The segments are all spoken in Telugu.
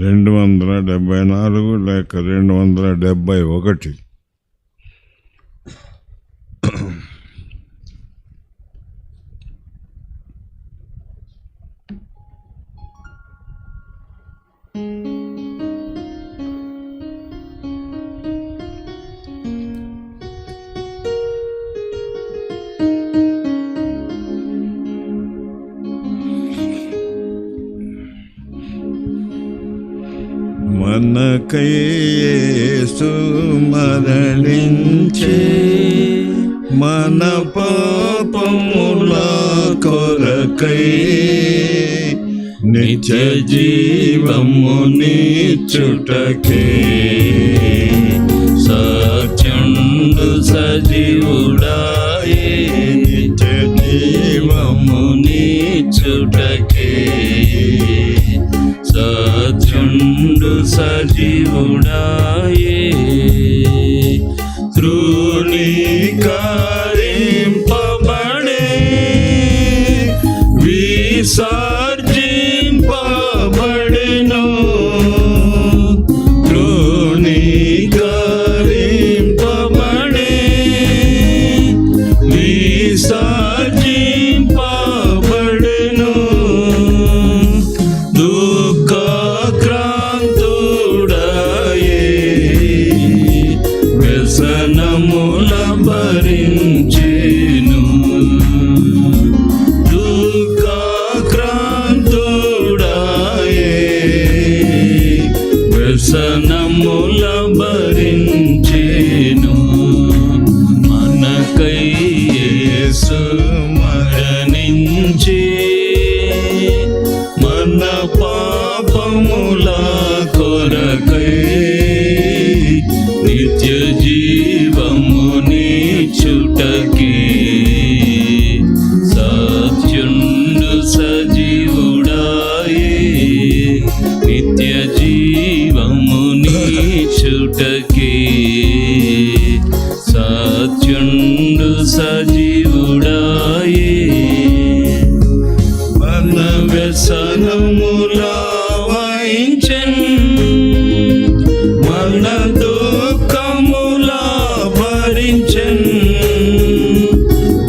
274 లేక 271. మనకై యేసు మరణించే మన పాపముల కొరకై నిత్య జీవమునిచ్చుటకే సత్యుండు సజీవుడాయే నిత్య జీవమునిచ్చుటకే సత్యుండు సజీవుడాయే తృణీకరింపబడే విసర్జింపబడెను తృణీకరింపబడే విసర్జింపబడెను వ్యసనముల భరించెను దుఃఖాక్రాంతుడాయే వ్యసనముల భరించెను మనకై యేసు మరణించి మన పాపముల కొరకై నిత్య జీవమునిచ్చుటకే సత్యుండు సజీవుడాయే నిత్య జీవమునిచ్చుటకే సత్యుండు సజీవుడాయే మన వ్యసనముల వహించెను మన దుఃఖముల భరించెను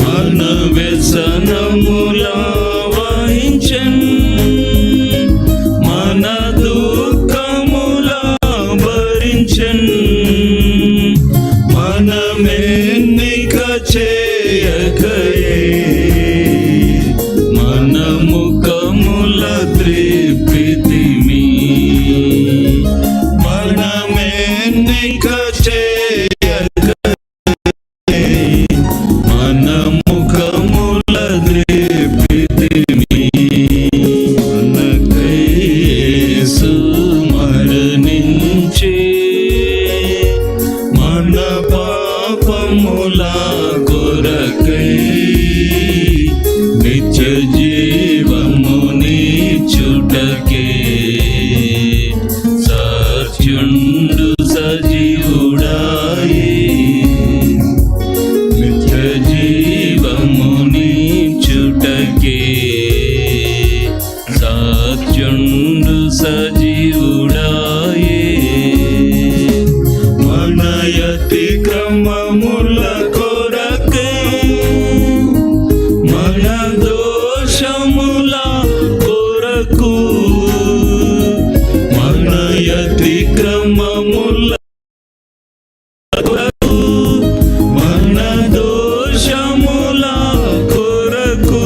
మన వ్యసనముల వహించెను మన దుఃఖముల భరించెను మనమెన్నిక చేయకయే మన ముఖముల త్రిప్పితిమి మనమెన్నిక చేయకయే మన ముఖముల త్రిప్పితిమి మనకై యేసు మరణించి మన పాపముల కొరకై నిత్య జీవమునిచ్చుటకే సత్యుండు సజీవుడాయే నిత్య జీవమునిచ్చుటకే సత్యుండు సజీవుడాయే మన అతిక్రమముల కొరకై మన దోషముల కొరకు మన అతిక్రమముల కొరకు మన దోషముల కొరకు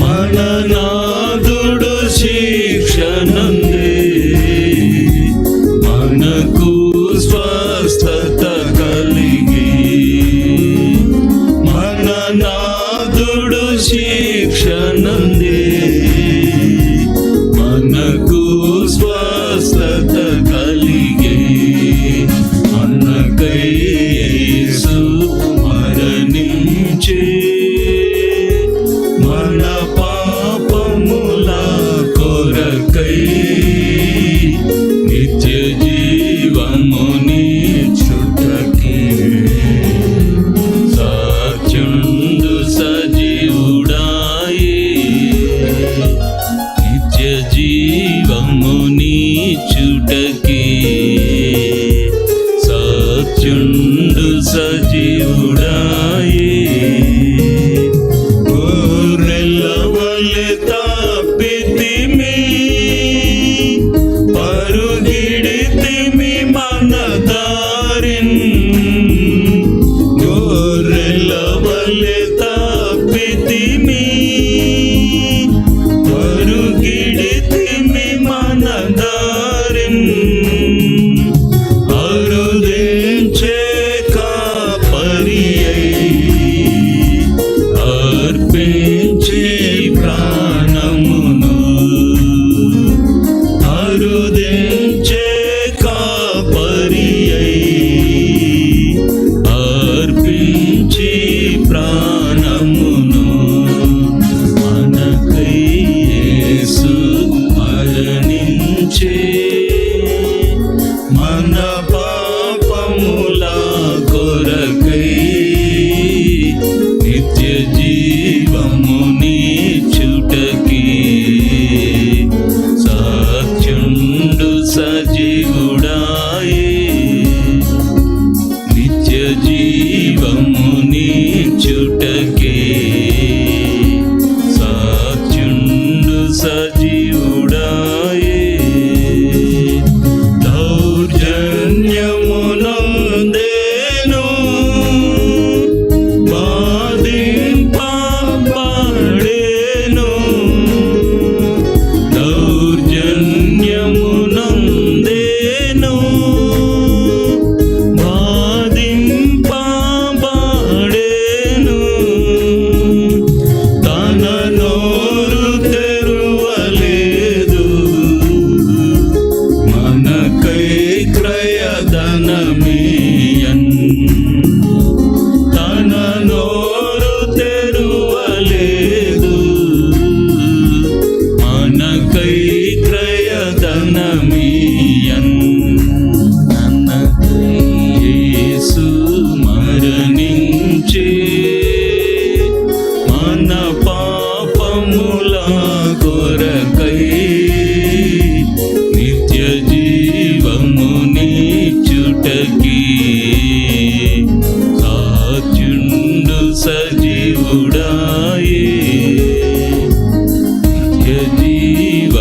మన నాథుడు శిక్షనందే మనకు స్వస్థత కలిగి మన నాథుడు శిక్షనందే మనకు స్వస్థత కలిగి మనకై యేసు మరణించి మన పాపముల కొరకై నిత్య జీవమునిచ్చుటకే సత్యుండు సజీవుడాయే నిత్య జీవం జీవమునిచ్చుటకే సత్యుండు సజీవుడాయే. గొర్రెల వలె తప్పితిమి, పరుగిడితిమి మన దారిన్. గొర్రెల వలె తప్పితిమి, పరుగిడితిమి మన దారిన్. అరుదించే కాపరియై అర్పించి ప్రాణమును, అరుదించే కాపరియై అర్పించి ప్రాణమును. మనకై యేసు మరణించే, మన పాపముల కొరకై నిత్య జీవమునిచ్చుటకే సత్యుండు సజీవుడాయే. నిత్య జీవమునిచ్చుటకే సత్యుండు సజీవుడాయే. దౌర్జన్యమునందేను బాధింపబడెను, దౌర్జన్యమునందేను బాధింపబడెను. తన నోరు తెరువలేదు, మనకై క్రయధనమియన్. తన నోరు తెరువలేదు, మనకై క్రయధనమియన్. మనకై యేసు మరణించే, మన పాపముల కొరకై నిత్య జీవమునిచ్చుటకే సత్యుండు సజీవుడాయే. నిత్య జీవమునిచ్చుటకే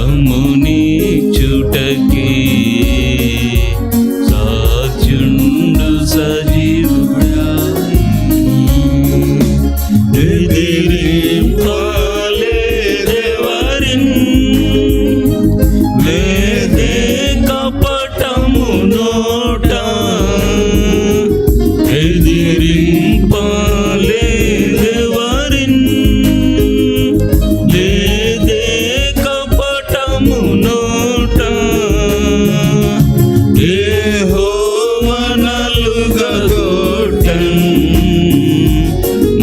సత్యుండు సజీవుడాయే. ఎదిరింపలేదెవరిన్, వేదే కపటము నోట. ఎదిరింపలేదెవరిన్, లేదే కపటము నోట. యెహోవానలుగగొట్టెన్,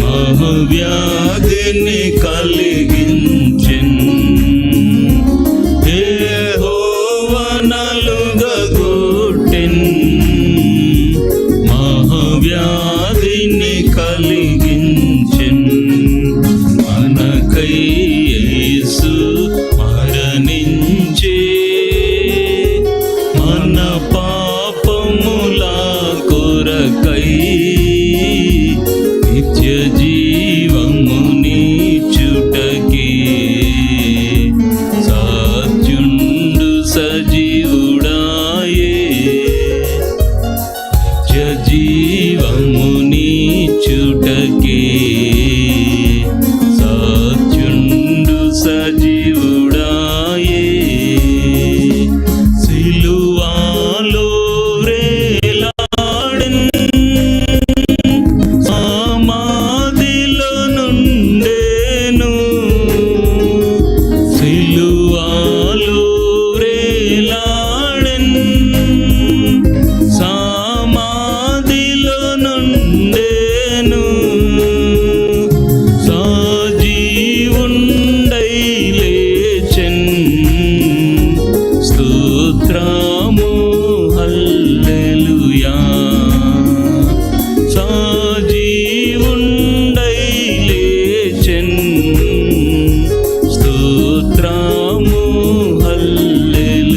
మహావ్యాధిని కలిగించెన్. యెహోవానలుగగొట్టెన్, మహావ్యాధిని కలిగించెన్. మనకై యేసు మరణించే, మన పాపముల కొరకై నిత్య జీవమునిచ్చుటకే సత్యుండు సజీవుడాయే. నిత్య జీవమునిచ్చుటకే సత్యుండు సజీవుడాయే. సిలువాలో వ్రేలాడెన్, సమాధిలో నుండెను. సిలువాలో వ్రేలాడెన్, సమాధిలో నుండెను. సజీవుండై లేచెన్, స్తోత్రము హల్లెలూయా. సజీవుండై లేచెన్, స్తోత్రము హల్లెలూయా.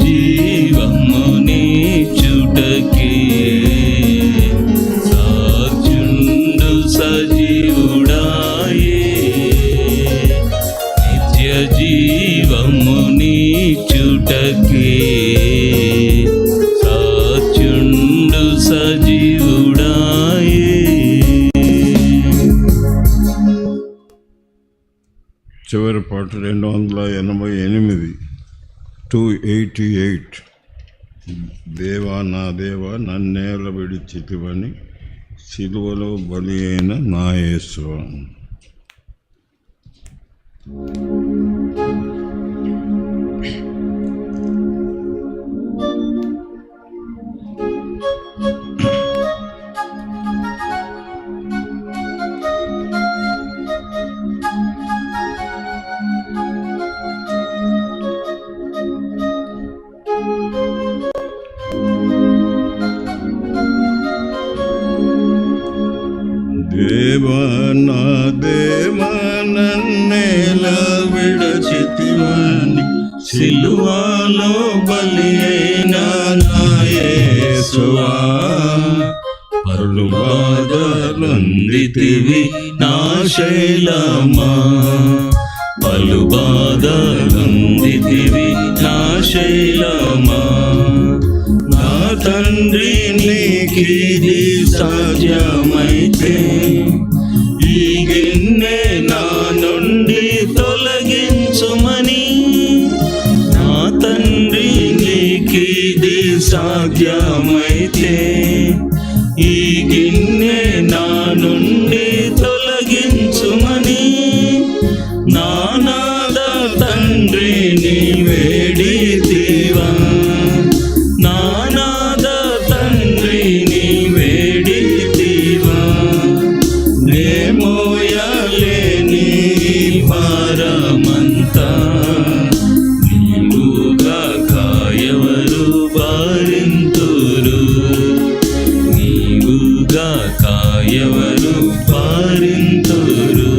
జీవముని చుటకే సాక్షుండు సజీవుడాయే నిత్య జీవముని చుటకే సాక్షుండు సజీవుడాయే. చివరి పాట 288, 288. దేవా నా దేవా నన్నేల విడిచితివని సిలువలో బలి అయిన నా యేసువా. దేవా నా దేవా నన్నేలా విడిచితివని సిలువలో బలి అయిన నా యేసువా. పలు బాధలొందితివి నా శైలమా, పలు బాధలొందితివి నా శైలమా. నా తండ్రి నీకిది సాధ్యమైతే ఈ గిన్నె నా నుండి తొలగించుమని. నా తండ్రి నీకిది సాధ్యమైతే ఈ గిన్నె నా నుండి తొలగించుమని. నానాద తండ్రి నీ వేడితివా, నానాద తండ్రి నీ వేడితివా. నే మోయలేని భారమంతా నీవుగా కాయవరు భారింతురు, నీవుగా కాయవరు భారింతురు.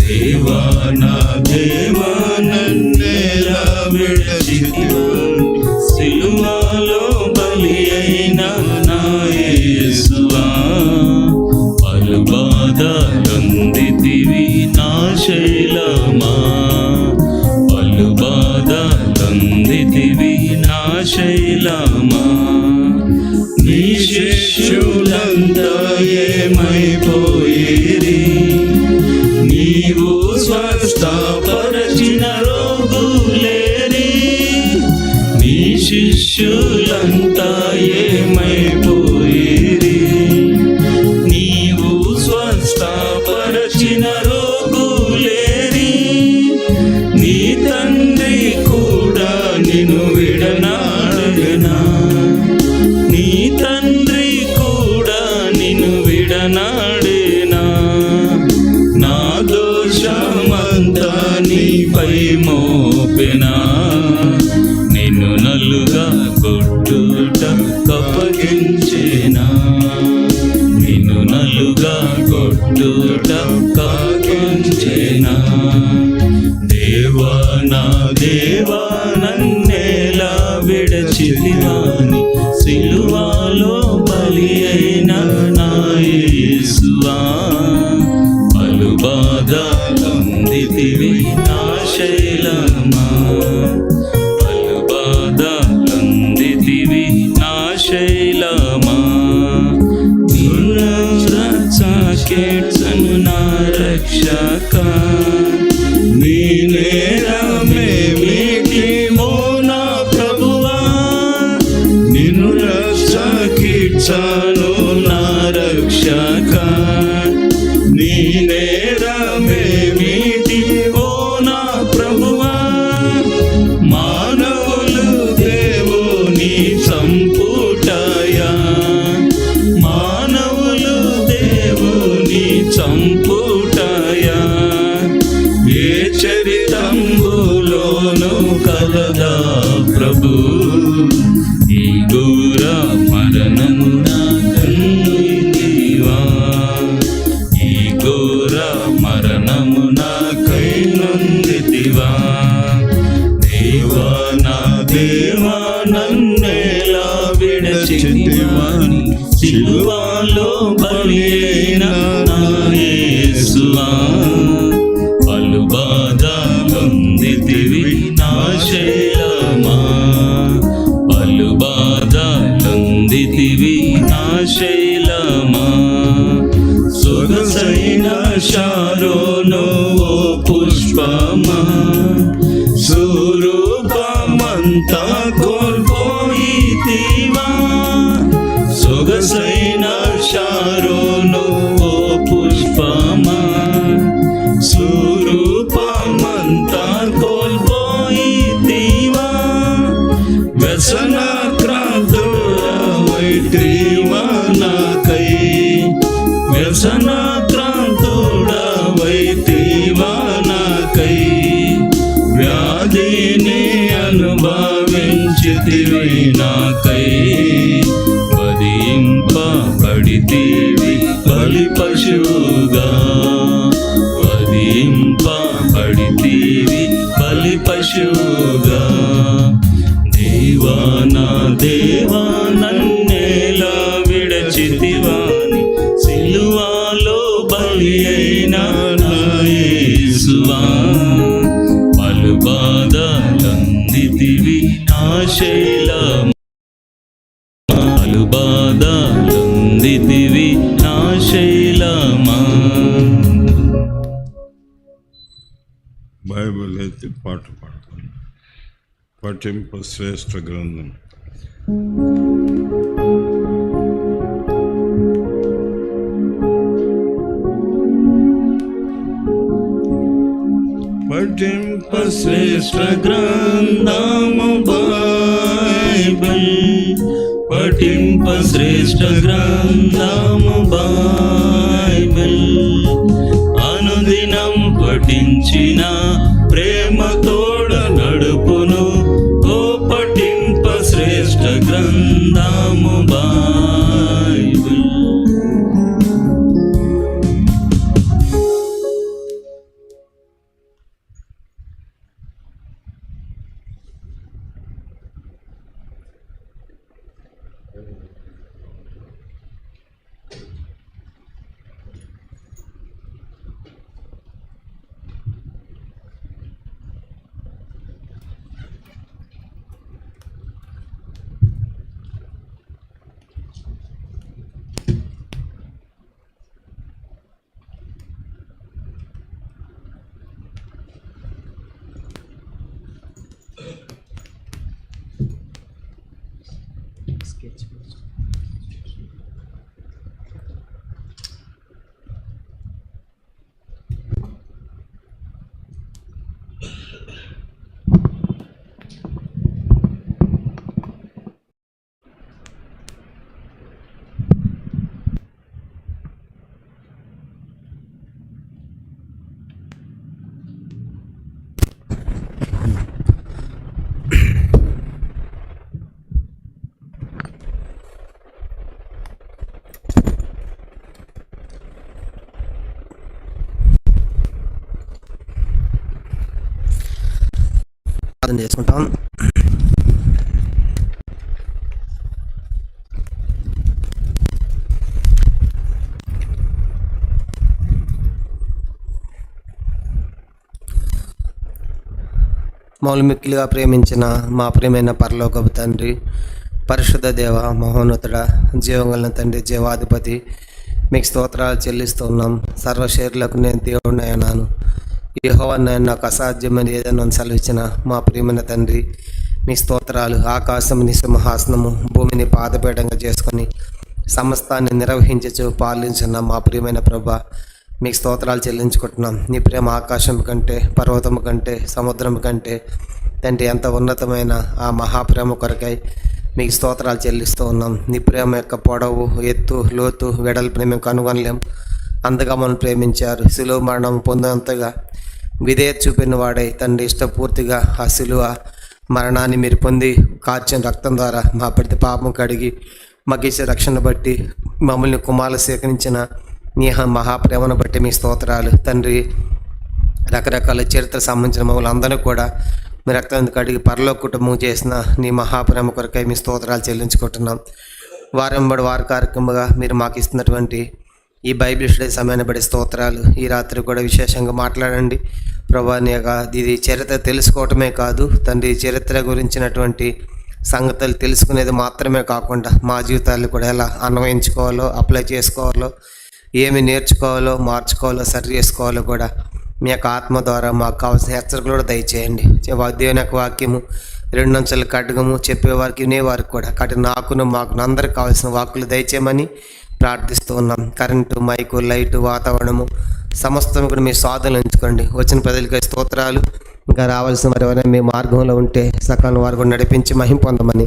దేవా నా దేవా నన్నేలా విడిచితివని సిలువలో బలి అయిన నా యేసువా. పలు బాధలొందితివి నా శైలమా, పలు బాధలొందితివి నా శైలమా. నీ శిష్యులంతా ఏమైపోయిరి, నీవు స్వస్థపరచిన రోగులేరి. నీ శిష్యులంతా ఏమైపోయిరి, నీవు స్వస్థపరచిన రోగులేరి. నీ తండ్రి కూడా నిన్ను విడనాడనా, నీ తండ్రి కూడా నిన్ను విడనాడేనా. నా దోషమంతా నీపై మోపెనా, నిన్ను నలుగా కొట్టుట కప్పగించేనా, నిన్ను నలుగా కొట్టుట కప్పగించేనా. దేవా నా దేవా నన్నేలా విడిచితివని సిలువలో బలి అయిన నా యేసువా. పలు బాధలొందితివి నా శైలమా, పలు బాధలొందితివి నా శైలమా. నిన్ను రక్షకెట్సను నా రక్షక, నీ నేరమేమిటిమో నా ప్రభువా. నిన్ను రక్షకిచ్చాను నా రక్షక, నీ నేరమేమిటిమో నా ప్రభువా. మానవులు దేవుని సంపుటయా, మానవులు దేవుని సంపుటయా. ఏ చరితంబులోను కలదా ప్రభు, ఈ ఘోర మరణము నా కన్నుందివా, ఈ ఘోర మరణము నా కై నొందితివా. దేవా నా దేవా నన్నేలా విడచితివని సిలువలో బలి అయిన నా యేసువా పలు బాధలొందితివి నా శైలమా పలు బాధలొందితివి నా శైలమా సొగసైన శారోను ఓ పుష్పమా స్వరూపమంతా కోల్పోయితివా సొగసైన శారోను ఓ పుష్పమా స్వరూపమంతా కోల్పోయితివా వ్యసనాక్రాంతుడవైతివా నాకై వ్యసనాక్రాంతుడవైతివా నాకై వ్యాధిని అనుభవించితివి నాకై వధింపబడితివి బలి పశువుగా వధింపబడితివి బలి పశువుగా దేవా నా దేవా నన్నేలా విడచితివాని సిలువలో బలి అయిన నా యేసువా పలు బాధలొందితివి నా శైలమా పలు బాధలొందితివి నా శైలమా. బైబిల్ ఎత్తి పాట పాడతాను. పఠింప శ్రేష్ఠ గ్రంథం. పఠింప శ్రేష్ఠ గ్రంథము బైబిల్ పఠింప శ్రేష్ఠ గ్రంథము బైబిల్ అనుదినం పఠించిన ప్రేమ తోడ నడుపును ఓ పఠింప శ్రేష్ఠ గ్రంథము బైబిల్. ప్రార్థన చేసుకుంటాం. మమ్మల్ని మిక్కిలిగా ప్రేమించిన మా ప్రియమైన పరలోకపు తండ్రి, పరిశుద్ధ దేవ, మహోన్నతుడ, జీవగల తండ్రి, జీవాధిపతి, మీకు స్తోత్రాలు చెల్లిస్తూ ఉన్నాం. సర్వశరీరులకు నేను దేవుడిని అయినాను. యెహోవా నాకు అసాధ్యమని ఏదైనా సెలవిచ్చిన మా ప్రియమైన తండ్రి, మీ స్తోత్రాలు. ఆకాశం నీ సింహాసనము, భూమిని పాదపీఠంగా చేసుకొని సమస్తాన్ని నిర్వహించచ్చు పాలించిన మా ప్రియమైన ప్రభా, మీకు స్తోత్రాలు చెల్లించుకుంటున్నాం. నీ ప్రేమ ఆకాశం కంటే, పర్వతము కంటే, సముద్రం కంటే తండ్రి ఎంత ఉన్నతమైన ఆ మహాప్రేమ కొరకై మీకు స్తోత్రాలు చెల్లిస్తూ ఉన్నాం. నీ ప్రేమ యొక్క పొడవు, ఎత్తు, లోతు, వెడల్పుని మేము కనుగొనలేం. అంతగా మనం ప్రేమించారు. శిలువ మరణం పొందినంతగా విధేయత చూపిన వాడై తండ్రి ఇష్టపూర్తిగా ఆ శిలువ మరణాన్ని మీరు పొంది కార్చిన రక్తం ద్వారా మా ప్రతి పాపం కడిగి మాకు ఇచ్చే రక్షణ బట్టి మమ్మల్ని కుమారులు సేకరించిన నీ మహాప్రేమను బట్టి మీ స్తోత్రాలు తండ్రి. రకరకాల చరిత్ర సంబంధించిన మమ్మల్ని అందరూ కూడా మీ రక్తాన్ని కడిగి పరలోక కుటుంబం చేసిన నీ మహాప్రేమ కొరకై మీ స్తోత్రాలు చెల్లించుకుంటున్నాం. వారంబడి వారి కార్యక్రమంగా మీరు మాకు ఇస్తున్నటువంటి ఈ బైబిల్ స్టడీ సమయాన్ని బట్టి స్తోత్రాలు. ఈ రాత్రి కూడా విశేషంగా మాట్లాడండి ప్రభా. ఇది చరిత్ర తెలుసుకోవటమే కాదు తండ్రి, చరిత్ర గురించినటువంటి సంగతులు తెలుసుకునేది మాత్రమే కాకుండా మా జీవితాలు కూడా ఎలా అన్వయించుకోవాలో, అప్లై చేసుకోవాలో, ఏమి నేర్చుకోవాలో, మార్చుకోవాలో, సరి చేసుకోవాలో కూడా మీ యొక్క ఆత్మ ద్వారా మాకు కావాల్సిన హెచ్చరికలు కూడా దయచేయండి. దేవుని యొక్క వాక్యము 2 అంచెల ఖడ్గము చెప్పేవారికి వినేవారికి కూడా మాకు అందరికి కావాల్సిన వాక్కులు దయచేయమని ప్రార్థిస్తూ ఉన్నాం. కరెంటు, మైకు, లైటు, వాతావరణము సమస్తం కూడా మీ స్వాధీనంలో ఉంచుకోండి. వచ్చిన ప్రజలకి స్తోత్రాలు. ఇంకా రావాల్సిన వారు ఎవరైనా మీ మార్గంలో ఉంటే సకాలం వారు కూడా నడిపించి మహిమ పొందమని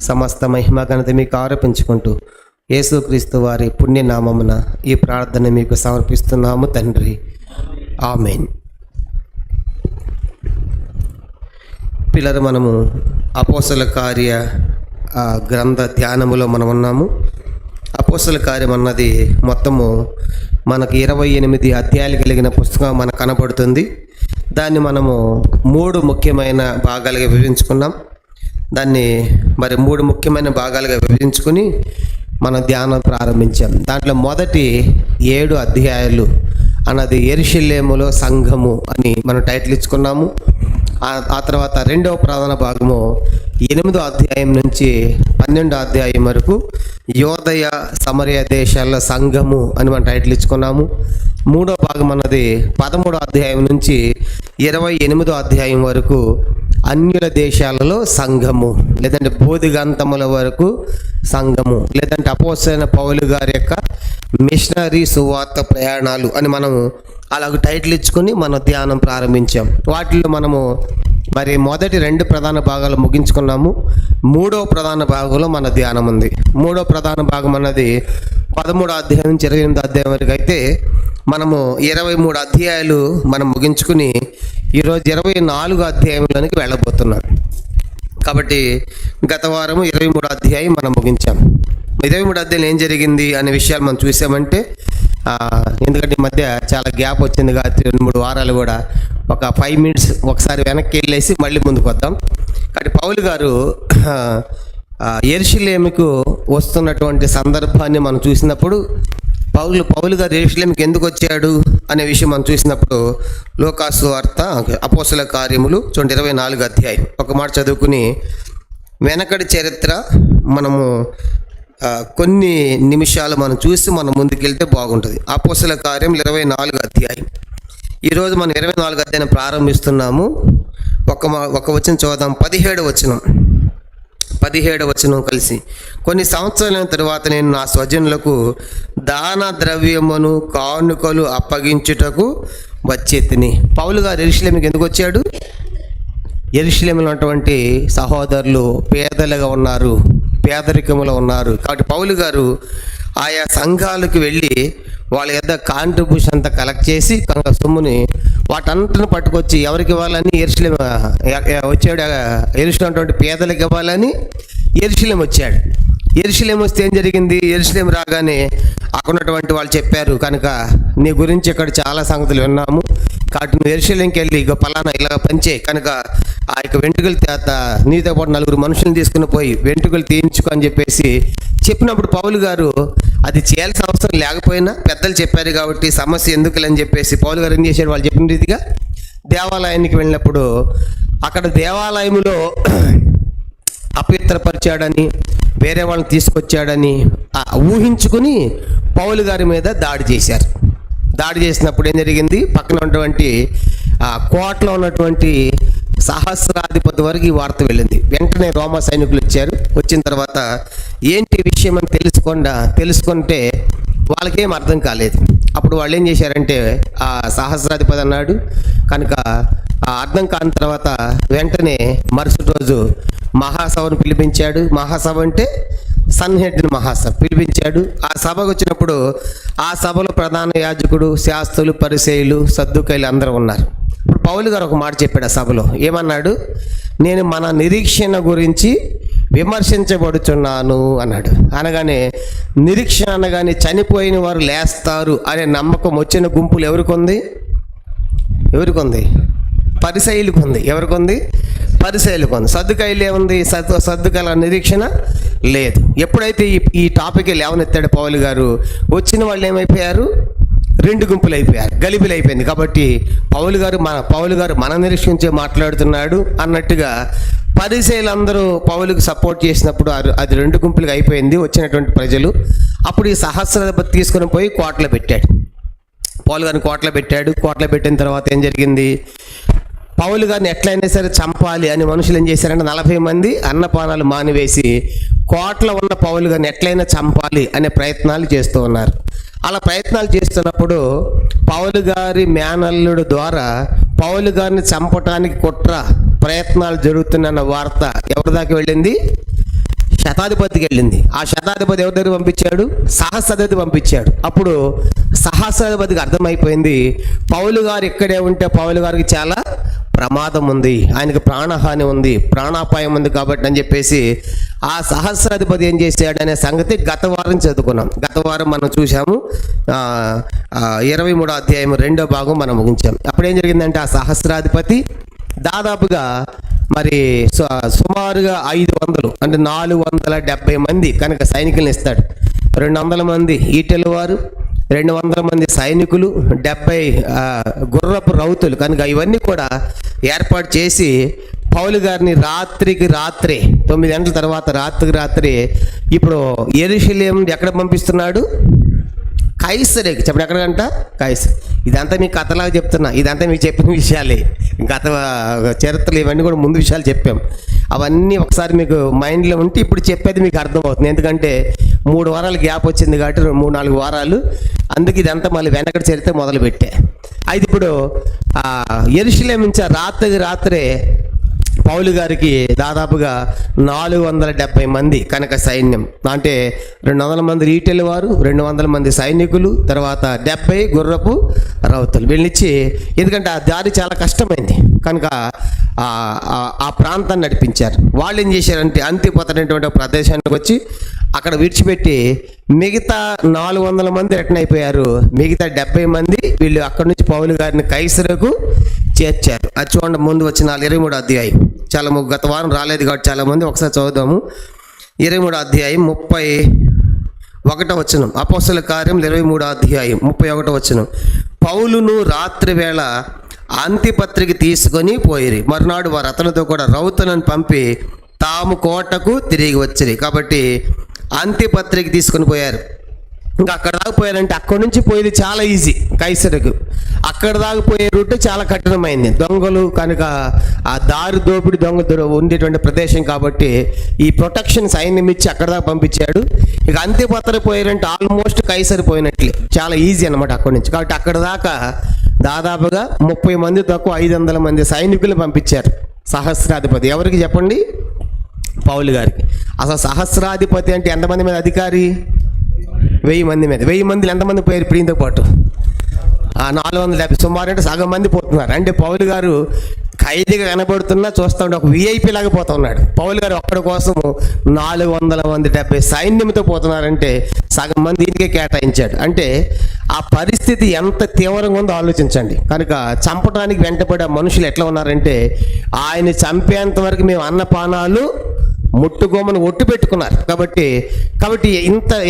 సమస్త మహిమ ఘనత మీకు ఆరోపించుకుంటూ యేసుక్రీస్తు వారి పుణ్యనామమున ఈ ప్రార్థన మీకు సమర్పిస్తున్నాము తండ్రి. ఆమేన్. పిల్లలు, మనము అపోస్తల కార్య గ్రంథ ధ్యానములో మనం ఉన్నాము. అపోస్తల కార్యం అన్నది మొత్తము మనకు 28 అధ్యాయాలు కలిగిన పుస్తకం మనకు కనబడుతుంది. దాన్ని మనము 3 ముఖ్యమైన భాగాలుగా విభజించుకున్నాం. దాన్ని మరి 3 ముఖ్యమైన భాగాలుగా విభజించుకుని మన ధ్యానం ప్రారంభించాం. దాంట్లో మొదటి 7 అధ్యాయాలు అన్నది యెరూషలేములో సంఘము అని మనం టైటిల్ ఇచ్చుకున్నాము. ఆ తర్వాత 2వ ప్రధాన భాగము 8వ అధ్యాయం నుంచి 12వ అధ్యాయం వరకు యోదయ సమరయ దేశాల సంఘము అని మనం టైటిల్ ఇచ్చుకున్నాము. 3వ భాగం అన్నది 13వ అధ్యాయం నుంచి 28వ అధ్యాయం వరకు అన్యుల దేశాలలో సంఘము, లేదంటే బోధిగంతముల వరకు సంఘము, లేదంటే అపోస్తలుడైన పౌలు గారి యొక్క మిషనరీ సువార్త ప్రయాణాలు అని మనము అలాగ టైటిల్ ఇచ్చుకొని మన ధ్యానం ప్రారంభించాం. వాటిల్లో మనము మరి మొదటి 2 ప్రధాన భాగాలు ముగించుకున్నాము. 3వ ప్రధాన భాగంలో మన ధ్యానం ఉంది. 3వ ప్రధాన భాగం అన్నది 13వ అధ్యాయం నుంచి 28వ అధ్యాయం వరకు అయితే మనము 23 అధ్యాయాలు మనం ముగించుకుని ఈరోజు 24వ అధ్యాయంలోనికి వెళ్ళబోతున్నాం. కాబట్టి గత వారము 23 అధ్యాయం మనం ముగించాం. 23 అధ్యాయం ఏం జరిగింది అనే విషయాలు మనం చూసామంటే, ఎందుకంటే ఈ మధ్య చాలా గ్యాప్ వచ్చింది కాబట్టి 2-3 వారాలు కూడా ఒక 5 మినిట్స్ ఒకసారి వెనక్కి వెళ్ళేసి మళ్ళీ ముందుకు వద్దాం. కాబట్టి పౌలు గారు యెరూషలేముకు వస్తున్నటువంటి సందర్భాన్ని మనం చూసినప్పుడు పౌలు గారు యెరూషలేముకి ఎందుకు వచ్చాడు అనే విషయం మనం చూసినప్పుడు లూకాసు వార్త అపోస్తల కార్యములు 24 అధ్యాయం ఒక మాట చదువుకుని వెనకడి చరిత్ర మనము కొన్ని నిమిషాలు మనం చూసి మనం ముందుకెళ్తే బాగుంటుంది. అపోస్తల కార్యం 24 అధ్యాయం. ఈరోజు మనం 24 అధ్యాయం ప్రారంభిస్తున్నాము. ఒక వచనం చదువుదాం. 17వ వచనం కలిసి. కొన్ని సంవత్సరాల తరువాత నేను నా స్వజనులకు దాన ద్రవ్యమును కానుకలు అప్పగించుటకు వచ్చేతిని. పౌలు గారు యెరూషలేముకి ఎందుకు వచ్చాడు? యెరూషలేములో ఉన్నటువంటి సహోదరులు పేదలుగా ఉన్నారు, పేదరికములో ఉన్నారు. కాబట్టి పౌలు గారు ఆయా సంఘాలకు వెళ్ళి వాళ్ళ యొద్ద కాంట్రిబ్యూషన్ అంతా కలెక్ట్ చేసి సొమ్ముని వాటంతను పట్టుకొచ్చి ఎవరికి ఇవ్వాలని యెరూషలేము వచ్చాడు. యెరూషలేము పేదలకు ఇవ్వాలని యెరూషలేము వచ్చాడు. యెరూషలేము వస్తే ఏం జరిగింది? యెరూషలేము రాగానే అక్కడ ఉన్నటువంటి వాళ్ళు చెప్పారు, కనుక నీ గురించి ఇక్కడ చాలా సంగతులు విన్నాము, కాబట్టి నువ్వు యెరూషలేముకి వెళ్ళి ఇక పలానా ఇలా పంచే, కనుక ఆ యొక్క వెంట్రుకలు నీతో పాటు 4 మనుషులను తీసుకుని పోయి వెంట్రుకలు తీయించుకో అని చెప్పేసి చెప్పినప్పుడు పౌలు గారు అది చేయాల్సిన అవసరం లేకపోయినా పెద్దలు చెప్పారు కాబట్టి సమస్య ఎందుకులని చెప్పేసి పౌలు గారు ఏం చేశాడు? వాళ్ళు చెప్పిన రీతిగా దేవాలయానికి వెళ్ళినప్పుడు అక్కడ దేవాలయంలో అపవిత్రపరిచాడని, వేరే వాళ్ళని తీసుకొచ్చాడని ఊహించుకుని పౌలు గారి మీద దాడి చేశారు. దాడి చేసినప్పుడు ఏం జరిగింది? పక్కన ఉన్నటువంటి కోటలో ఉన్నటువంటి సహస్రాధిపతి వరకు ఈ వార్త వెళ్ళింది. వెంటనే రోమా సైనికులు వచ్చారు. వచ్చిన తర్వాత ఏంటి విషయం అని తెలుసుకుంటే వాళ్ళకేం అర్థం కాలేదు. అప్పుడు వాళ్ళు ఏం చేశారంటే ఆ సహస్రాధిపతి అన్నాడు, కనుక అర్థం కాని తర్వాత వెంటనే మరుసటి రోజు మహాసభను పిలిపించాడు. మహాసభ అంటే సన్హెడ్రిన్ మహాసభ పిలిపించాడు. ఆ సభకు వచ్చినప్పుడు ఆ సభలో ప్రధాన యాజకుడు, శాస్త్రులు, పరిసయ్యులు, సద్దుకయ్యులు అందరూ ఉన్నారు. ఇప్పుడు పౌలు గారు ఒక మాట చెప్పాడు ఆ సభలో. ఏమన్నాడు? నేను మన నిరీక్షణ గురించి విమర్శించబడుచున్నాను అన్నాడు. అనగానే నిరీక్షణ అనగానే చనిపోయిన వారు లేస్తారు అనే నమ్మకం వచ్చిన గుంపులు ఎవరికి ఉంది? పరిసయ్యులకు ఉంది. ఎవరికి ఉంది? పరిసయ్యులకు ఉంది. సద్దుకాయలు ఏముంది? సద్దుకాయల నిరీక్షణ లేదు. ఎప్పుడైతే ఈ టాపిక్ లేవనెత్తాడు పౌలు గారు, వచ్చిన వాళ్ళు ఏమైపోయారు? 2 గుంపులు అయిపోయారు, గలిబిలు అయిపోయింది. కాబట్టి పౌలు గారు మన నిరీక్షించే మాట్లాడుతున్నాడు అన్నట్టుగా పరిసయ్యులందరూ పౌలుకు సపోర్ట్ చేసినప్పుడు అది 2 గుంపులుగా అయిపోయింది వచ్చినటువంటి ప్రజలు. అప్పుడు ఈ సహస్రాధిపతి తీసుకుని పోయి కోటలో పెట్టాడు. పౌలు గారిని కోటలో పెట్టాడు. కోటలో పెట్టిన తర్వాత ఏం జరిగింది? పౌలు గారిని ఎట్లయినా సరే చంపాలి అని మనుషులు ఏం చేశారంటే 40 మంది అన్నపానాలు మానివేసి కోటలో ఉన్న పౌలు గారిని ఎట్లయినా చంపాలి అనే ప్రయత్నాలు చేస్తూ ఉన్నారు. అలా ప్రయత్నాలు చేస్తున్నప్పుడు పౌలు గారి మేనల్లుడు ద్వారా పౌలు గారిని చంపటానికి కుట్ర ప్రయత్నాలు జరుగుతున్న వార్త ఎవరి దాకా వెళ్ళింది? శతాధిపతికి వెళ్ళింది. ఆ శతాధిపతి ఎవరి దగ్గర పంపించాడు? సహస్రాధిపతి పంపించాడు. అప్పుడు సహస్రాధిపతికి అర్థమైపోయింది, పౌలు గారు ఇక్కడే ఉంటే పౌలు గారికి చాలా ప్రమాదం ఉంది, ఆయనకి ప్రాణహాని ఉంది, ప్రాణాపాయం ఉంది కాబట్టి అని చెప్పేసి ఆ సహస్రాధిపతి ఏం చేశాడు అనే సంగతి గత వారం చదువుకున్నాం. గత వారం మనం చూసాము. 23వ అధ్యాయం 2వ భాగం మనం ముగించాం. అప్పుడు ఏం జరిగిందంటే ఆ సహస్రాధిపతి దాదాపుగా మరి సుమారుగా 500 అంటే 470 మంది కనుక సైనికులను ఇస్తాడు. 200 మంది ఈటెల వారు, 200 మంది సైనికులు, 70 గుర్రపు రౌతులు కనుక ఇవన్నీ కూడా ఏర్పాటు చేసి పౌలు గారిని రాత్రికి రాత్రే 9 గంటల తర్వాత రాత్రి ఇప్పుడు యెరూషలేం ఎక్కడ పంపిస్తున్నాడు? కైసరేకి. చెప్పండి ఎక్కడికంట? కైసర్. ఇదంతా మీకు కథలాగా చెప్తున్నా, ఇదంతా మీకు చెప్పిన విషయాలే. గత చరిత్రలు ఇవన్నీ కూడా ముందు విషయాలు చెప్పాం. అవన్నీ ఒకసారి మీకు మైండ్లో ఉంటే ఇప్పుడు చెప్పేది మీకు అర్థమవుతుంది. ఎందుకంటే 3 వారాలు గ్యాప్ వచ్చింది కాబట్టి 3-4 వారాలు, అందుకే ఇదంతా మళ్ళీ వెనకటి చరిత్ర మొదలుపెట్టే. అయితే ఇప్పుడు యెరూషలేం నుంచి రాత్రే పౌలు గారికి దాదాపుగా 470 మంది కనుక సైన్యం, అంటే 200 మంది ఈటెల వారు, 200 మంది సైనికులు, తర్వాత 70 గుర్రపు రౌతులు వీళ్ళనిచ్చి, ఎందుకంటే ఆ దారి చాలా కష్టమైంది కనుక ఆ ప్రాంతాన్ని నడిపించారు. వాళ్ళు ఏం చేశారంటే అంతిపత్ర అనేటువంటి ప్రదేశానికి వచ్చి అక్కడ విడిచిపెట్టి మిగతా 400 మంది రిటర్న్ అయిపోయారు. మిగతా 70 మంది వీళ్ళు అక్కడి నుంచి పౌలు గారిని కైసరుకు చేర్చారు. అది చూడండి, ముందు వచ్చిన 23వ అధ్యాయం. చాలా గత వారం రాలేదు కాబట్టి చాలా మంది ఒకసారి చదువుదాము. 23వ అధ్యాయం 31వ వచనం. అపోస్తల కార్యం 23వ అధ్యాయం 31వ వచనం. పౌలును రాత్రి వేళ అంతిపత్రిక తీసుకొని పోయిరి. మరునాడు వారు అతనితో కూడా రౌతులను పంపి తాము కోటకు తిరిగి వచ్చిరి. కాబట్టి అంతిపత్రిక తీసుకొని పోయారు. ఇంకా అక్కడ దాకా పోయారంటే అక్కడి నుంచి పోయేది చాలా ఈజీ కైసరుకు. అక్కడ దాకా పోయే రూట్ చాలా కఠినమైంది. దొంగలు కనుక ఆ దారి దోపిడి దొంగ ఉండేటువంటి ప్రదేశం కాబట్టి ఈ ప్రొటెక్షన్ సైన్యం ఇచ్చి అక్కడ దాకా పంపించాడు. ఇక అంతిపత్ర పోయారంటే ఆల్మోస్ట్ కైసరు పోయినట్లే, చాలా ఈజీ అనమాట అక్కడి నుంచి. కాబట్టి అక్కడ దాకా దాదాపుగా 30 మంది తక్కువ 500 మంది సైనికులు పంపించారు. సహస్రాధిపతి ఎవరికి చెప్పండి? పౌలు గారికి. అసలు సహస్రాధిపతి అంటే ఎంతమంది మీద అధికారి? 1000 మంది మీద. 1000 మందిలో ఎంతమంది పోయారు ప్రియంతో పాటు? 470. సుమారు అంటే సగం మంది పోతున్నారు. అంటే పౌలు గారు ఖైదీగా కనబడుతున్నా చూస్తూ ఉంటే ఒక విఐపీ లాగా పోతా ఉన్నాడు. పౌలు గారు ఒక్కడి కోసం 400 మంది 70 సైన్యంతో పోతున్నారంటే సగం మంది దీనికే కేటాయించాడు. అంటే ఆ పరిస్థితి ఎంత తీవ్రంగా ఉందో ఆలోచించండి. కనుక చంపడానికి వెంటపడే మనుషులు ఎట్లా ఉన్నారంటే ఆయన చంపేంత వరకు మేము అన్నపానాలు ముట్టుకోమని ఒట్టు పెట్టుకున్నారు. కాబట్టి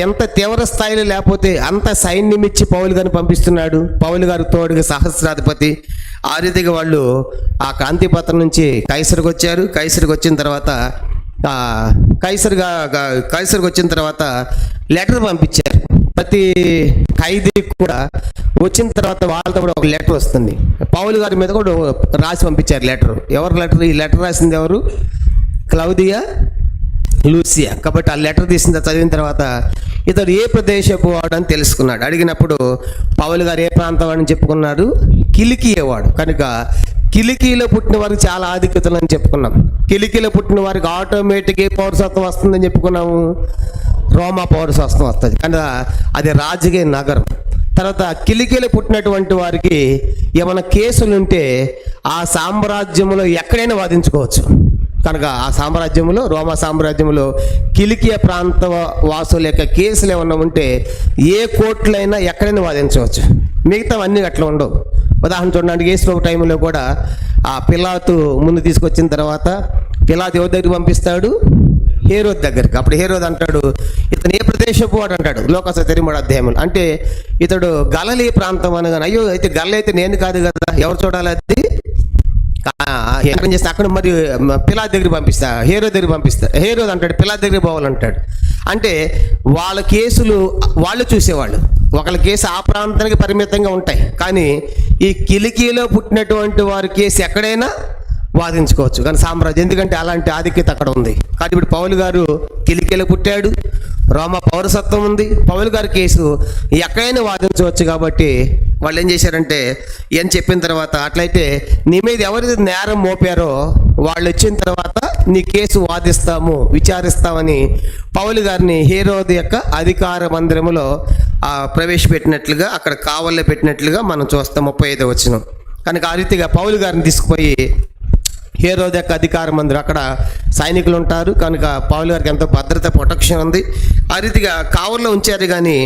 ఎంత తీవ్ర స్థాయిలో లేకపోతే అంత సైన్యం ఇచ్చి పౌలు గారిని పంపిస్తున్నాడు. పౌలు గారు తోడుగా సహస్రాధిపతి. ఆ రీతిగా వాళ్ళు ఆ కాంతిపత్రం నుంచి కైసరుకు వచ్చారు. కైసరుకు వచ్చిన తర్వాత కైసరుకు వచ్చిన తర్వాత లెటర్ పంపించారు. ప్రతి ఖైదీకి కూడా వచ్చిన తర్వాత వాళ్ళతో కూడా ఒక లెటర్ వస్తుంది. పౌలు గారి మీద కూడా రాసి పంపించారు లెటర్. ఎవరు లెటర్? ఈ లెటర్ రాసింది ఎవరు? క్లౌదియా లూసియా. కాబట్టి ఆ లెటర్ తీసిన చదివిన తర్వాత ఇతడు ఏ ప్రదేశపు వాడు అని తెలుసుకున్నాడు. అడిగినప్పుడు పౌలు గారు ఏ ప్రాంతం వాడని చెప్పుకున్నాడు? కిలికియే వాడు. కనుక కిలికీలో పుట్టిన వారికి చాలా ఆధిక్యతలు అని చెప్పుకున్నాం. కిలికీలో పుట్టిన వారికి ఆటోమేటిక్ ఏ పౌరసత్వం వస్తుందని చెప్పుకున్నాము? రోమా పౌరసత్వం వస్తుంది. కనుక అది రాజకీయ నగరం. తర్వాత కిలికీలో పుట్టినటువంటి వారికి ఏమైనా కేసులుంటే ఆ సామ్రాజ్యంలో ఎక్కడైనా వాదించుకోవచ్చు. కనుక ఆ సామ్రాజ్యంలో, రోమా సామ్రాజ్యంలో కిలికియా ప్రాంత వాసుల యొక్క కేసులు ఏమన్నా ఉంటే ఏ కోర్టులైనా ఎక్కడైనా వాదించవచ్చు. మిగతావన్నీ అట్లా ఉండవు. ఉదాహరణ చూడండి, యేసు టైంలో కూడా ఆ పిలాతు ముందు తీసుకొచ్చిన తర్వాత పిలాతు ఎవరి దగ్గరికి పంపిస్తాడు? హేరోద్ దగ్గరికి. అప్పుడు హేరోద్ అంటాడు, ఇతను ఏ ప్రదేశపు వాడు అంటాడు లోకాసు 3 అధ్యాయములు. అంటే ఇతడు గలిలీ ప్రాంతం అనగానే, అయ్యో అయితే గలిలీ అయితే నేను కాదు కదా, ఎవరు చూడాలి అది? ఏం చేస్తే అక్కడ మరి పిలాతు దగ్గరికి పంపిస్తా, హేరోద్ దగ్గరికి పంపిస్తా. హేరోద్ అంటాడు పిలాతు దగ్గరికి పోవాలంటాడు. అంటే వాళ్ళ కేసులు వాళ్ళు చూసేవాళ్ళు. ఒకళ్ళ కేసు ఆ ప్రాంతానికి పరిమితంగా ఉంటాయి, కానీ ఈ కిలికీలో పుట్టినటువంటి వారి కేసు ఎక్కడైనా వాదించుకోవచ్చు. కానీ సామ్రాజ్యం, ఎందుకంటే అలాంటి ఆధిక్యత అక్కడ ఉంది. కాబట్టి ఇప్పుడు పౌలు గారు కిలికీలో పుట్టాడు, రోమా పౌరసత్వం ఉంది, పౌలు గారి కేసు ఎక్కడైనా వాదించవచ్చు. కాబట్టి వాళ్ళు ఏం చేశారంటే, ఏం చెప్పిన తర్వాత, అట్లయితే నీ మీద ఎవరైతే నేరం మోపారో వాళ్ళు వచ్చిన తర్వాత నీ కేసు వాదిస్తాము, విచారిస్తామని పౌలు గారిని హేరోదు యొక్క అధికార మందిరములో ప్రవేశపెట్టినట్లుగా, అక్కడ కావల్లో పెట్టినట్లుగా మనం చూస్తాం 35వ వచనం. కనుక ఆ రీతిగా పౌలు గారిని తీసుకుపోయి హేరోదు యొక్క అధికార మందిరం, అక్కడ సైనికులు ఉంటారు కనుక పౌలు గారికి ఎంతో భద్రత, ప్రొటెక్షన్ ఉంది. ఆ రీతిగా కావల్లో ఉంచారు. కానీ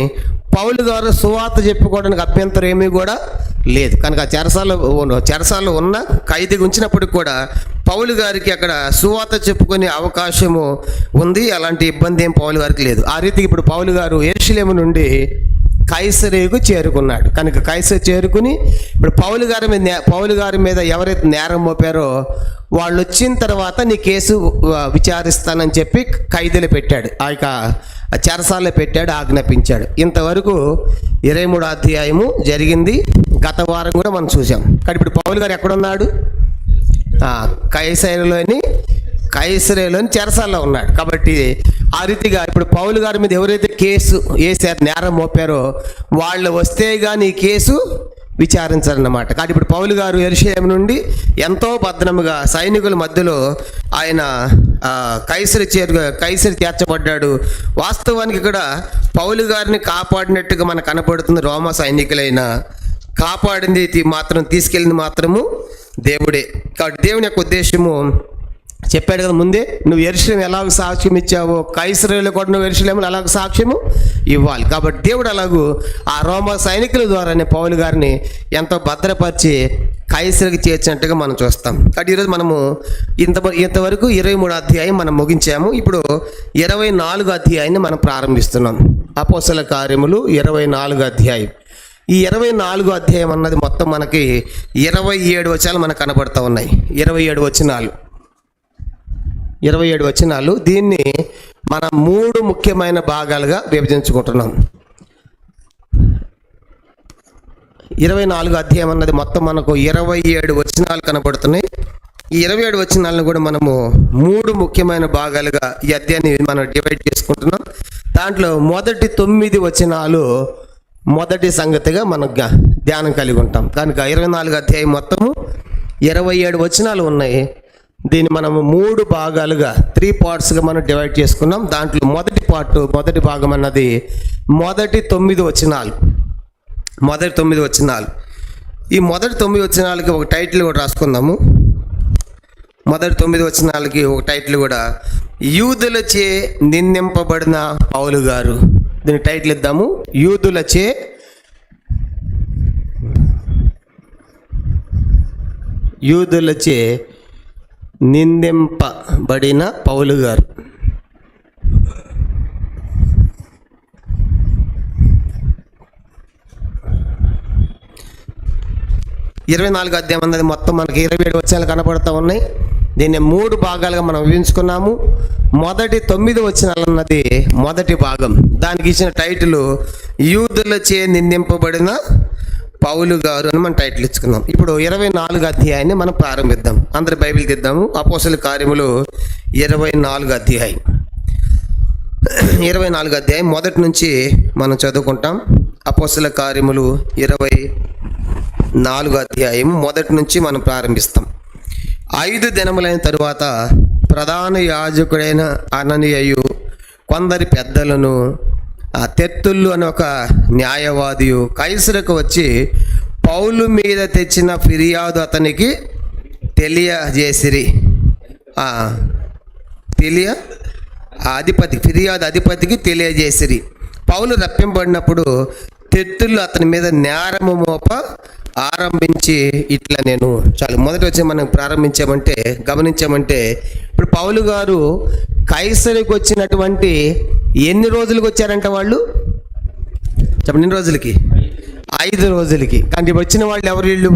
పౌలు గారు సువార్త చెప్పుకోవడానికి అభ్యంతరం ఏమీ కూడా లేదు. కనుక చెరసాలలో ఉన్న ఖైదీగా ఉంచినప్పటికి కూడా పౌలు గారికి అక్కడ సువార్త చెప్పుకునే అవకాశము ఉంది. అలాంటి ఇబ్బంది ఏం పౌలు గారికి లేదు. ఆ రీతికి ఇప్పుడు పౌలు గారు యెరూషలేము నుండి కైసరేయుకు చేరుకున్నాడు. కనుక కైసరు చేరుకుని ఇప్పుడు పౌలు గారి మీద ఎవరైతే నేరం మోపారో వాళ్ళు వచ్చిన తర్వాత నీ కేసు విచారిస్తానని చెప్పి ఖైదీలు పెట్టాడు, ఆ యొక్క చెరసాలలో పెట్టాడు, ఆజ్ఞాపించాడు. ఇంతవరకు 23వ అధ్యాయము జరిగింది. గత వారం కూడా మనం చూసాం. కానీ ఇప్పుడు పౌలు గారు ఎక్కడున్నాడు? కైసరేలోని చెరసాలలో ఉన్నాడు. కాబట్టి ఆ రీతిగా ఇప్పుడు పౌలు గారి మీద ఎవరైతే కేసు వేసారు, నేరం మోపారో వాళ్ళు వస్తే కానీ ఈ కేసు విచారించారన్నమాట. కాబట్టి ఇప్పుడు పౌలు గారు యెరూషలేము నుండి ఎంతో భద్రముగా సైనికుల మధ్యలో ఆయన కైసరు చేర్చబడ్డాడు. వాస్తవానికి ఇక్కడ పౌలు గారిని కాపాడినట్టుగా మనకు కనపడుతుంది. రోమా సైనికులైనా కాపాడింది మాత్రం, తీసుకెళ్ళింది మాత్రము దేవుడే. కాబట్టి దేవుని యొక్క ఉద్దేశము చెప్పాడు కదా ముందే, నువ్వు యెరూషలేము ఎలాగ సాక్ష్యం ఇచ్చావో కైసరేలో కూడా నువ్వు యెరూషలేములో అలాగ సాక్ష్యము ఇవ్వాలి. కాబట్టి దేవుడు అలాగూ ఆ రోమా సైనికుల ద్వారానే పౌలు గారిని ఎంతో భద్రపరిచి కైసరుకి చేర్చినట్టుగా మనం చూస్తాం. కాబట్టి ఈరోజు మనము ఇంతవరకు 23వ అధ్యాయం మనం ముగించాము. ఇప్పుడు 24వ అధ్యాయాన్ని మనం ప్రారంభిస్తున్నాం. అపోస్తల కార్యములు 24వ అధ్యాయం. ఈ 24వ అధ్యాయం అన్నది మొత్తం మనకి 27 వచనాలు మనకు కనబడుతూ ఉన్నాయి. 27 వచనాలు. దీన్ని మనం 3 ముఖ్యమైన భాగాలుగా విభజించుకుంటున్నాం. 24వ అధ్యాయం అన్నది మొత్తం మనకు 27 వచనాలు కనబడుతున్నాయి. ఈ 27 వచనాలను కూడా మనము 3 ముఖ్యమైన భాగాలుగా ఈ అధ్యాయాన్ని మనం డివైడ్ చేసుకుంటున్నాం. దాంట్లో మొదటి 9 వచనాలు మొదటి సంగతిగా మనం ధ్యానం కలిగి ఉంటాం. కనుక 24వ అధ్యాయం మొత్తము 27 వచనాలు ఉన్నాయి. దీన్ని మనము 3 భాగాలుగా 3 పార్ట్స్గా మనం డివైడ్ చేసుకున్నాం. దాంట్లో మొదటి భాగం అన్నది మొదటి 9 వచనాలు. ఈ మొదటి 9 వచనాలకి ఒక టైటిల్ కూడా రాసుకుందాము. మొదటి 9 వచనాలకి ఒక టైటిల్ కూడా, యూదులచే నిందింపబడిన పౌలు గారు. దీని టైటిల్ ఇద్దాము, యూదులచే నిందింపబడిన పౌలు గారు. ఇరవై 24వ అధ్యాయం అన్నది మొత్తం మనకి 27 వచనాలు కనపడుతూ ఉన్నాయి. దీన్ని 3 భాగాలుగా మనం విభజించుకున్నాము. మొదటి 9 వచనాలు అన్నది మొదటి భాగం. దానికి ఇచ్చిన టైటిల్ యూదులచే నిందింపబడిన పౌలు గారు అని మనం టైటిల్ ఇచ్చుకున్నాం. ఇప్పుడు 24వ అధ్యాయాన్ని మనం ప్రారంభిద్దాం. అందరి బైబిల్ తీద్దాము. అపోస్తల కార్యములు 24వ అధ్యాయం. 24వ అధ్యాయం మొదటి నుంచి మనం చదువుకుంటాం. అపోస్తల కార్యములు 24వ అధ్యాయం మొదటి నుంచి మనం ప్రారంభిస్తాం. 5 దినములైన తరువాత ప్రధాన యాజకుడైన అననీయయు కొందరి పెద్దలను తెర్తుళ్ళు అని ఒక న్యాయవాదియు కైసరుకు వచ్చి పౌలు మీద తెచ్చిన ఫిర్యాదు అతనికి తెలియజేసిరి. ఫిర్యాదు అధిపతికి తెలియజేసిరి. పౌలు రప్పింపబడినప్పుడు తెర్తుళ్ళు అతని మీద నేరము మోప ఆరంభించి ఇట్లా నేను చాలు మొదటి వచ్చి మనం గమనించామంటే ఇప్పుడు పౌలు గారు కైసరికి వచ్చినటువంటి ఎన్ని రోజులకు వచ్చారంట వాళ్ళు? చెప్పండి, ఎన్ని రోజులకి? 5 రోజులకి. కానీ ఇప్పుడు వచ్చిన వాళ్ళు ఎవరు? వీళ్ళు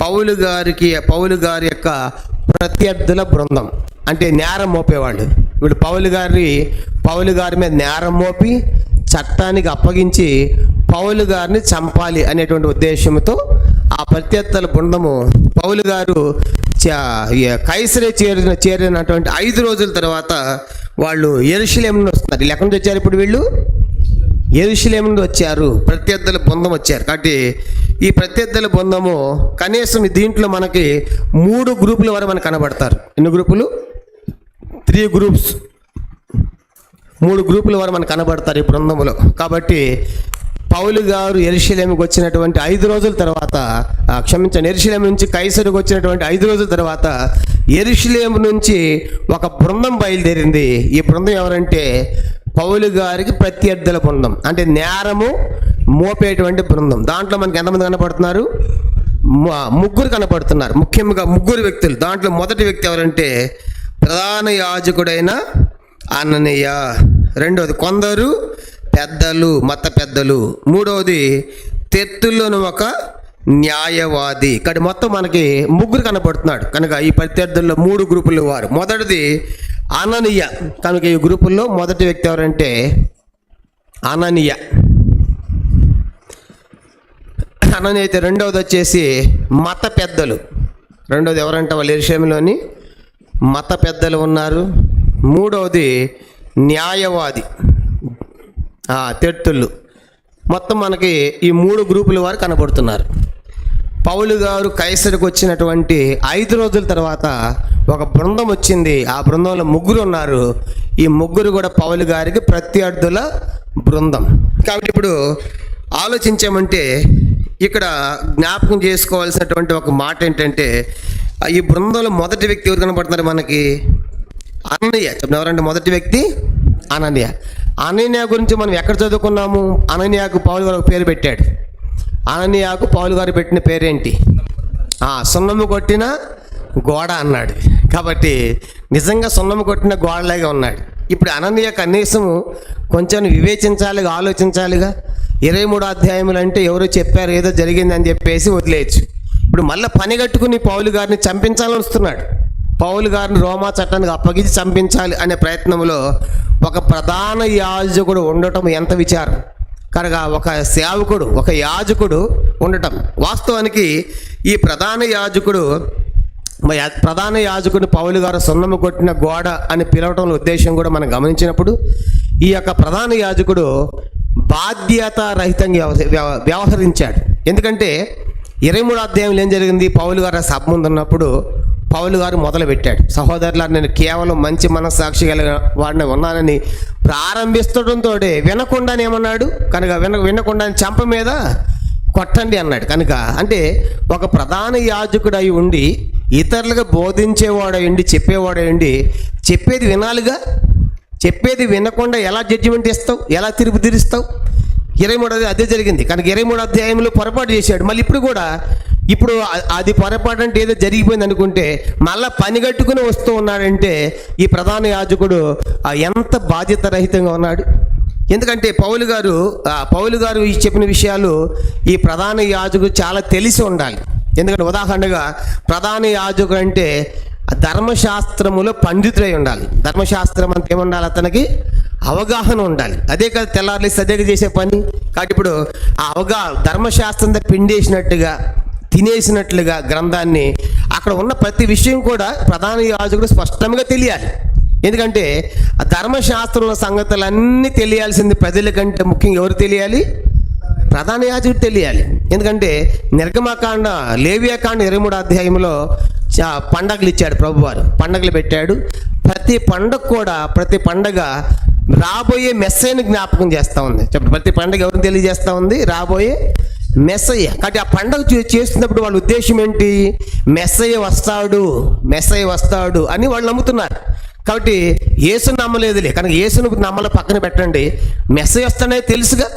పౌలు గారి యొక్క ప్రత్యర్థుల బృందం, అంటే నేరం మోపేవాళ్ళు. వీళ్ళు పౌలు గారి మీద నేరం మోపి చట్టానికి అప్పగించి పౌలు గారిని చంపాలి అనేటువంటి ఉద్దేశంతో ఆ ప్రత్యర్థుల బృందము పౌలు గారు కైసరే చేరినటువంటి 5 రోజుల తర్వాత వాళ్ళు యెరూషలేము నుండి వస్తున్నారు. వీళ్ళు ఎక్కడి నుంచి వచ్చారు? ఇప్పుడు వీళ్ళు యెరూషలేము నుండి వచ్చారు, ప్రత్యర్థుల బృందం వచ్చారు. కాబట్టి ఈ ప్రత్యర్థుల బృందము కనీసం దీంట్లో మనకి 3 గ్రూపుల వరకు మనకు కనబడతారు. ఎన్ని గ్రూపులు? 3 గ్రూప్స్. 3 గ్రూపుల వరకు మనకు కనబడతారు ఈ బృందంలో. కాబట్టి పౌలు గారు యెరూషలేముకి వచ్చినటువంటి 5 రోజుల తర్వాత, యెరూషలేము నుంచి కైసరుకు వచ్చినటువంటి 5 రోజుల తర్వాత యెరూషలేము నుంచి ఒక బృందం బయలుదేరింది. ఈ బృందం ఎవరంటే పౌలు గారికి ప్రత్యర్థుల బృందం, అంటే నేరము మోపేటువంటి బృందం. దాంట్లో మనకి ఎంతమంది కనపడుతున్నారు? 3 కనపడుతున్నారు. ముఖ్యంగా 3 వ్యక్తులు. దాంట్లో మొదటి వ్యక్తి ఎవరంటే ప్రధాన యాజకుడైన అననీయ, రెండవది కొందరు పెద్దలు, మత పెద్దలు, మూడవది తెర్తుల్లోని ఒక న్యాయవాది. ఇక్కడ మొత్తం మనకి 3 కనపడుతున్నాడు. కనుక ఈ ప్రత్యర్థుల్లో 3 గ్రూపులు వారు. మొదటిది అననీయ. కనుక ఈ గ్రూపుల్లో మొదటి వ్యక్తి ఎవరంటే అననీయ అయితే. రెండవది వచ్చేసి మత పెద్దలు. రెండవది ఎవరంటే వాళ్ళు యెరూషలేములోని మత పెద్దలు ఉన్నారు. మూడవది న్యాయవాది, తెర్తుళ్ళు. మొత్తం మనకి ఈ 3 గ్రూపుల వారు కనబడుతున్నారు. పౌలు గారు కైసరుకు వచ్చినటువంటి 5 రోజుల తర్వాత ఒక బృందం వచ్చింది. ఆ బృందంలో 3 ఉన్నారు. ఈ 3 కూడా పౌలు గారికి ప్రత్యర్థుల బృందం. కాబట్టి ఇప్పుడు ఆలోచించామంటే ఇక్కడ జ్ఞాపకం చేసుకోవాల్సినటువంటి ఒక మాట ఏంటంటే ఈ బృందంలో మొదటి వ్యక్తి ఎవరు కనబడుతున్నారు మనకి? అననీయ. చెప్పండి, ఎవరంటే మొదటి వ్యక్తి? అననీయ. అననీయ గురించి మనం ఎక్కడ చదువుకున్నాము? అననీయకు పౌలు గారు ఒక పేరు పెట్టాడు. అననీయకు పౌలు గారు పెట్టిన పేరేంటి? సున్నము కొట్టిన గోడ అన్నాడు. కాబట్టి నిజంగా సున్నము కొట్టిన గోడలాగా ఉన్నాడు. ఇప్పుడు అననీయ కనీసము కొంచెం వివేచించాలిగా, ఆలోచించాలిగా. 23వ అధ్యాయములు అంటే ఎవరో చెప్పారు, ఏదో జరిగిందని చెప్పేసి వదిలేయచ్చు. ఇప్పుడు మళ్ళీ పని కట్టుకుని పౌలు గారిని చంపించాలని వస్తున్నాడు. పౌలు గారిని రోమా చట్టానికి అప్పగించి చంపించాలి అనే ప్రయత్నంలో ఒక ప్రధాన యాజకుడు ఉండటం ఎంత విచారం. కనుక ఒక సేవకుడు, ఒక యాజకుడు ఉండటం. వాస్తవానికి ఈ ప్రధాన యాజకుడు పౌలు గారు సున్నము కొట్టిన గోడ అని పిలవటం ఉద్దేశం కూడా మనం గమనించినప్పుడు ఈ యొక్క ప్రధాన యాజకుడు బాధ్యతారహితంగా వ్యవహరించాడు. ఎందుకంటే 23వ అధ్యాయంలో ఏం జరిగింది? పౌలు గారు సభ ముందు ఉన్నప్పుడు పౌలు గారు మొదలుపెట్టాడు, సహోదరులారా, నేను కేవలం మంచి మనస్సాక్షి కలిగిన వాడిని ఉన్నానని ప్రారంభిస్తుండటంతో వినకుండానేమన్నాడు? కనుక వినకుండా చెంప మీద కొట్టండి అన్నాడు. కనుక అంటే ఒక ప్రధాన యాజకుడు అయి ఉండి ఇతరులుగా బోధించేవాడై ఉండి చెప్పేవాడై చెప్పేది వినాలిగా. చెప్పేది వినకుండా ఎలా జడ్జిమెంట్ ఇస్తావు? ఎలా తీర్పు తీరుస్తావు? 23వ అదే జరిగింది. కనుక 23వ అధ్యాయంలో పొరపాటు చేశాడు. మళ్ళీ ఇప్పుడు అది పొరపాటు అంటే ఏదో జరిగిపోయింది అనుకుంటే మళ్ళీ పని కట్టుకుని వస్తూ ఉన్నాడంటే ఈ ప్రధాన యాజకుడు ఎంత బాధ్యత రహితంగా ఉన్నాడు. ఎందుకంటే పౌలు గారు చెప్పిన విషయాలు ఈ ప్రధాన యాజకుడు చాలా తెలిసి ఉండాలి. ఎందుకంటే ఉదాహరణగా ప్రధాన యాజకుడు అంటే ధర్మశాస్త్రములో పండితుడై ఉండాలి. ధర్మశాస్త్రం అంటే ఏముండాలి? అతనికి అవగాహన ఉండాలి. అదే కదా తెల్లారులేసి అదే చేసే పని. కాబట్టి ఇప్పుడు ఆ ధర్మశాస్త్రం పిండేసినట్టుగా తినేసినట్లుగా గ్రంథాన్ని అక్కడ ఉన్న ప్రతి విషయం కూడా ప్రధాన యాజకుడు స్పష్టంగా తెలియాలి. ఎందుకంటే ఆ ధర్మశాస్త్రంలో సంగతులన్నీ తెలియాల్సింది ప్రజలకంటే ముఖ్యంగా ఎవరు తెలియాలి? ప్రధాన యాజకుడు తెలియాలి. ఎందుకంటే నిర్గమకాండ, లేవియాకాండ 23వ అధ్యాయంలో పండగలు ఇచ్చాడు ప్రభువారు. పండగలు పెట్టాడు. ప్రతి పండగ రాబోయే మెస్సయ్యను జ్ఞాపకం చేస్తూ ఉంది. చెప్పండి, ప్రతి పండగ ఎవరిని తెలియజేస్తూ ఉంది? రాబోయే మెస్సయ్య. కాబట్టి ఆ పండగ చేస్తున్నప్పుడు వాళ్ళ ఉద్దేశం ఏంటి? మెస్సయ్య వస్తాడు అని వాళ్ళు నమ్ముతున్నారు. కాబట్టి యేసును నమ్మలేదులే. కనుక యేసును నమ్మల పక్కన పెట్టండి. మెస్సయ్య వస్తాడనే తెలుసుగా.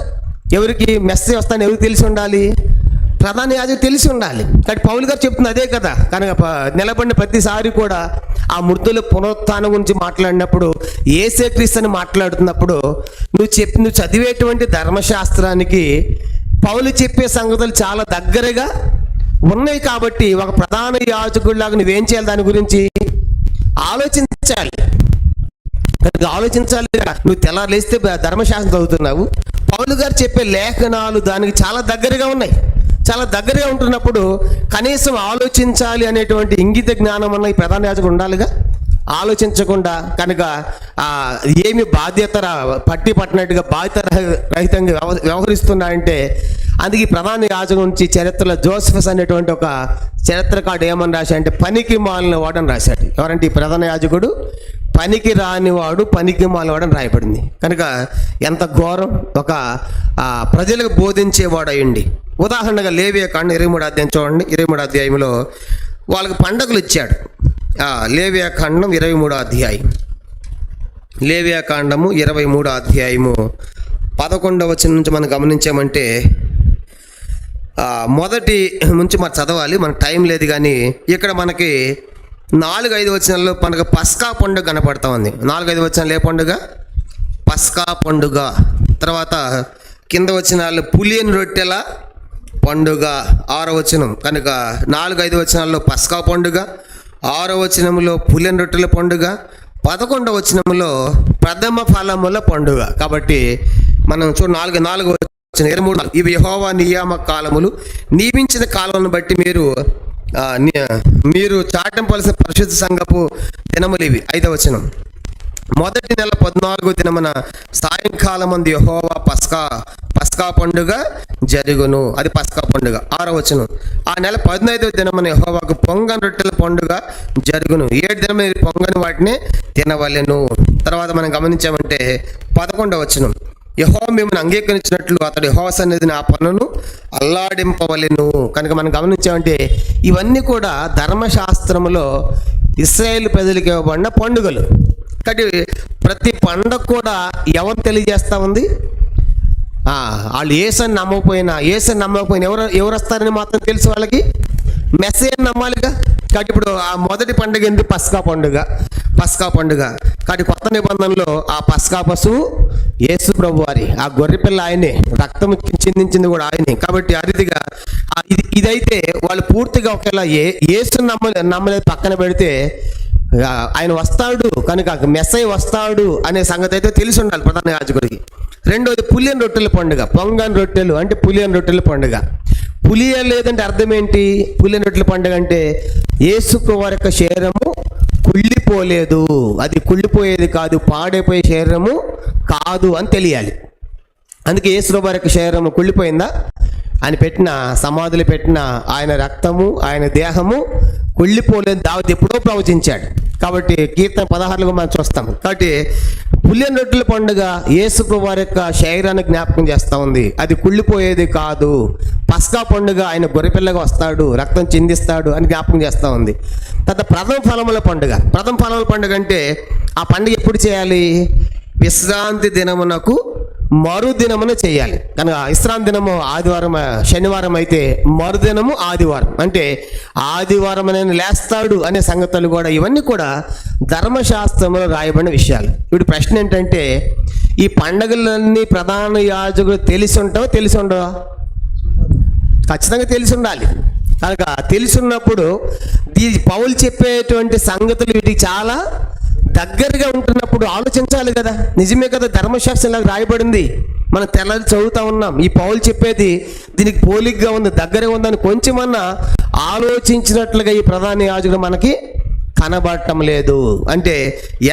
ఎవరికి మెస్సయ్య వస్తాడని ఎవరికి తెలిసి ఉండాలి? ప్రధాన యాజకుడు తెలిసి ఉండాలి. కానీ పౌలు గారు చెప్తుంది అదే కదా. కనుక నిలబడిన ప్రతిసారి కూడా ఆ మృతుల పునరుత్థానం గురించి మాట్లాడినప్పుడు, యేసే క్రీస్తు అని మాట్లాడుతున్నప్పుడు నువ్వు చదివేటువంటి ధర్మశాస్త్రానికి పౌలు చెప్పే సంగతులు చాలా దగ్గరగా ఉన్నాయి. కాబట్టి ఒక ప్రధాన యాజకుడిలాగా నువ్వేం చేయాలి, దాని గురించి ఆలోచించాలి. నువ్వు తెల్లారులేస్తే ధర్మశాస్త్రం చదువుతున్నావు, పౌలు గారు చెప్పే లేఖనాలు దానికి చాలా దగ్గరగా ఉన్నాయి. చాలా దగ్గరగా ఉంటున్నప్పుడు కనీసం ఆలోచించాలి అనేటువంటి ఇంగిత జ్ఞానం అన్న ఈ ప్రధాన యాజకుడు ఉండాలిగా. ఆలోచించకుండా కనుక ఏమి పట్టి పట్టినట్టుగా బాధ్యత రహితంగా వ్యవహరిస్తున్నాడంటే, అందుకే ప్రధాన యాజకుడి నుంచి చరిత్రలో జోసెఫస్ అనేటువంటి ఒక చరిత్రకారుడు ఏమని రాశాడంటే, పనికి మాలిన వాడని రాశాడు. ఎవరంటే ఈ ప్రధాన యాజకుడు పనికి రానివాడు, పనికి మాలినవాడని రాయబడింది. కనుక ఎంత ఘోరం! ఒక ప్రజలకు బోధించేవాడు అయ్యండి. ఉదాహరణగా లేవియాకాండం 23వ అధ్యాయం చూడండి. 23వ అధ్యాయంలో వాళ్ళకి పండగలు ఇచ్చాడు. లేవియాకాండం 23వ అధ్యాయం, లేవియాకాండము 23వ అధ్యాయము 11వ వచనం నుంచి మనం గమనించామంటే, మొదటి నుంచి మనం చదవాలి, మనకు టైం లేదు. కానీ ఇక్కడ మనకి 4-5 వచనాల్లో పండుగ పస్కా పండుగ కనపడతా ఉంది. 4-5 వచనాలు ఏ పండుగ? పస్కా పండుగ. తర్వాత కింద వచనాల్లో పులియని రొట్టెల పండుగ 6వ వచనం. కనుక 4-5 వచనాల్లో పస్కా పండుగ, 6వ వచనంలో పులియని రొట్టెల పండుగ, 11వ వచనంలో ప్రథమ ఫలముల పండుగ. కాబట్టి మనం 4వ వచనం 23 ఇవి యెహోవా నియామక కాలములు, నియమించిన కాలములను బట్టి మీరు చాటింపవలసిన పరిశుద్ధ సంఘపు దినములు ఇవి. 5వ వచనం, మొదటి నెల 14వ దినమున సాయంకాలం మంది యెహోవా పస్కా పండుగ జరుగును. అది పస్కా పండుగ. 6వ వచనం, ఆ నెల 15వ దినమున యెహోవాకు పొంగని రొట్టెల పండుగ జరుగును. 7 దినమున పొంగని వాటిని తినవలెను. తర్వాత మనం గమనించామంటే 11వ వచనం, యెహోవా మిమ్మల్ని అంగీకరించినట్లు అతడు యెహోవా సన్నిధిని ఆ పనులను అల్లాడింపవలెను. కనుక మనం గమనించామంటే ఇవన్నీ కూడా ధర్మశాస్త్రములో ఇశ్రాయేలు ప్రజలకు ఇవ్వబడిన పండుగలు. కాబట్టి ప్రతి పండుగ కూడా ఎవరు తెలియజేస్తూ ఉంది? వాళ్ళు యేసుని నమ్మకపోయినా ఎవరు వస్తారని మాత్రం తెలుసు వాళ్ళకి, మెస్సీయని నమ్మాలిగా. కాబట్టి ఇప్పుడు ఆ మొదటి పండుగ ఏంటి? పస్కా పండుగ. కాబట్టి కొత్త నిబంధనలో ఆ పస్కా పశువు యేసు ప్రభు వారి, ఆ గొర్రెపిల్ల ఆయనే, రక్తం చిందించింది కూడా ఆయనే. కాబట్టి ఆ రీతిగా ఇదైతే వాళ్ళు పూర్తిగా ఒకవేళ యేసు నమ్మలేదు పక్కన పెడితే, ఆయన వస్తాడు కనుక మెస్సయ్య వస్తాడు అనే సంగతి అయితే తెలిసి ఉండాలి ప్రధాన యాజకుడికి. రెండోది పులియని రొట్టెల పండుగ. పొంగని రొట్టెలు అంటే పులియని రొట్టెల పండుగ. పులియలేదంటే అర్థం ఏంటి? పులియని రొట్టెల పండుగ అంటే యేసు వారి యొక్క శరీరము కుళ్ళిపోలేదు, అది కుళ్ళిపోయేది కాదు, పాడైపోయే శరీరము కాదు అని తెలియాలి. అందుకే యేసు వారి యొక్క శరీరము కుళ్ళిపోయిందా? ఆయన పెట్టిన సమాధులు పెట్టిన ఆయన రక్తము, ఆయన దేహము కుళ్ళిపోలేదు. దావీదు ఎప్పుడో ప్రవచించాడు. కాబట్టి కీర్తన 16లో మనం చూస్తాం. కాబట్టి పులియని రొట్టెల పండుగ యేసు వారి యొక్క శరీరాన్ని జ్ఞాపకం చేస్తూ ఉంది, అది కుళ్ళిపోయేది కాదు. పస్కా పండుగ ఆయన గొర్రెపిల్లగా వస్తాడు, రక్తం చిందిస్తాడు అని జ్ఞాపకం చేస్తూ ఉంది. తర్వాత ప్రథమ ఫలముల పండుగ అంటే ఆ పండుగ ఎప్పుడు చేయాలి? విశ్రాంతి దినమునకు మరుదినమున చేయాలి. కనుక విశ్రాంతి దినము ఆదివారం, శనివారం అయితే మరుదినము ఆదివారం. అంటే ఆదివారం అనేది లేస్తాడు అనే సంగతులు కూడా, ఇవన్నీ కూడా ధర్మశాస్త్రంలో రాయబడిన విషయాలు. ఇప్పుడు ప్రశ్న ఏంటంటే, ఈ పండుగలన్నీ ప్రధాన యాజకుడు తెలిసి ఉండవా? ఖచ్చితంగా తెలిసి ఉండాలి. కనుక తెలిసి ఉన్నప్పుడు పౌలు చెప్పేటువంటి సంగతులు వీటికి చాలా దగ్గరగా ఉంటున్నప్పుడు ఆలోచించాలి కదా. నిజమే కదా, ధర్మశాస్త్రంలో రాయబడింది, మనం తెల్లారి చదువుతా ఉన్నాం. ఈ పౌలు చెప్పేది దీనికి పోలికగా ఉంది, దగ్గరగా ఉందని కొంచెమన్నా ఆలోచించినట్లుగా ఈ ప్రధాన యాజకుడు మనకి కనబడటం లేదు. అంటే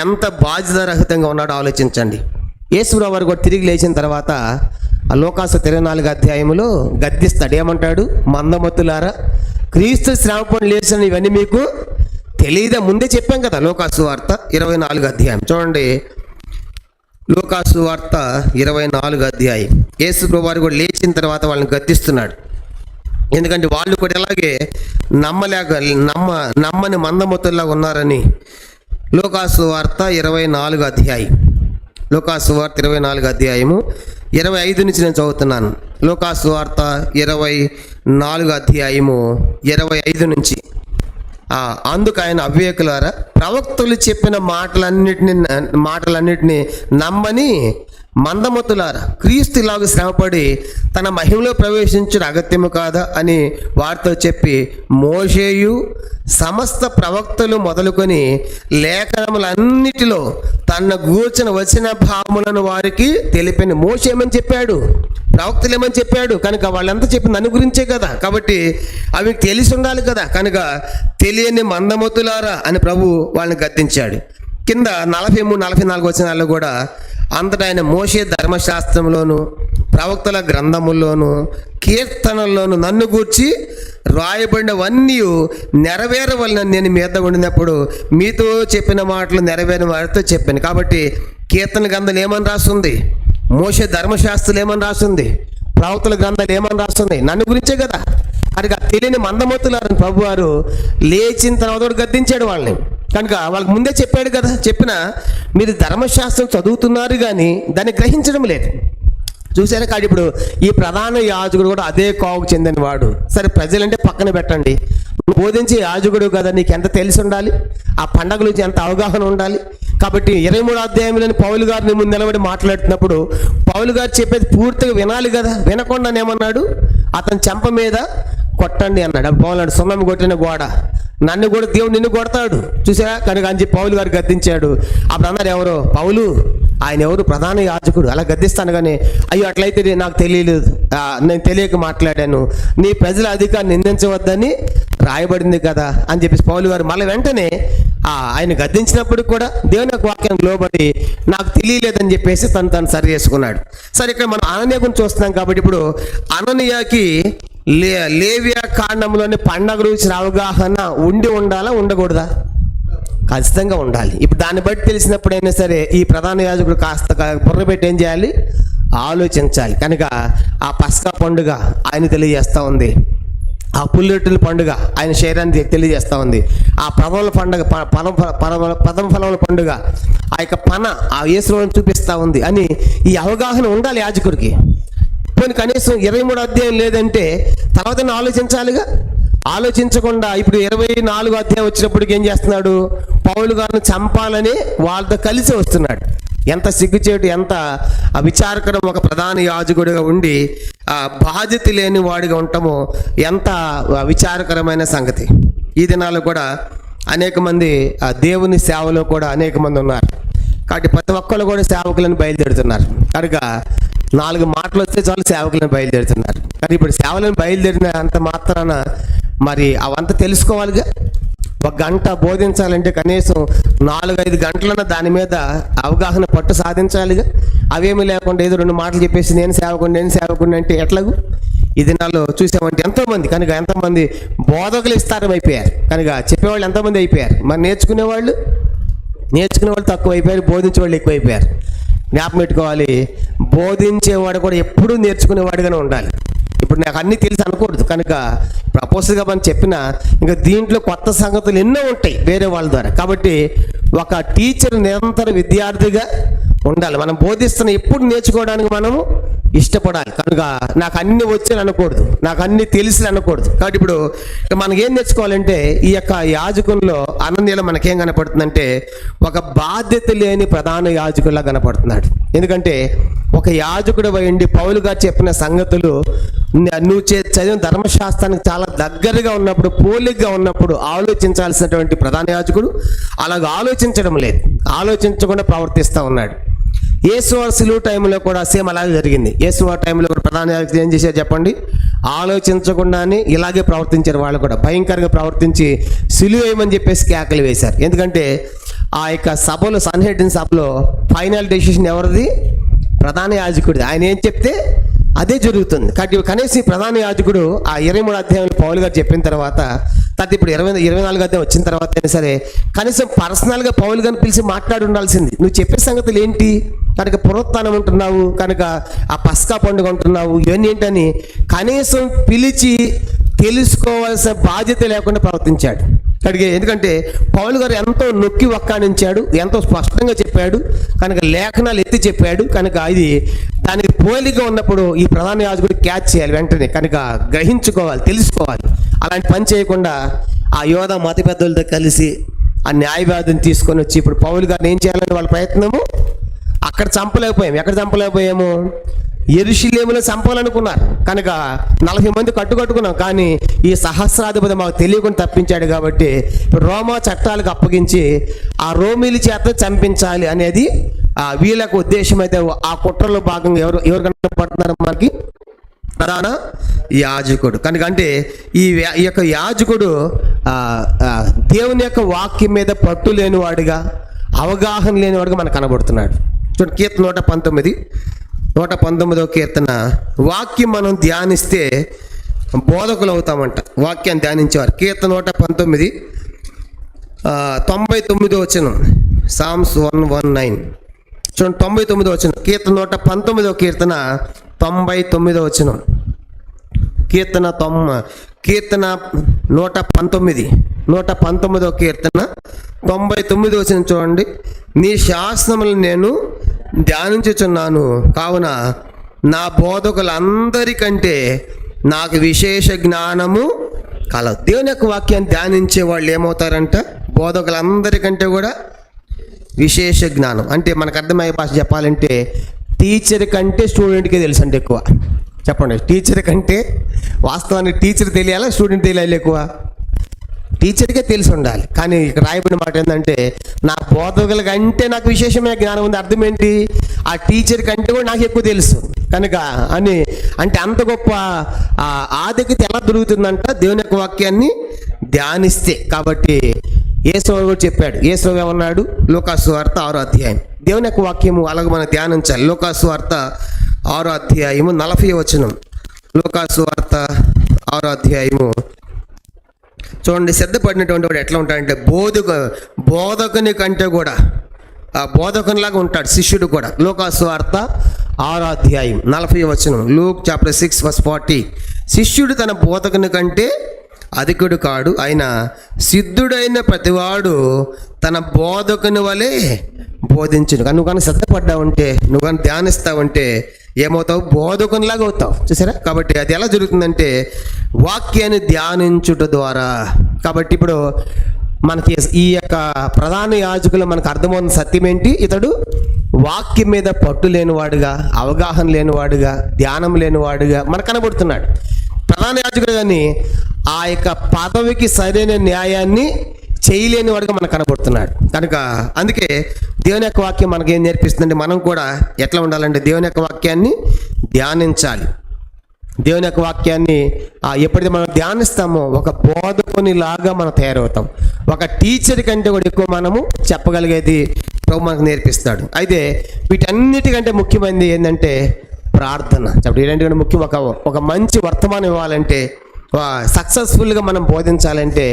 ఎంత బాధ్యతారహితంగా ఉన్నాడో ఆలోచించండి. యేసుప్రభువు వారు కూడా తిరిగి లేచిన తర్వాత ఆ లోకాసు 24వ అధ్యాయంలో గద్దిస్తాడు. ఏమంటాడు? మందమతులారా, క్రీస్తు శ్రమపడి లేచిన ఇవన్నీ మీకు తెలియదా? ముందే చెప్పాం కదా. లోకాసు వార్త 24వ అధ్యాయం చూడండి. లోకాసు వార్త 24వ అధ్యాయం. యేసుప్రభువు వారు కూడా లేచిన తర్వాత వాళ్ళని గద్దిస్తున్నాడు. ఎందుకంటే వాళ్ళు కూడా ఇలాగే నమ్మని మందమతుల్లాగా ఉన్నారని. లోకాసు వార్త 24వ అధ్యాయం, లోకాసు వార్త 24వ అధ్యాయము 25 నుంచి నేను చదువుతున్నాను. లోకాసు వార్త 24 4:25 నుంచి. అందుకు ఆయన, అవివేకులారా, ప్రవక్తలు చెప్పిన మాటలన్నిటినీ నమ్మని మందమతులారా, క్రీస్తు ఇలాగ శ్రమపడి తన మహిమలో ప్రవేశించడం అగత్యము కాదా అని వారితో చెప్పి, మోషేయు సమస్త ప్రవక్తలు మొదలుకొని లేఖనములన్నిటిలో తన గూర్చిన వచ్చిన భావములను వారికి తెలిపిన. మోషే ఏమని చెప్పాడు, ప్రవక్తలు ఏమని చెప్పాడు, కనుక వాళ్ళంతా చెప్పింది నన్ను గురించే కదా, కాబట్టి అవి తెలిసి ఉండాలి కదా, కనుక తెలియని మందమతులారా అని ప్రభు వాళ్ళని గద్దించాడు. కింద 43-44 వచనాల్లో కూడా అంతటా ఆయన, మోషే ధర్మశాస్త్రంలోను ప్రవక్తల గ్రంథముల్లోను కీర్తనల్లోను నన్ను గూర్చి రాయబడినవన్నీ నెరవేరవలనని నేను మీద ఉండినప్పుడు మీతో చెప్పిన మాటలు నెరవేరిన వారితో చెప్పాను. కాబట్టి కీర్తన గ్రంథాలు ఏమని రాస్తుంది, మోషే ధర్మశాస్త్రాలు ఏమని రాస్తుంది, ప్రవక్తల గ్రంథాలు ఏమని రాస్తుంది, నన్ను గురించే కదా. అది తెలియని మందమతులారని ప్రభు వారు లేచిన తర్వాత గద్దించాడు వాళ్ళని. కనుక వాళ్ళకి ముందే చెప్పాడు కదా, చెప్పినా మీరు ధర్మశాస్త్రం చదువుతున్నారు కానీ దాన్ని గ్రహించడం లేదు. చూసారా కాదు, ఇప్పుడు ఈ ప్రధాన యాజకుడు కూడా అదే కోవకు చెందిన వాడు. సరే, ప్రజలంటే పక్కన పెట్టండి, నువ్వు బోధించే యాజకుడు కదా, నీకు ఎంత తెలిసి ఉండాలి, ఆ పండగ గురించి ఎంత అవగాహన ఉండాలి. కాబట్టి 23వ అధ్యాయంలోని పౌలు గారిని ముందు నిలబడి మాట్లాడుతున్నప్పుడు పౌలు గారు చెప్పేది పూర్తిగా వినాలి కదా. వినకుండానేమన్నాడు, అతని చెంప మీద కొట్టండి అన్నాడు. పౌలు నాడు సున్నం కొట్టిన గోడ, నన్ను కూడా దేవుడు నిన్ను కొడతాడు చూసారా, కనుక అని పౌలు గారు గద్దించాడు. అప్పుడు అన్నారు, ఎవరో పౌలు, ఆయన ఎవరు, ప్రధాన యాజకుడు, అలా గద్దిస్తాను కానీ, అయ్యో అట్లయితే నాకు తెలియలేదు, నేను తెలియక మాట్లాడాను, నీ ప్రజల అధికారాన్ని నిందించవద్దని రాయబడింది కదా అని చెప్పేసి పౌలు గారు మళ్ళీ వెంటనే ఆయన గద్దించినప్పుడు కూడా దేవుని యొక్క వాక్యానికి లోబడి నాకు తెలియలేదని చెప్పేసి తను సరి చేసుకున్నాడు. సరే, ఇక్కడ మనం అననీయ గురించి చూస్తున్నాం కాబట్టి ఇప్పుడు అననీయకి లేవియా కాండంలోని పండగ గురించి అవగాహన ఉండాలా ఉండకూడదా? ఖచ్చితంగా ఉండాలి. ఇప్పుడు దాన్ని బట్టి తెలిసినప్పుడైనా సరే ఈ ప్రధాన యాజకుడు కాస్త బుర్రపెట్టి ఏం చేయాలి, ఆలోచించాలి. కనుక ఆ పస్కా పండుగ ఆయన తెలియజేస్తూ ఉంది, ఆ పుల్లెట్టుల పండుగ ఆయన శరీరాన్ని తెలియజేస్తూ ఉంది, ఆ పదముల పండుగ పదం ఫలముల పండుగ ఆ యొక్క ఆ యేసుని చూపిస్తూ ఉంది అని ఈ అవగాహన ఉండాలి యాజకుడికి. పోనీ కనీసం 23వ అధ్యాయం లేదంటే తర్వాత ఆలోచించాలిగా. ఆలోచించకుండా ఇప్పుడు 24వ అధ్యాయం వచ్చినప్పటికి ఏం చేస్తున్నాడు, పౌలు గారిని చంపాలని వాళ్ళతో కలిసి వస్తున్నాడు. ఎంత సిగ్గుచేటు, ఎంత విచారకరం ఒక ప్రధాన యాజకుడిగా ఉండి బాధ్యత లేని వాడిగా ఉండటమో ఎంత విచారకరమైన సంగతి. ఈ దినాల్లో కూడా అనేక మంది దేవుని సేవలో కూడా అనేక మంది ఉన్నారు. కాబట్టి ప్రతి ఒక్కళ్ళు కూడా సేవకులను బయలుదేరుతున్నారు. కనుక 4 మాటలు వస్తే చాలు సేవకులను బయలుదేరుతున్నారు. కానీ ఇప్పుడు సేవలను బయలుదేరిన అంత మాత్రాన మరి అవంతా తెలుసుకోవాలిగా. 1 గంట బోధించాలంటే కనీసం 4-5 గంటలన్న దాని మీద అవగాహన పట్టు సాధించాలిగా. అవేమీ లేకుండా ఏదో 2 మాటలు చెప్పేసి నేను సేవకుడిని అంటే ఎట్లాగూ. ఈ దినాల్లో చూసామంటే ఎంతోమంది, కనుక ఎంతోమంది బోధకులు విస్తారం అయిపోయారు, కనుక చెప్పేవాళ్ళు ఎంతోమంది అయిపోయారు. మరి నేర్చుకునేవాళ్ళు తక్కువ అయిపోయారు, బోధించే వాళ్ళు ఎక్కువైపోయారు. జ్ఞాపకం పెట్టుకోవాలి, బోధించేవాడు కూడా ఎప్పుడూ నేర్చుకునేవాడుగానే ఉండాలి. ఇప్పుడు నాకు అన్నీ తెలిసి అనకూడదు. కనుక ఇప్పుడు అపోస్తలుగా మనం చెప్పిన ఇంకా దీంట్లో కొత్త సంగతులు ఎన్నో ఉంటాయి వేరే వాళ్ళ ద్వారా. కాబట్టి ఒక టీచర్ నిరంతర విద్యార్థిగా ఉండాలి. మనం బోధిస్తున్న ఎప్పుడు నేర్చుకోవడానికి మనము ఇష్టపడాలి. కనుక నాకు అన్ని వచ్చని అనకూడదు, నాకు అన్ని తెలిసి అనకూడదు. కాబట్టి ఇప్పుడు మనకేం నేర్చుకోవాలంటే ఈ యొక్క యాజకుల్లో అననీయలో మనకేం కనపడుతుందంటే ఒక బాధ్యత లేని ప్రధాన యాజకుల్లా కనపడుతున్నాడు. ఎందుకంటే ఒక యాజకుడు అయ్యండి పౌలు గారు చెప్పిన సంగతులు నువ్వు చదివిన ధర్మశాస్త్రానికి చాలా దగ్గరగా ఉన్నప్పుడు, పోలిగ్గా ఉన్నప్పుడు ఆలోచించాల్సినటువంటి ప్రధాన యాజకుడు అలాగ ఆలోచించడం లేదు, ఆలోచించకుండా ప్రవర్తిస్తూ ఉన్నాడు. యేసువారి సిలువ టైంలో కూడా సేమ్ అలాగే జరిగింది. యేసువారి టైంలో కూడా ప్రధాన యాజకుడు ఏం చేశారు చెప్పండి, ఆలోచించకుండానే ఇలాగే ప్రవర్తించారు. వాళ్ళు కూడా భయంకరంగా ప్రవర్తించి సిలువ వేయమని చెప్పేసి కేకలు వేశారు. ఎందుకంటే ఆ యొక్క సభలో, సన్హెడ్రిన్ సభలో ఫైనల్ డెసిషన్ ఎవరిది? ప్రధాన యాజకుడిది. ఆయన ఏం చెప్తే అదే జరుగుతుంది. కాబట్టి కనీసం ఈ ప్రధాన యాజకుడు ఆ 23వ అధ్యాయంలో పౌలు గారు చెప్పిన తర్వాత ఇప్పుడు 24వ అధ్యాయం వచ్చిన తర్వాత అయినా సరే కనీసం పర్సనల్గా పౌలు గారిని పిలిచి మాట్లాడి ఉండాల్సింది. నువ్వు చెప్పే సంగతులు ఏంటి, కనుక పునరుత్థానం ఉంటున్నావు, కనుక ఆ పస్కా పండుగ ఉంటున్నావు, ఇవన్నీ ఏంటని కనీసం పిలిచి తెలుసుకోవాల్సిన బాధ్యత లేకుండా ప్రవర్తించాడు. కడిగే, ఎందుకంటే పౌలు గారు ఎంతో నొక్కి వక్కానించాడు, ఎంతో స్పష్టంగా చెప్పాడు కనుక, లేఖనాలు ఎత్తి చెప్పాడు కనుక, ఇది దానికి పోలిగా ఉన్నప్పుడు ఈ ప్రధాన యాజకుడు క్యాచ్ చేయాలి వెంటనే, కనుక గ్రహించుకోవాలి, తెలుసుకోవాలి. అలాంటి పని చేయకుండా ఆ యోధ మత పెద్దలతో కలిసి ఆ న్యాయవాదిని తీసుకొని వచ్చి ఇప్పుడు పౌలు గారిని ఏం చేయాలని వాళ్ళ ప్రయత్నము, అక్కడ చంపలేకపోయాము. ఎక్కడ చంపలేకపోయాము? యెరూషలేములో చంపాలనుకున్నారు కనుక 40 మంది కట్టుకున్నాం, కానీ ఈ సహస్రాధిపతి మాకు తెలియకుండా తప్పించాడు కాబట్టి రోమా చట్టాలకు అప్పగించి ఆ రోమిలి చేత చంపించాలి అనేది వీళ్ళకు ఉద్దేశం. అయితే ఆ కుట్రలో భాగంగా ఎవరు కనపడుతున్నారు మనకి? ప్రధాన యాజకుడు. కనుక అంటే ఈ యొక్క యాజకుడు దేవుని యొక్క వాక్యం మీద పట్టు లేనివాడుగా, అవగాహన లేనివాడుగా మనకు కనబడుతున్నాడు. చూడండి, కీర్తన 119వ కీర్తన. వాక్యం మనం ధ్యానిస్తే బోధకులు అవుతామంట. వాక్యాన్ని ధ్యానించేవారు. కీర్తన 119 99వ వచనం, సామ్స్ 119. చూడండి, 99వ వచనం, కీర్తన 119వ కీర్తన 99వ వచనం. కీర్తన 119వ కీర్తన 99వ వచనం చూడండి. నీ శాసనములను నేను ధ్యానించుచున్నాను, కావున నా బోధకులందరికంటే నాకు విశేష జ్ఞానము కలదు. దేవుని యొక్క వాక్యాన్ని ధ్యానించే వాళ్ళు ఏమవుతారంట? బోధకులందరికంటే కూడా విశేష జ్ఞానం. అంటే మనకు అర్థమయ్యే భాష చెప్పాలంటే టీచర్ కంటే స్టూడెంట్కే తెలుసు అంటే ఎక్కువ. చెప్పండి, టీచర్ కంటే వాస్తవానికి టీచర్ తెలియాలా, స్టూడెంట్ తెలియాలి ఎక్కువ? టీచర్కే తెలిసి ఉండాలి. కానీ ఇక్కడ రాయబడిన మాట ఏంటంటే నా బోధకుల కంటే నాకు విశేషమైన జ్ఞానం ఉంది. అర్థం ఏంటి? ఆ టీచర్ కంటే కూడా నాకు ఎక్కువ తెలుసు కనుక అని, అంటే అంత గొప్ప ఆధిక్యత ఎలా దొరుకుతుందంట? దేవుని యొక్క వాక్యాన్ని ధ్యానిస్తే. కాబట్టి యేసు కూడా చెప్పాడు. యేసు ఏమన్నాడు? లూకాసు వార్త 6వ అధ్యాయం. దేవుని యొక్క వాక్యము అలాగే మనం ధ్యానించాలి. లూకాసు వార్త 6వ అధ్యాయము 40వ వచనం. లూకాసు వార్త 6వ అధ్యాయము చూడండి. సిద్ధపడినటువంటి వాడు ఎట్లా ఉంటాడంటే బోధకుని కంటే కూడా ఆ బోధకునిలాగా ఉంటాడు శిష్యుడు కూడా. లూకాసు వార్త 6వ అధ్యాయం 40వ వచనం. Luke chapter 6:40. శిష్యుడు తన బోధకుని కంటే అధికుడు కాడు, అయినా సిద్ధుడైన ప్రతివాడు తన బోధకుని వలె బోధించును. నువ్వు కానీ సిద్ధపడ్డావంటే, నువ్వు కానీ ధ్యానిస్తావంటే ఏమవుతావు? బోధకునిలాగా అవుతావు. చూసారా? కాబట్టి అది ఎలా జరుగుతుందంటే వాక్యాన్ని ధ్యానించుట ద్వారా. కాబట్టి ఇప్పుడు మనకి ఈ యొక్క ప్రధాన యాజకులు మనకు అర్థమవుతున్న సత్యం ఏంటి? ఇతడు వాక్యం మీద పట్టు లేనివాడుగా, అవగాహన లేనివాడుగా, ధ్యానం లేనివాడుగా మనకు కనబడుతున్నాడు. ప్రధాన యాజకుడు కానీ ఆ యొక్క పదవికి సరైన న్యాయాన్ని చేయలేని వాడుగా మనకు కనబడుతున్నాడు. కనుక అందుకే దేవుని యొక్క వాక్యం మనకి ఏం నేర్పిస్తుందంటే మనం కూడా ఎట్లా ఉండాలంటే దేవుని యొక్క వాక్యాన్ని ధ్యానించాలి. దేవుని యొక్క వాక్యాన్ని ఎప్పుడైతే మనం ధ్యానిస్తామో ఒక బోధకుని లాగా మనం తయారవుతాం. ఒక టీచర్ కంటే కూడా ఎక్కువ మనము చెప్పగలిగేది ప్రభు మనకు నేర్పిస్తాడు. అయితే వీటన్నిటికంటే ముఖ్యమైనది ఏంటంటే ప్రార్థన. చెప్పండి, ఏంటంటే ముఖ్యం. ఒక మంచి వర్తమానం ఇవ్వాలంటే, సక్సెస్ఫుల్గా మనం బోధించాలంటే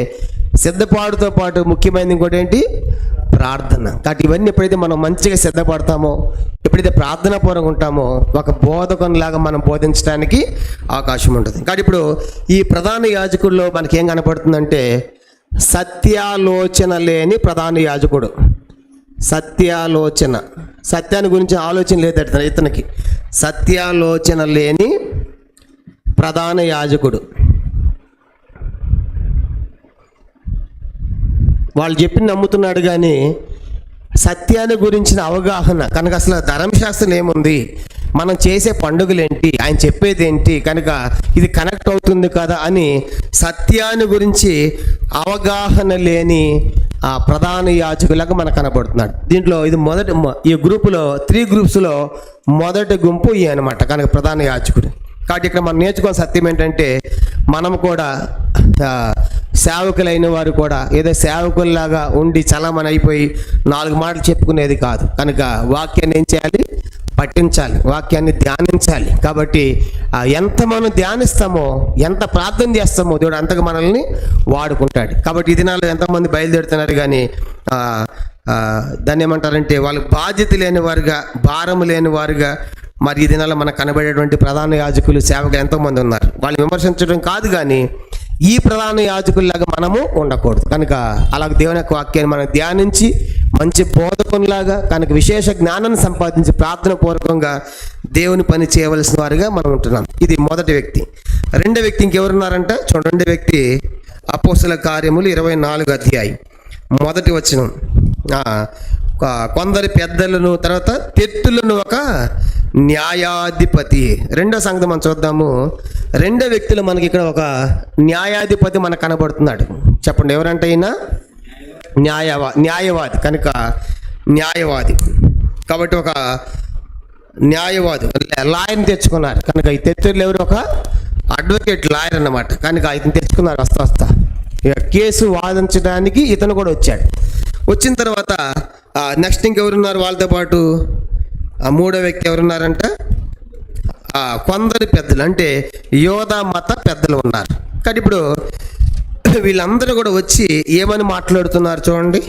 సిద్ధపాటుతో పాటు ముఖ్యమైనది ఇంకోటి ఏంటి? ప్రార్థన. కాబట్టి ఇవన్నీ ఎప్పుడైతే మనం మంచిగా సిద్ధపడతామో, ఎప్పుడైతే ప్రార్థనాపూర్వకంగా ఉంటామో ఒక బోధకునిలాగా మనం బోధించడానికి అవకాశం ఉంటుంది. కాబట్టి ఇప్పుడు ఈ ప్రధాన యాజకుల్లో మనకి ఏం కనపడుతుందంటే సత్యాలోచన లేని ప్రధాన యాజకుడు. సత్యాలోచన, సత్యాన్ని గురించి ఆలోచన లేదు ఇతనికి. సత్యాలోచన లేని ప్రధాన యాజకుడు. వాళ్ళు చెప్పి నమ్ముతున్నాడు కానీ సత్యాన్ని గురించిన అవగాహన కనుక, అసలు ధర్మశాస్త్రం ఏముంది, మనం చేసే పండుగలు ఏంటి, ఆయన చెప్పేది ఏంటి, కనుక ఇది కనెక్ట్ అవుతుంది కదా అని సత్యాన్ని గురించి అవగాహన లేని ఆ ప్రధాన యాజకులాగా మనకు కనబడుతున్నాడు. దీంట్లో ఇది ఈ గ్రూపులో 3 గ్రూప్స్లో మొదటి గుంపు ఈ అనమాట. కనుక ప్రధాన యాజకుడు. కాబట్టి ఇక్కడ మనం నేర్చుకున్న సత్యం ఏంటంటే మనం కూడా సేవకులైన వారు కూడా ఏదో సేవకుల్లాగా ఉండి చలామణి అయిపోయి 4 మాటలు చెప్పుకునేది కాదు. కనుక వాక్యాన్ని ఏం చేయాలి? పఠించాలి, వాక్యాన్ని ధ్యానించాలి. కాబట్టి ఎంత మనం ధ్యానిస్తామో, ఎంత ప్రార్థన చేస్తామో దేవుడు అంతగా మనల్ని వాడుకుంటాడు. కాబట్టి ఈ దినాల్లో ఎంతమంది బయలుదేరుతున్నారు కానీ దాన్ని ఏమంటారంటే వాళ్ళు బాధ్యత లేని వారుగా, భారము లేని వారుగా మరి ఈ దినాల్లో మనకు కనబడేటువంటి ప్రధాన యాజకులు, సేవకులు ఎంతోమంది ఉన్నారు. వాళ్ళని విమర్శించడం కాదు కానీ ఈ ప్రధాన యాజకుల్లాగా మనము ఉండకూడదు. కనుక అలాగే దేవుని యొక్క వాక్యాన్ని మనం ధ్యానించి మంచి బోధకునిలాగా కనుక విశేష జ్ఞానాన్ని సంపాదించి ప్రార్థన పూర్వకంగా దేవుని పని చేయవలసిన వారిగా మనం ఉంటున్నాం. ఇది మొదటి వ్యక్తి. రెండో వ్యక్తి ఇంకెవరున్నారంటే చూడండి, రెండో వ్యక్తి అపోస్తల కార్యములు 24 అధ్యాయం మొదటి వచనం. కొందరి పెద్దలను తర్వాత తెట్టులను ఒక న్యాయాధిపతి. రెండో సంగతి మనం చూద్దాము. రెండో వ్యక్తులు మనకి ఇక్కడ ఒక న్యాయాధిపతి మనకు కనబడుతున్నాడు. చెప్పండి ఎవరంటే అయినా న్యాయవాది. కనుక న్యాయవాది కాబట్టి ఒక న్యాయవాది లాయర్ని తెచ్చుకున్నారు. కనుక ఈ తెచ్చులు ఎవరు? ఒక అడ్వకేట్ లాయర్ అన్నమాట. కనుక ఇతను తెచ్చుకున్నారు వస్తా ఇక కేసు వాదించడానికి ఇతను కూడా వచ్చాడు. వచ్చిన తర్వాత నెక్స్ట్ ఇంకెవరున్నారు వాళ్ళతో పాటు? మూడో వ్యక్తి ఎవరున్నారంటే కొందరి పెద్దలు, అంటే యోధా మత పెద్దలు ఉన్నారు. కానీ ఇప్పుడు వీళ్ళందరూ కూడా వచ్చి ఏమని మాట్లాడుతున్నారు చూడండి.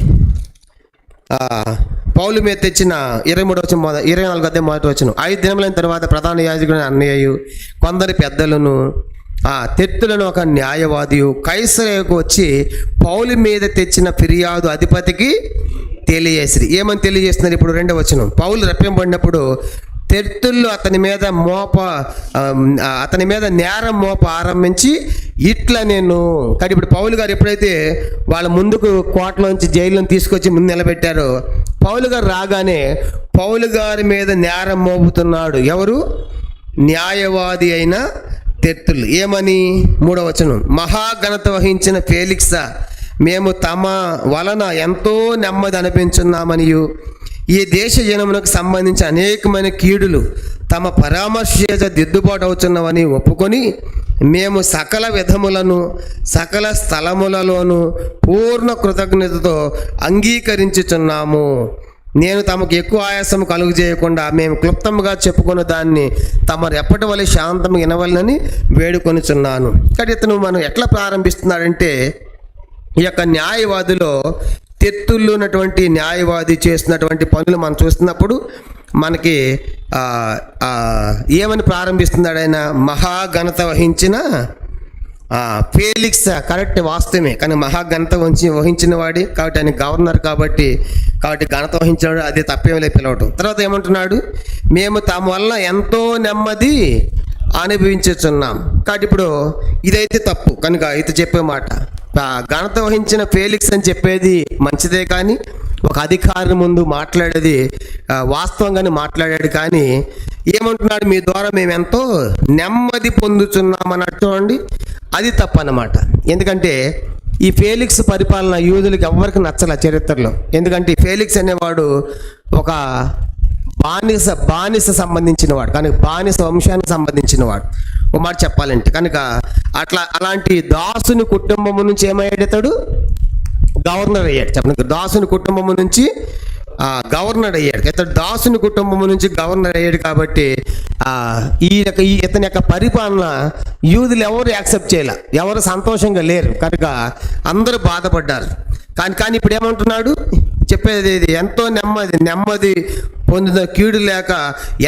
పౌలు మీద తెచ్చిన 24 అధ్యాయం మొదటి వచనం. 5 దినములైన తర్వాత ప్రధాన యాజకుడు అన్నయ్యయు కొందరి పెద్దలను తెత్తులను ఒక న్యాయవాదియు కైసరేయుకు వచ్చి పౌలు మీద తెచ్చిన ఫిర్యాదు అధిపతికి తెలియజేసిరి. ఏమని తెలియజేస్తున్నారు? ఇప్పుడు రెండవ వచనం. పౌలు రప్పింపడినప్పుడు తెత్తుళ్ళు అతని మీద నేరం మోప ఆరంభించి ఇట్లా నేను. కానీ ఇప్పుడు పౌలు గారు ఎప్పుడైతే వాళ్ళ ముందుకు కోటలోంచి జైల్లో తీసుకొచ్చి ముందు నిలబెట్టారో, పౌలు గారు రాగానే పౌలు గారి మీద నేరం మోపుతున్నాడు ఎవరు? న్యాయవాది అయిన తెత్తులు. ఏమని? మూడవ వచనం. మహాఘనత వహించిన ఫేలిక్సా, మేము తమ వలన ఎంతో నెమ్మది అనిపించున్నామనియు ఈ దేశ జనమునకు సంబంధించి అనేకమైన కీడులు తమ పరామర్శ దిద్దుబాటు అవుతున్నవని ఒప్పుకొని మేము సకల విధములను సకల స్థలములలోనూ పూర్ణ కృతజ్ఞతతో అంగీకరించుచున్నాము. నేను తమకు ఎక్కువ ఆయాసం కలుగు చేయకుండా మేము క్లుప్తంగా చెప్పుకున్న దాన్ని తమరు ఎప్పటి వల్ల శాంతం వినవలనని వేడుకొనిచున్నాను. కానీ ఇతను మనం ఎట్లా ప్రారంభిస్తున్నాడంటే, ఈ యొక్క న్యాయవాదిలో తెత్తుల్లో ఉన్నటువంటి న్యాయవాది చేస్తున్నటువంటి పనులు మనం చూస్తున్నప్పుడు మనకి ఏమని ప్రారంభిస్తున్నాడు ఆయన? మహాఘనత వహించిన ఫేలిక్స్. కరెక్ట్, వాస్తవమే. కానీ మహాఘనత వహించిన వాడి కాబట్టి ఆయన గవర్నర్ కాబట్టి ఘనత వహించినాడు, అది తప్పేం లేదు పిలవటం. తర్వాత ఏమంటున్నాడు? మేము తమ వల్ల ఎంతో నెమ్మది అనుభవించుచున్నాం. కాబట్టి ఇప్పుడు ఇదైతే తప్పు. కనుక ఇది చెప్పే మాట ఘనత వహించిన ఫేలిక్స్ అని చెప్పేది మంచిదే, కానీ ఒక అధికారి ముందు మాట్లాడేది వాస్తవంగానే మాట్లాడాడు. కానీ ఏమంటున్నాడు? మీ ద్వారా మేము ఎంతో నెమ్మది పొందుతున్నామని చూడండి. అది తప్పు అన్నమాట. ఎందుకంటే ఈ ఫేలిక్స్ పరిపాలన యూదులకు ఎవరికి నచ్చల చరిత్రలో. ఎందుకంటే ఫేలిక్స్ అనేవాడు ఒక బానిస సంబంధించిన వాడు, కానీ బానిస వంశానికి సంబంధించిన వాడు ఒక మాట చెప్పాలంటే. కనుక అలాంటి దాసుని కుటుంబం నుంచి ఏమయ్యాడు? ఇతడు గవర్నర్ అయ్యాడు. చెప్పండి, దాసుని కుటుంబం నుంచి గవర్నర్ అయ్యాడు. ఇతడు దాసుని కుటుంబం నుంచి గవర్నర్ అయ్యాడు. కాబట్టి ఇతని యొక్క పరిపాలన యూదులు ఎవరు యాక్సెప్ట్ చేయలే, ఎవరు సంతోషంగా లేరు. కనుక అందరూ బాధపడ్డారు. కానీ ఇప్పుడు ఏమంటున్నాడు? చెప్పేది ఇది, ఎంతో నెమ్మది పొందుతున్న, కీడు లేక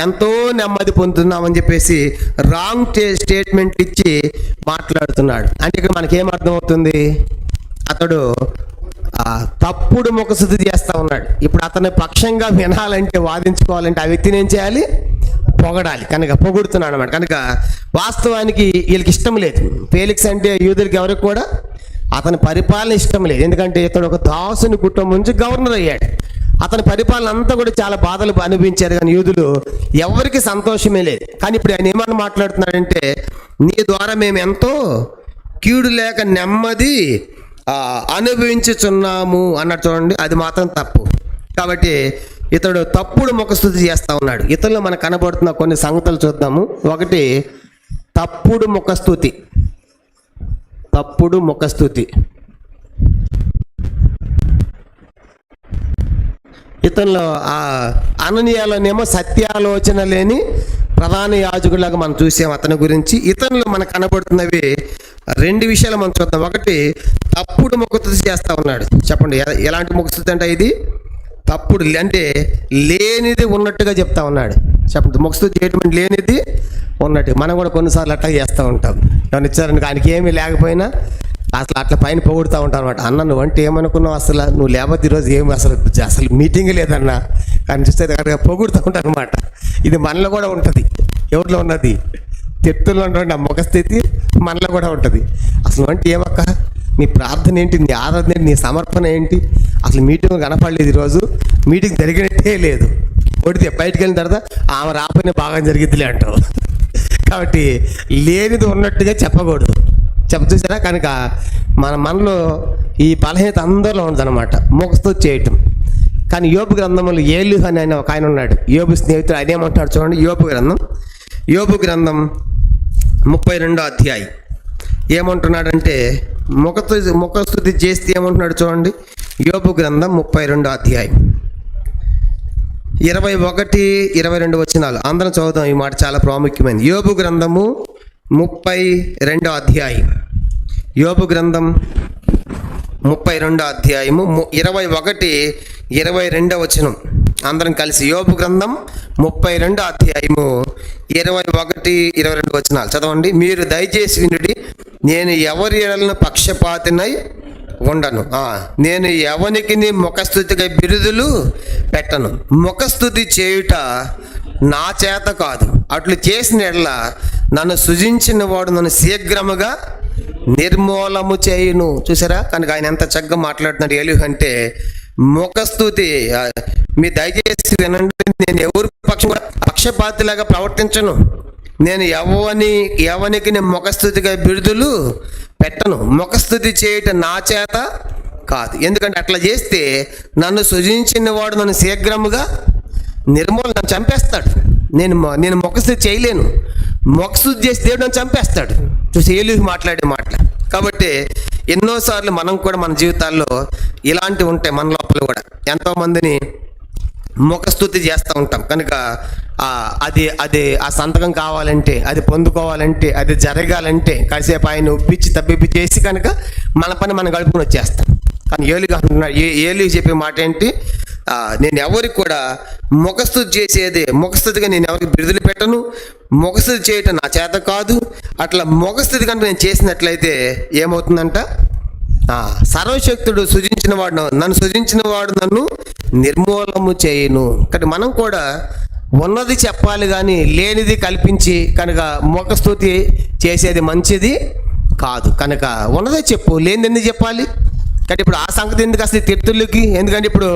ఎంతో నెమ్మది పొందుతున్నామని చెప్పేసి రాంగ్ స్టేట్మెంట్ ఇచ్చి మాట్లాడుతున్నాడు. అంటే ఇక్కడ మనకేమర్థమవుతుంది? అతడు తప్పుడు ముఖస్తుతి చేస్తూ ఉన్నాడు. ఇప్పుడు అతని పక్షంగా వినాలంటే, వాదించుకోవాలంటే ఆ వ్యక్తిని ఏం చేయాలి? పొగడాలి. కనుక పొగుడుతున్నాడు అన్నమాట. కనుక వాస్తవానికి వీళ్ళకి ఇష్టం లేదు. ఫేలిక్స్ అంటే యూదులకి ఎవరికి కూడా అతని పరిపాలన ఇష్టం లేదు. ఎందుకంటే ఇతడు ఒక దాసుని కుటుంబం నుంచి గవర్నర్ అయ్యాడు. అతని పరిపాలన అంతా కూడా చాలా బాధలు అనుభవించారు. కానీ యూదులు ఎవరికి సంతోషమే లేదు. కానీ ఇప్పుడు ఆయన ఏమని మాట్లాడుతున్నాడంటే, నీ ద్వారా మేము ఎంతో కీడు లేక నెమ్మది అనుభవించుచున్నాము అన్నట్టు చూడండి. అది మాత్రం తప్పు. కాబట్టి ఇతడు తప్పుడు ముఖస్తుతి చేస్తూ ఉన్నాడు. ఇతరులు మనకు కనబడుతున్న కొన్ని సంగతులు చూద్దాము. ఒకటి, తప్పుడు ముఖస్తుతి. ఇతనిలో అననీయాలోనేమో సత్యాలోచన లేని ప్రధాన యాజకుడిలాగా మనం చూసాం అతని గురించి. ఇతనిలో మనకు కనబడుతున్నవి 2 విషయాలు మనం చూద్దాం. ఒకటి, తప్పుడు ముఖస్తుతి చేస్తూ ఉన్నాడు. చెప్పండి, ఎలాంటి ముఖస్తుతి అంటే? ఇది తప్పుడు, అంటే లేనిది ఉన్నట్టుగా చెప్తా ఉన్నాడు. చెప్పండి, ముఖస్తుతి చేయడం లేనిది ఉన్నట్టు మనం కూడా కొన్నిసార్లు అట్లా చేస్తూ ఉంటాం. ఎవరిని ఇచ్చారని ఆయనకి ఏమీ లేకపోయినా అసలు అట్లా పైన పొగుడుతూ ఉంటాం అనమాట. అన్న నువ్వంటే ఏమనుకున్నావు, అసలు నువ్వు లేకపోతే ఈరోజు ఏమి అసలు మీటింగ్ లేదన్నా కానీ చూస్తే కరెక్ట్గా పొగుడుతూ ఉంటాను అనమాట. ఇది మనలో కూడా ఉంటుంది. ఎవరిలో ఉన్నది? తెత్తుల్లో ఉన్నటువంటి ఆ ముఖ స్థితి మనలో కూడా ఉంటుంది. అసలు అంటే ఏమక్క నీ ప్రార్థన ఏంటి, నీ ఆరాధన ఏంటి, నీ సమర్పణ ఏంటి? అసలు మీటింగ్ కనపడలేదు, ఈరోజు మీటింగ్ జరిగినట్టే లేదు. కొడితే బయటికి వెళ్ళిన తర్వాత ఆమె రాకపోయినా బాగా జరిగిద్దిలే అంటావు. కాబట్టి లేనిది ఉన్నట్టుగా చెప్పకూడదు. చూసారా? కనుక మనలో ఈ బలహీనత అందరిలో ఉందన్నమాట, ముఖస్తూ చేయటం. కానీ యోబు గ్రంథంలో ఏలు అని ఆయన ఒక ఆయన ఉన్నాడు, యోబు స్నేహితుడు. ఆయన ఏమంటాడు చూడండి, యోబు గ్రంథం 32వ అధ్యాయం ఏమంటున్నాడంటే, ముఖస్తుతి చేస్తే ఏమంటున్నాడు చూడండి. యోబు గ్రంథం 32వ అధ్యాయం 21-22 వచనాలు అందరం చదువుతాం. ఈ మాట చాలా ప్రాముఖ్యమైనది. యోబు గ్రంథము 32వ అధ్యాయం, యోబు గ్రంథం 32వ అధ్యాయము 21-22 వచనం అందరం కలిసి. యోబు గ్రంథం 32వ అధ్యాయము 21-22 వచనాలు చదవండి. మీరు దయచేసి వినుడి, నేను ఎవరి ఎడలను పక్షపాతినై ఉండను, నేను ఎవనికి ముఖస్తుతిగా బిరుదులు పెట్టను. ముఖస్తుతి చేయుట నా చేత కాదు, అట్లు చేసిన ఎడల నన్ను సృజించిన వాడు నన్ను శీఘ్రముగా నిర్మూలము చేయును. చూసారా? కనుక ఆయన ఎంత చక్కగా మాట్లాడుతున్నాడు ఏలిహు అంటే, ముఖస్తుతి మీ దయచేసి వినండి, నేను ఎవరి పక్షపాతిలాగా ప్రవర్తించను, నేను ఎవనికి నేను ముఖస్తుతిగా బిరుదులు పెట్టను. ముఖస్తుతి చేయటం నా చేత కాదు, ఎందుకంటే అట్లా చేస్తే నన్ను సృజించిన వాడు నన్ను శీఘ్రముగా నన్ను చంపేస్తాడు. నేను ముఖస్తుతి చేయలేను, ముఖస్తుతి చేసి దేవుడు నన్ను చంపేస్తాడు. చూసి ఏలిహు మాట్లాడే మాటలు. కాబట్టి ఎన్నోసార్లు మనం కూడా మన జీవితాల్లో ఇలాంటివి ఉంటాయి. మన లోపల కూడా ఎంతోమందిని ముఖస్తుతి చేస్తూ ఉంటాం. కనుక అది ఆ సంతకం కావాలంటే, అది పొందుకోవాలంటే, అది జరగాలంటే కాసేపు ఆయన ఒప్పించి తప్పిప్పి చేసి కనుక మన పని మనం గడుపుకొని వచ్చేస్తాం. కానీ ఏలిగా అంటున్నాడు, ఏలిగా చెప్పే మాట ఏంటి, నేను ఎవరికి కూడా ముఖస్తుతిగా నేను ఎవరికి బిరుదులు పెట్టను, ముఖస్తుతి చేయటం నా చేత కాదు. అట్లా ముఖస్తుతి కనుక నేను చేసినట్లయితే ఏమవుతుందంట, సర్వశక్తుడు నన్ను సృజించిన వాడు నన్ను నిర్మూలము చేయను. కాబట్టి మనం కూడా ఉన్నది చెప్పాలి కానీ లేనిది కల్పించి కనుక ముఖస్తుతి చేసేది మంచిది కాదు. కనుక ఉన్నదే చెప్పు, లేనిది ఎందుకు చెప్పాలి? కానీ ఇప్పుడు ఆ సంగతి ఎందుకు అసలు తిట్టులకి? ఎందుకంటే ఇప్పుడు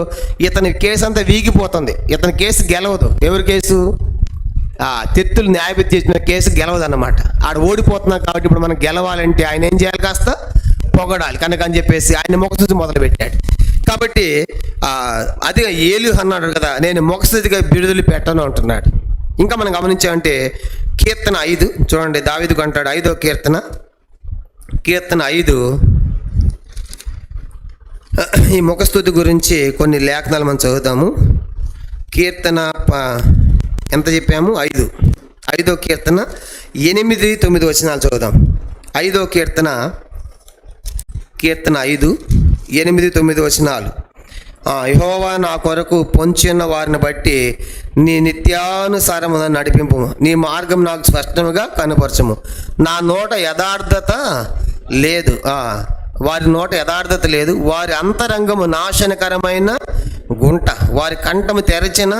ఇతని కేసు అంతా వీగిపోతుంది, ఇతని కేసు గెలవదు. ఎవరి కేసు? తిత్తులు న్యాయపతి చేసిన కేసు గెలవదు అన్నమాట. ఆడ ఓడిపోతున్నాం. కాబట్టి ఇప్పుడు మనం గెలవాలంటే ఆయన ఏం చేయాలి, కాస్త పొగడాలి. కనుక అని చెప్పేసి ఆయన ముఖస్తుతి మొదలు పెట్టాడు. కాబట్టి అది ఏలిహు అన్నాడు కదా, నేను ముఖస్తుతిగా బిరుదులు పెట్టను అంటున్నాడు. ఇంకా మనం గమనించామంటే కీర్తన 5 చూడండి, దావీదుకు అంటాడు 5వ కీర్తన 5 ఈ ముఖస్తుతి గురించి కొన్ని లేఖనాలు మనం చదువుతాము. కీర్తన ఎంత చెప్పాము? 5వ కీర్తన 8-9 వచనాలు చదువుదాం. 5వ కీర్తన 5-8-9 వచనాలు. యెహోవా నా కొరకు పొంచిన వారిని బట్టి నీ నిత్యానుసారముగా నడిపింపు, నీ మార్గం నాకు స్పష్టంగా కనపరచము. నా నోట యథార్థత లేదు, వారి నోట యథార్థత లేదు. వారి అంతరంగము నాశనకరమైన గుంట, వారి కంఠము తెరచిన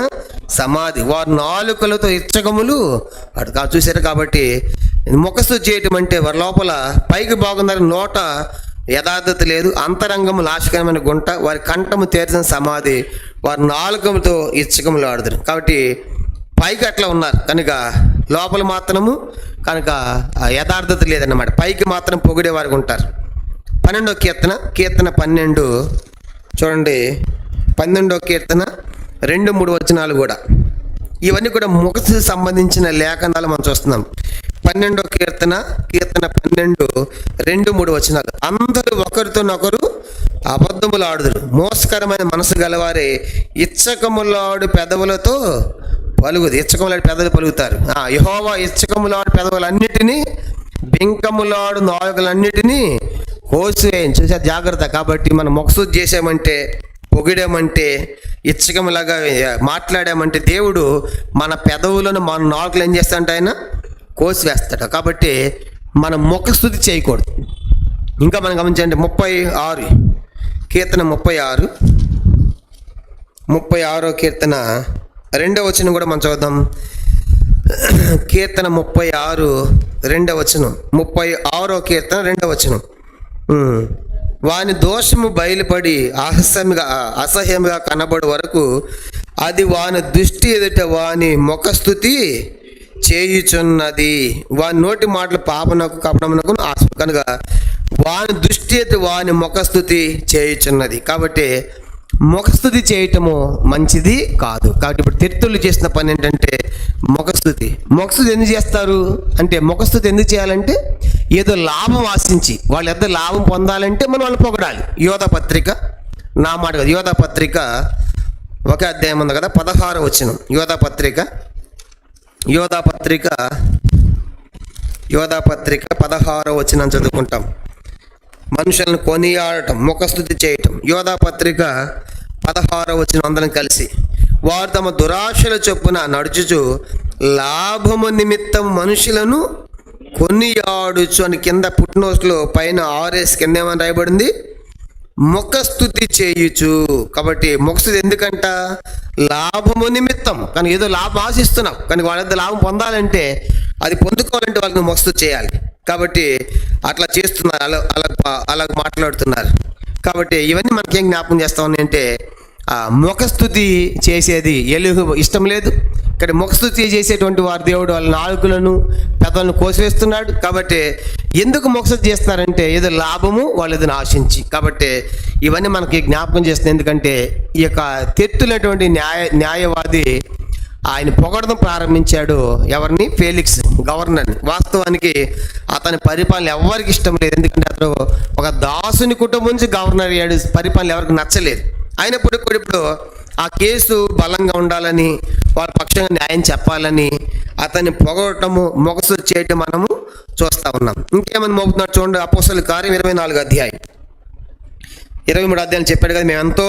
సమాధి, వారి నాలుకలతో ఇచ్చకములు అటు చూశారు. కాబట్టి ముఖస్తుతి చేయటం అంటే వారి లోపల పైకి బాగున్నారు, నోట యథార్థత లేదు, అంతరంగము నాశకరమైన గుంట, వారి కంఠము తెరిచిన సమాధి, వారి నాలుకముతో ఇచ్చకములు ఆడుతారు. కాబట్టి పైకి అట్లా ఉన్నారు కనుక లోపల మాత్రము కనుక యథార్థత లేదన్నమాట. పైకి మాత్రం పొగిడే వారికి ఉంటారు. 12వ కీర్తన 12 చూడండి. 12వ కీర్తన 2-3 వచనాలు కూడా ఇవన్నీ కూడా ముఖస్తుతికి సంబంధించిన లేఖనాలు మనం చూస్తున్నాం. 12వ కీర్తన 12-2-3 వచనాలు. అందరూ ఒకరితోనొకరు అబద్ధములాడుదురు, మోసకరమైన మనసు గలవారే ఇచ్చకములాడు పెదవులతో పలుకుదు. ఇచ్చకములాడు పెదవులు పలుకుతారు. యెహోవా ఇచ్చకములాడు పెదవులన్నిటినీ, బింకములాడు నాలుకలన్నిటినీ కోసివేయను. చూసా జాగ్రత్త. కాబట్టి మనం ముఖస్తుతి చేసామంటే, పొగిడామంటే, ఇచ్చకములాగా మాట్లాడామంటే దేవుడు మన పెదవులను మన నాలుకలు ఏం చేస్తాడంటే ఆయన కోసివేస్తాడు. కాబట్టి మనం ముఖస్తుతి చేయకూడదు. ఇంకా మనం గమనించండి 36 కీర్తన 36వ కీర్తన 2వ వచనం కూడా మనం చూద్దాం. కీర్తన 36 2వ వచనం, 36వ కీర్తన 2వ వచనం. వాని దోషము బయలుపడి అసహ్యముగా కనబడు వరకు అది వాని దృష్టి ఎదుట వాని ముఖస్తుతి చేయుచున్నది. వాని నోటి మాటలు పాపనకు కపటమునకు ఆశ కనుక వాని దృష్టి ఎదుట వాని ముఖస్తుతి చేయుచున్నది. కాబట్టి ముఖస్తుతి చేయటము మంచిది కాదు. కాబట్టి ఇప్పుడు తిరుతులు చేసిన పని ఏంటంటే ముఖస్తుతి ఎందుకు చేస్తారు అంటే, ముఖస్తుతి ఎందుకు చేయాలంటే ఏదో లాభం ఆశించి, వాళ్ళు ఎంత లాభం పొందాలంటే మనం వాళ్ళు పొగడాలి. యోధా పత్రిక, నా మాట కదా, యోధా పత్రిక 1వ అధ్యాయం ఉంది కదా, 16వ వచనం. యోధా పత్రిక 16వ వచనం చదువుకుంటాం. మనుషులను కొనియాడటం, ముఖస్తుతి చేయటం. యోధా పత్రిక 16వ వచనం అందరం కలిసి. వారు తమ దురాశల చొప్పున నడుచుచు లాభము నిమిత్తం మనుషులను కొనియాడుచు అని కింద పుట్నోస్లో పైన RS కింద ఏమని రాయబడింది, ముఖస్తుతి చేయుచు. కాబట్టి ముఖస్తుతి ఎందుకంట, లాభము నిమిత్తం. కానీ ఏదో లాభం ఆశిస్తున్నాం, కానీ వాళ్ళ లాభం పొందాలంటే, అది పొందుకోవాలంటే వాళ్ళని ముఖస్తుతి చేయాలి. కాబట్టి అట్లా చేస్తున్నారు, అలా మాట్లాడుతున్నారు. కాబట్టి ఇవన్నీ మనకేం జ్ఞాపకం చేస్తా ఉన్నాయంటే, ముఖస్తుతి చేసేది ఎలుగు ఇష్టం లేదు. ఇక్కడ ముఖస్తుతి చేసేటువంటి వారు దేవుడు వాళ్ళ నాలుకలను పెదవులను కోసివేస్తున్నాడు. కాబట్టి ఎందుకు ముఖస్తుతి చేస్తున్నారంటే ఏదో లాభము వాళ్ళు ఏదైనా ఆశించి. కాబట్టి ఇవన్నీ మనకి జ్ఞాపకం చేస్తుంది. ఎందుకంటే ఈ యొక్క తెత్తులటువంటి న్యాయవాది ఆయన పొగడడం ప్రారంభించాడు. ఎవరిని? ఫేలిక్స్, గవర్నర్ని. వాస్తవానికి అతని పరిపాలన ఎవరికి ఇష్టం లేదు. ఎందుకంటే అతను ఒక దాసుని కుటుంబం నుంచి గవర్నర్ అయ్యాడు. పరిపాలన ఎవరికి నచ్చలేదు. అయినప్పటికీ కూడా ఇప్పుడు ఆ కేసు బలంగా ఉండాలని, వాళ్ళ పక్షంగా న్యాయం చెప్పాలని అతన్ని పొగడటము, ముఖస్తుతి చేయటం మనము చూస్తూ ఉన్నాం. ఇంకేమని మోపుతున్నాడు చూడండి. అపోస్తలుల కార్యం 24వ అధ్యాయం 23వ అధ్యాయం చెప్పాడు కదా, మేము ఎంతో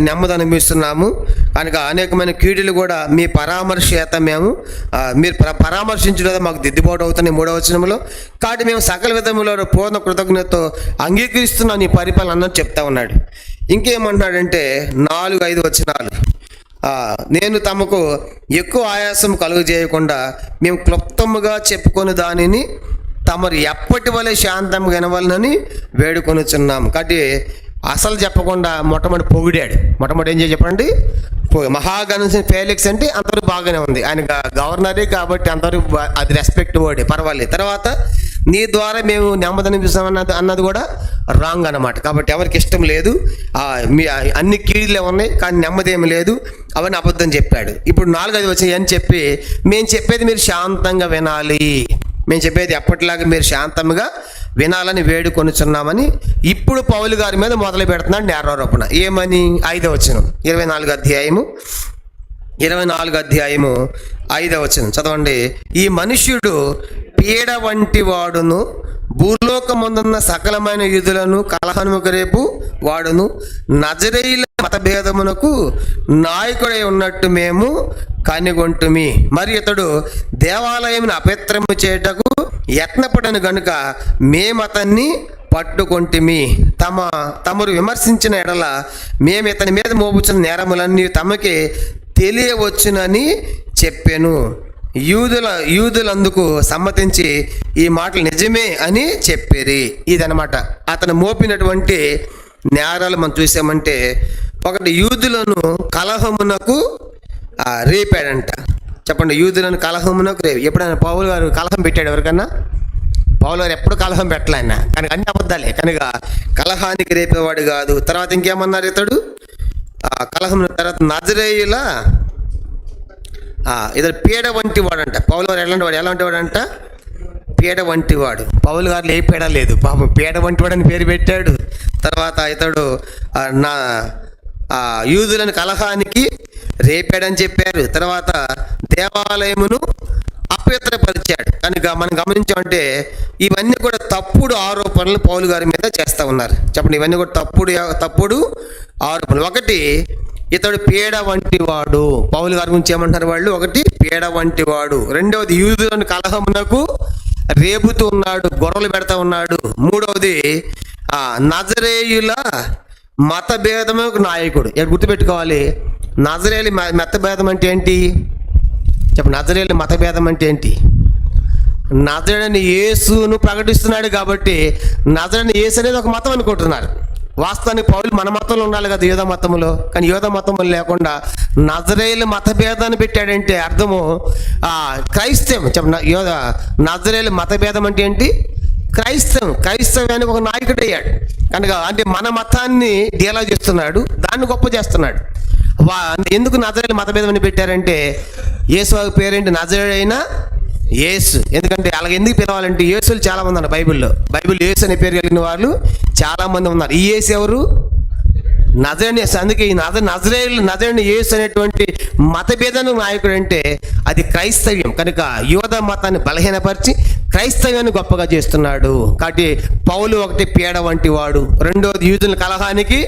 నెమ్మది అనుభవిస్తున్నాము కనుక అనేకమైన కీడులు కూడా మీ పరామర్శ చేత మీరు పరామర్శించడం మాకు దిద్దుబాటు అవుతున్నాయి 3వ వచనంలో. కాబట్టి మేము సకల విధములో పూర్ణ కృతజ్ఞతతో అంగీకరిస్తున్నాం నీ పరిపాలన అన్నది చెప్తా ఉన్నాడు. ఇంకేమంటున్నాడంటే 4-5 వచనాలు, నేను తమకు ఎక్కువ ఆయాసం కలుగు చేయకుండా మేము క్లుప్తముగా చెప్పుకొని దానిని తమరు ఎప్పటి వలె శాంతంగా వినవలనని వేడుకొనుచున్నాం. కాబట్టి అసలు చెప్పకుండా మొట్టమొదటి పొగిడాడు. మొట్టమొదటి ఏం చేసి చెప్పండి, మహాగణించిన ఫేలిక్స్ అంటే అందరూ బాగానే ఉంది, ఆయన గవర్నరే కాబట్టి అందరూ అది రెస్పెక్ట్ వర్డే, పర్వాలేదు. తర్వాత నీ ద్వారా మేము నెమ్మది అనిపిస్తాం అన్నది కూడా రాంగ్ అన్నమాట. కాబట్టి ఎవరికి ఇష్టం లేదు, మీ అన్ని కీడులే ఉన్నాయి కానీ నెమ్మది ఏమి లేదు, అవన్నీ అబద్ధం చెప్పాడు. ఇప్పుడు 4-5 వచ్చాయి అని చెప్పి మేము చెప్పేది మీరు శాంతంగా వినాలి, మేము చెప్పేది ఎప్పటిలాగా మీరు శాంతంగా వినాలని వేడుకొనుచున్నామని ఇప్పుడు పౌలు గారి మీద మొదలు పెడుతున్నాడు నేరారోపణ. ఏమని? 5వ వచనం 24వ అధ్యాయము 5వ వచనం చదవండి. ఈ మనుష్యుడు పీడ వంటి వాడును, భూలోకమందున్న సకలమైన యూదులను కలహముకు రేపు వాడును, నజరేయుల మతభేదమునకు నాయకుడై ఉన్నట్టు మేము కనుగొంటుమి. మరి ఇతడు దేవాలయమును అపవిత్రము చేయుటకు యత్నపడను గనుక మేము అతన్ని పట్టుకొంటిమి. తమరు విమర్శించిన ఎడల మేము ఇతని మీద మోపుచున్న నేరములన్నీ తమకే తెలియవచ్చునని చెప్పాను. యూదులందుకు సమ్మతించి ఈ మాటలు నిజమే అని చెప్పేరి. ఇదనమాట అతను మోపినటువంటి నేరాలు మనం చూసామంటే, ఒకటి యూదులను కలహమునకు రేపాడంట. చెప్పండి, యూదులను కలహమునకు రేపు. ఎప్పుడైనా పౌలు గారు కలహం పెట్టాడు ఎవరికన్నా? పౌలు గారు ఎప్పుడు కలహం పెట్టలే ఆయన, కానీ అన్ని అబద్ధాలే కనుక కలహానికి రేపేవాడు కాదు. తర్వాత ఇంకేమన్నారు, ఇతడు కలహం తర్వాత నజరేయుల ఇతడు పీడ వంటి వాడంట. పౌలు గారు ఎలాంటి వాడంట? పీడ వంటి వాడు. పౌలు గారు ఏ పీడ లేదు పాపం, పీడ వంటి వాడని పేరు పెట్టాడు. తర్వాత ఇతడు యూదులను కలహానికి రేపాడని చెప్పారు. తర్వాత దేవాలయమును అపవిత్రపరిచాడు. కనుక మనం గమనించామంటే ఇవన్నీ కూడా తప్పుడు ఆరోపణలు పౌలు గారి మీద చేస్తూ ఉన్నారు. చెప్పండి, ఇవన్నీ కూడా తప్పుడు ఆరోపణలు. ఒకటి, ఇతడు పీడ వంటి వాడు. పౌలు గారి గురించి ఏమంటారు వాళ్ళు? ఒకటి, పీడ వంటి వాడు. రెండవది, యూదులను కలహమునకు రేపుతూ ఉన్నాడు, గొర్రెలు పెడతా ఉన్నాడు. మూడవది, నజరేయుల మతభేదముకు నాయకుడు. ఇక్కడ గుర్తుపెట్టుకోవాలి, నజరేయుల మతభేదం అంటే ఏంటి? నజరేయుల మతభేదం అంటే ఏంటి? నజరేయుడైన యేసును ప్రకటిస్తున్నాడు కాబట్టి నజరేయుడైన యేసు అనేది ఒక మతం అనుకుంటున్నారు. వాస్తవానికి పౌలు మన మతంలో ఉండాలి కదా, యోధ మతంలో. కానీ యోధ మతంలో లేకుండా నజరేయుల మతభేదాన్ని పెట్టాడంటే అర్థము క్రైస్తవం. నజరేయుల మతభేదం అంటే ఏంటి? క్రైస్తవానికి ఒక నాయకుడు అయ్యాడు కనుక, అంటే మన మతాన్ని డీలా చేస్తున్నాడు, దాన్ని గొప్ప చేస్తున్నాడు. ఎందుకు నజరేయుల మతభేదం అని పెట్టారంటే, యేసు పేరేంటి? నజరేయుడైన యేసు. ఎందుకంటే అలాగ ఎందుకు పిలవాలంటే, యేసులు చాలా మంది ఉన్నారు బైబిల్లో. యేసు అనే పేరు కలిగిన వాళ్ళు చాలా మంది ఉన్నారు. ఈ యేసు ఎవరు? నజరేయుని యేసు. అందుకే ఈ నజరేయుని యేసు అనేటువంటి మతభేదానికి నాయకుడు అంటే అది క్రైస్తవ్యం. కనుక యోధ మతాన్ని బలహీనపరిచి క్రైస్తవ్యాన్ని గొప్పగా చేస్తున్నాడు. కాబట్టి పౌలు ఒకటి, పీడ వంటి వాడు. రెండవది, యూదుల కలహానికి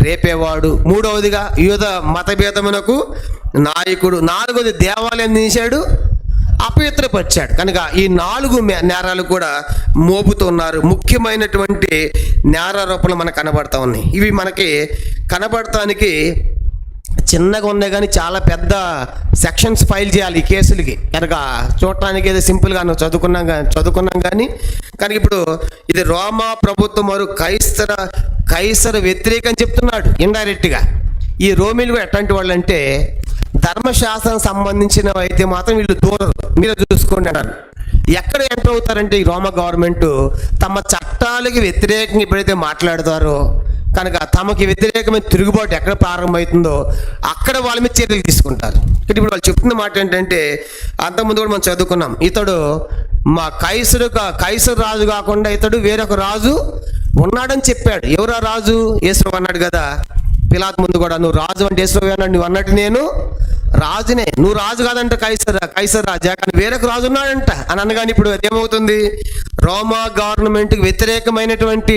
రేపేవాడు. మూడవదిగా యూద మతభేదమునకు నాయకుడు. నాలుగవది, దేవాలయం తీశాడు, అపవిత్రపరిచాడు. కనుక ఈ 4 నేరాలు కూడా మోపుతున్నారు. ముఖ్యమైనటువంటి నేరారోపణలు మనకు కనబడతా ఉన్నాయి. ఇవి మనకి కనబడటానికి చిన్నగా ఉన్నాయి కానీ చాలా పెద్ద సెక్షన్స్ ఫైల్ చేయాలి ఈ కేసులకి. కనుక చూడటానికి ఏదో సింపుల్గా చదువుకున్నాం కానీ ఇప్పుడు ఇది రోమా ప్రభుత్వం మరియు కైసర వ్యతిరేకం చెప్తున్నాడు ఇండైరెక్ట్గా. ఈ రోమిలు కూడా ఎట్లాంటి వాళ్ళు అంటే, ధర్మశాస్త్రం సంబంధించినవి అయితే మాత్రం వీళ్ళు దూరరు, మీరు చూసుకోండి అన్నారు. ఎక్కడ ఎంటర్ అవుతారంటే, ఈ రోమ గవర్నమెంట్ తమ చట్టాలకి వ్యతిరేకంగా ఎప్పుడైతే మాట్లాడతారో కనుక తమకి వ్యతిరేకమైన తిరుగుబాటు ఎక్కడ ప్రారంభమవుతుందో అక్కడ వాళ్ళ మీద చర్యలు తీసుకుంటారు. ఇప్పుడు వాళ్ళు చెప్తున్న మాట ఏంటంటే, అంతకుముందు కూడా మనం చదువుకున్నాం, ఇతడు మా కైసరు రాజు కాకుండా ఇతడు వేరొక రాజు ఉన్నాడని చెప్పాడు. ఎవరా రాజు? యేసు అన్నాడు కదా పిలాతు ముందు కూడా, నువ్వు రాజు అంటే యేసు అన్నాడు, నువ్వు అన్నట్టు నేను రాజునే. నువ్వు రాజు కాదంట కైసర్ రాజా, కానీ వేరొక రాజు ఉన్నాడంట అని అనగానే ఇప్పుడు అదేమవుతుంది? రోమా గవర్నమెంట్కి వ్యతిరేకమైనటువంటి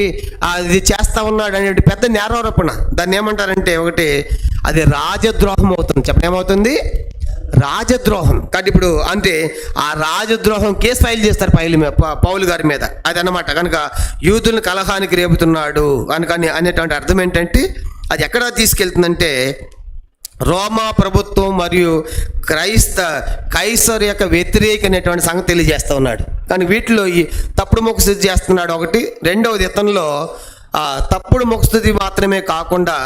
అది చేస్తా ఉన్నాడు అనే పెద్ద నేరారోపణ. దాన్ని ఏమంటారంటే, ఒకటి అది రాజద్రోహం అవుతుంది. చెప్పండి, ఏమవుతుంది? రాజద్రోహం. కాబట్టి ఇప్పుడు అంటే ఆ రాజద్రోహం కేసు ఫైల్ చేస్తారు పౌలు గారి మీద, అది అన్నమాట. కనుక యూదులను కలహానికి రేపుతున్నాడు అని అనేటువంటి అర్థం ఏంటంటే, అది ఎక్కడ తీసుకెళ్తుందంటే రోమా ప్రభుత్వం మరియు కైసర్ యొక్క వ్యతిరేక అనేటువంటి సంగతి తెలియజేస్తూ ఉన్నాడు. కానీ వీటిలో ఈ తప్పుడు ముఖస్థుతి చేస్తున్నాడు ఒకటి. రెండవది, ఇతనిలో తప్పుడు ముఖస్థుతి మాత్రమే కాకుండా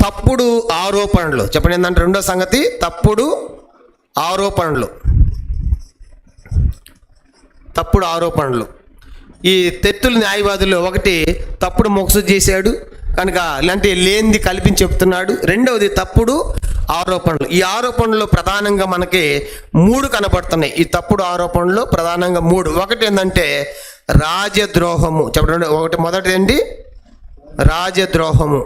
తప్పుడు ఆరోపణలు. చెప్పండి ఏంటంటే, రెండో సంగతి తప్పుడు ఆరోపణలు. ఈ తెత్తుల న్యాయవాదులు ఒకటి తప్పుడు ముఖస్థుతి చేశాడు కనుక ఇలాంటి లేనిది కల్పించి చెప్తున్నాడు. రెండవది తప్పుడు ఆరోపణలు. ఈ ఆరోపణలు ప్రధానంగా మనకి 3 కనబడుతున్నాయి. ఈ తప్పుడు ఆరోపణలు ప్రధానంగా 3. ఒకటి ఏంటంటే రాజద్రోహము. చెప్పండి, ఒకటి మొదటిది ఏంటి? రాజద్రోహము.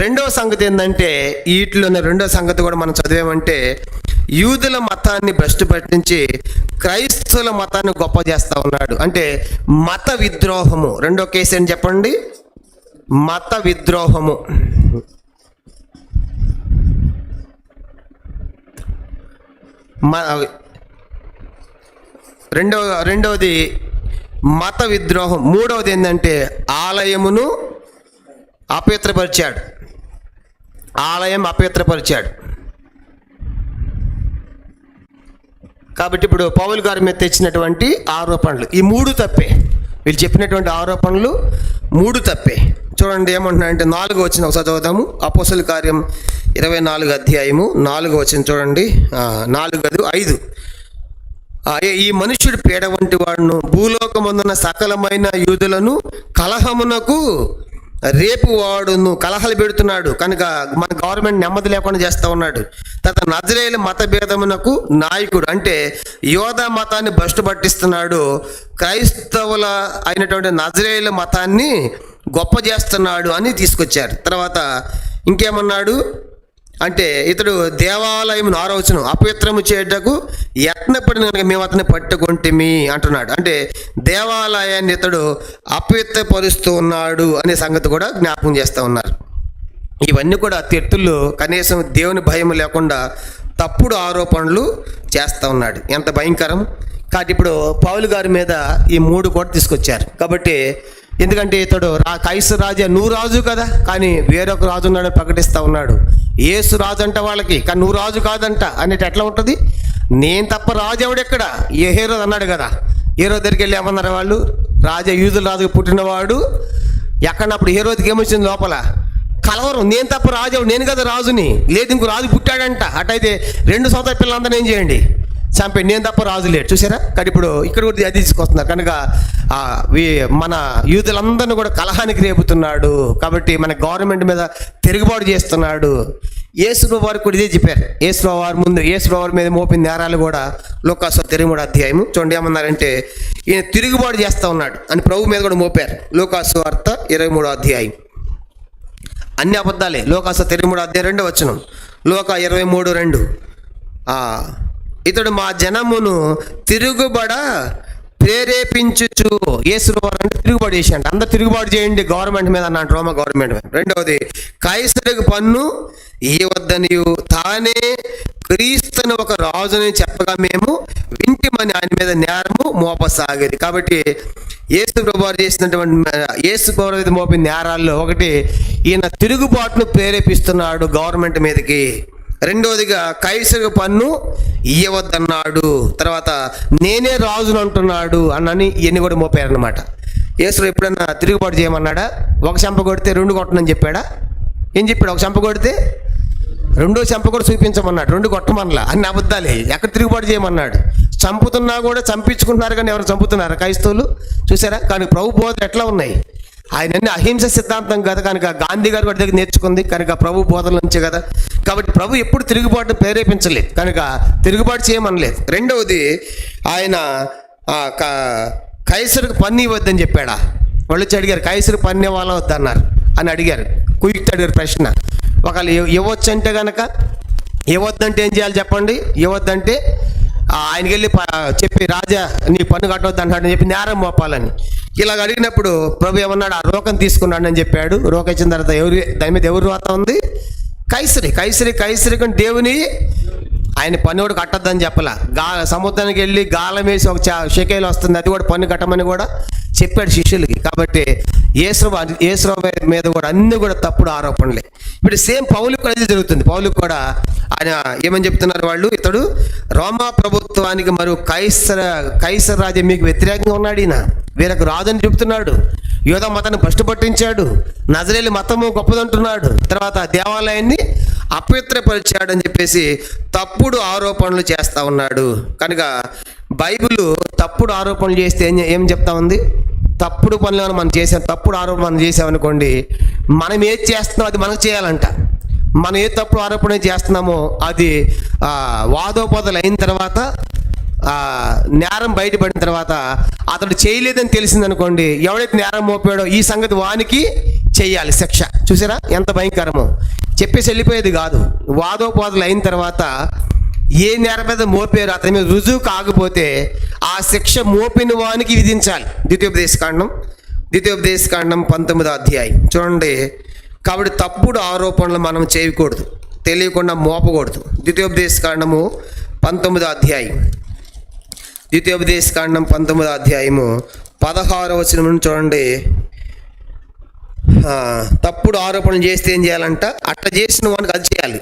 రెండవ సంగతి ఏంటంటే, వీటిలోనే రెండో సంగతి కూడా మనం చదివామంటే, యూదుల మతాన్ని భ్రష్టు పట్టించి క్రైస్తవుల మతాన్ని గొప్ప చేస్తా ఉన్నాడు. అంటే మత విద్రోహము. రెండో కేసు ఏంటి చెప్పండి? మత విద్రోహము. రెండవది మత విద్రోహం. మూడవది ఏంటంటే ఆలయమును అపవిత్రపరిచాడు. కాబట్టి ఇప్పుడు పౌలు గారి మీద తెచ్చినటువంటి ఆరోపణలు ఈ 3 తప్పే. వీళ్ళు చెప్పినటువంటి ఆరోపణలు 3 తప్పే. చూడండి ఏమంటున్నారంటే, 4వ వచనం ఒకసారి చదువుతాము. అపోస్తలుల కార్యం 24వ అధ్యాయము 4వ వచనం చూడండి. 4:5 ఈ మనుష్యుడు పీడ వంటి వాడును, భూలోకమందున్న సకలమైన యూదులను కలహమునకు రేపు వాడును. కలహాలు పెడుతున్నాడు కనుక మన గవర్నమెంట్ నెమ్మది లేకుండా చేస్తూ ఉన్నాడు. తర్వాత నజరేయుల మతభేదమునకు నాయకుడు, అంటే యోధ మతాన్ని భ్రష్టు పట్టిస్తున్నాడు. క్రైస్తవుల అయినటువంటి నజరేయుల మతాన్ని గొప్ప చేస్తున్నాడు అని తీసుకొచ్చారు. తర్వాత ఇంకేమన్నాడు? అంటే ఇతడు దేవాలయం 6వ వచనం అపవిత్రము చేయటకు యత్నపడిన కనుక మేము అతన్ని పట్టుకుంటేమి అంటున్నాడు. అంటే దేవాలయాన్ని ఇతడు అపవిత్రపరుస్తూ ఉన్నాడు అనే సంగతి కూడా జ్ఞాపకం చేస్తూ ఉన్నారు. ఇవన్నీ కూడా తెట్టులు కనీసం దేవుని భయం లేకుండా తప్పుడు ఆరోపణలు చేస్తూ ఉన్నాడు. ఎంత భయంకరం. కాబట్టి ఇప్పుడు పౌలు గారి మీద ఈ 3 కూడా తీసుకొచ్చారు. కాబట్టి ఎందుకంటే ఇతడు కైసరు రాజా, నువ్వు రాజు కదా, కానీ వేరొక రాజు ఉన్నాడని ప్రకటిస్తూ ఉన్నాడు. యేసు రాజు అంట వాళ్ళకి, కానీ నువ్వు రాజు కాదంట అనేటి ఎట్లా ఉంటుంది? నేను తప్ప రాజు ఎవడెక్కడ? ఏ హేరోదు అన్నాడు కదా. హేరోదు దగ్గరికి వెళ్ళి ఏమన్నారు వాళ్ళు? రాజా, యూదుల రాజుగా పుట్టినవాడు ఎక్కడ? అప్పుడు హేరోదుకి ఏమొచ్చింది లోపల? కలవరం. నేను తప్ప రాజు, నేను కదా రాజుని, లేదు ఇంకో రాజు పుట్టాడంట. అటైతే 2 సంవత్సరాల పిల్లలందరూ ఏం చేయండి? చంపండి. నేను తప్ప రాజు లేడు. చూసారా? కానీ ఇప్పుడు ఇక్కడ కూడా అది తీసుకొస్తున్నారు కనుక మన యూదులందరినీ కూడా కలహానికి రేపుతున్నాడు. కాబట్టి మన గవర్నమెంట్ మీద తిరుగుబాటు చేస్తున్నాడు. యేసు వారికి కూడా ఇదే చెప్పారు. యేసు వారి మీద మోపిన నేరాలు కూడా లూకాసు 23వ అధ్యాయము చూడండి. ఏమన్నారంటే ఈయన తిరుగుబాటు చేస్తూ ఉన్నాడు అని ప్రభు మీద కూడా మోపారు. లూకాసు వార్త 23వ అధ్యాయం. అన్ని అబద్ధాలే. లూకాసు 23వ అధ్యాయం 2వ వచనం. లూకా 23:2. ఇతడు మా జనమును తిరుగుబడ ప్రేరేపించుచు. యేసు అంటే తిరుగుబాటు చేశాడు. అందరు తిరుగుబాటు చేయండి గవర్నమెంట్ మీద అన్నాడు, రోమా గవర్నమెంట్ మీద. 2వది, కైసరుకు పన్ను ఇవ్వద్దనియు తానే క్రీస్తుని ఒక రాజుని చెప్పగా మేము వింటిమని ఆయన మీద నేరము మోపసాగేది. కాబట్టి యేసు ప్రభువారు చేసినటువంటి యేసు ప్రభువారు మీద మోపిన నేరాల్లో ఒకటి, ఈయన తిరుగుబాటును ప్రేరేపిస్తున్నాడు గవర్నమెంట్ మీదకి. 2వదిగా కైసరుకు పన్ను ఇవ్వద్దన్నాడు. తర్వాత నేనే రాజును అంటున్నాడు అన్నని ఇవన్నీ కూడా మోపారనమాట. యేసు ఎప్పుడన్నా తిరుగుబాటు చేయమన్నాడా? ఒక చెంప కొడితే 2 కొట్టనని చెప్పాడా? ఏం చెప్పాడు? ఒక చెంప కొడితే 2వ చెంప కూడా చూపించమన్నాడు. 2 కొట్టమనలా. అన్ని అబద్ధాలే. ఎక్కడ తిరుగుబాటు చేయమన్నాడు? చంపుతున్నా కూడా చంపించుకుంటున్నారు, కానీ ఎవరు చంపుతున్నారు? క్రైస్తవులు. చూసారా? కానీ ప్రభు బోధలు ఎట్లా ఉన్నాయి? ఆయన అన్ని అహింస సిద్ధాంతం కదా, కనుక గాంధీ గారు కూడా దగ్గర నేర్చుకుంది కనుక ప్రభు బోధల నుంచే కదా. కాబట్టి ప్రభు ఎప్పుడు తిరుగుబాటు ప్రేరేపించలేదు కనుక తిరుగుబాటు చేయమనలేదు. 2వది, ఆయన కైసరుకు పన్ను ఇవ్వద్దని చెప్పాడా? వాళ్ళు వచ్చి అడిగారు, కైసరు పన్ను ఇవ్వాలా వద్దన్నారు అని అడిగారు. కుయుక్తి అడిగారు ప్రశ్న. ఒకళ్ళు ఇవ్వచ్చు అంటే కనుక, ఇవ్వద్దంటే ఏం చేయాలి చెప్పండి? ఇవ్వద్దంటే ఆయనకి వెళ్ళి చెప్పి, రాజా నీ పన్ను కట్టవద్దు అంటాడని చెప్పి నేరం మోపాలని. ఇలాగ అడిగినప్పుడు ప్రభు ఏమన్నాడు? ఆ రోకం తీసుకున్నాడు అని చెప్పాడు. రోకం ఇచ్చిన తర్వాత దాని మీద ఎవరు రోత ఉంది? కైసరి కానీ దేవుని ఆయన పన్ను కూడా కట్టద్దని చెప్పలా. సముద్రానికి వెళ్ళి గాలం వేసి ఒక షెకేలు వస్తుంది, అది కూడా పన్ను కట్టమని కూడా చెప్పాడు శిష్యులకి. కాబట్టి యేసు మీద కూడా అన్ని కూడా తప్పుడు ఆరోపణలే. ఇప్పుడు సేమ్ పౌలుకు కూడా ఇది జరుగుతుంది. పౌలుకు కూడా ఆయన ఏమని చెప్తున్నారు వాళ్ళు? ఇతడు రోమా ప్రభుత్వానికి మరియు కైసర్ రాజు మీకు వ్యతిరేకంగా ఉన్నాడు, ఈయన వీరకు రాజని చెప్తున్నాడు, యోధ మతాన్ని భ్రష్టు పట్టించాడు, నజరేలు మతము గొప్పదంటున్నాడు, తర్వాత దేవాలయాన్ని అపవిత్రపరిచాడు అని చెప్పేసి తప్పుడు ఆరోపణలు చేస్తూ ఉన్నాడు. కనుక బైబిల్ తప్పుడు ఆరోపణలు చేస్తే ఏం చెప్తా ఉంది? తప్పుడు పనులు మనం చేసాం, తప్పుడు ఆరోపణ మనం చేసామనుకోండి, మనం ఏది చేస్తున్నామో అది మనకు చేయాలంట. మనం ఏ తప్పుడు ఆరోపణ చేస్తున్నామో అది వాదోపదలు అయిన తర్వాత, నేరం బయటపడిన తర్వాత అతడు చేయలేదని తెలిసిందనుకోండి, ఎవడైతే నేరం మోపాడో ఈ సంగతి వానికి చెయ్యాలి శిక్ష. చూసారా ఎంత భయంకరమో? చెప్పేసి వెళ్ళిపోయేది కాదు. వాదోపదలు అయిన తర్వాత ఏ నేరం మీద మోపారు అతని మీద రుజువు కాకపోతే ఆ శిక్ష మోపిన వానికి విధించాలి. ద్వితీయోపదేశకాండం 19వ అధ్యాయం చూడండి. కాబట్టి తప్పుడు ఆరోపణలు మనం చేయకూడదు, తెలియకుండా మోపకూడదు. ద్వితీయోపదేశకాండము 19వ అధ్యాయం 19వ అధ్యాయము 16వ వచనం నుండి చూడండి. తప్పుడు ఆరోపణలు చేస్తే ఏం చేయాలంట? అట్లా చేసిన వానికి అది చేయాలి,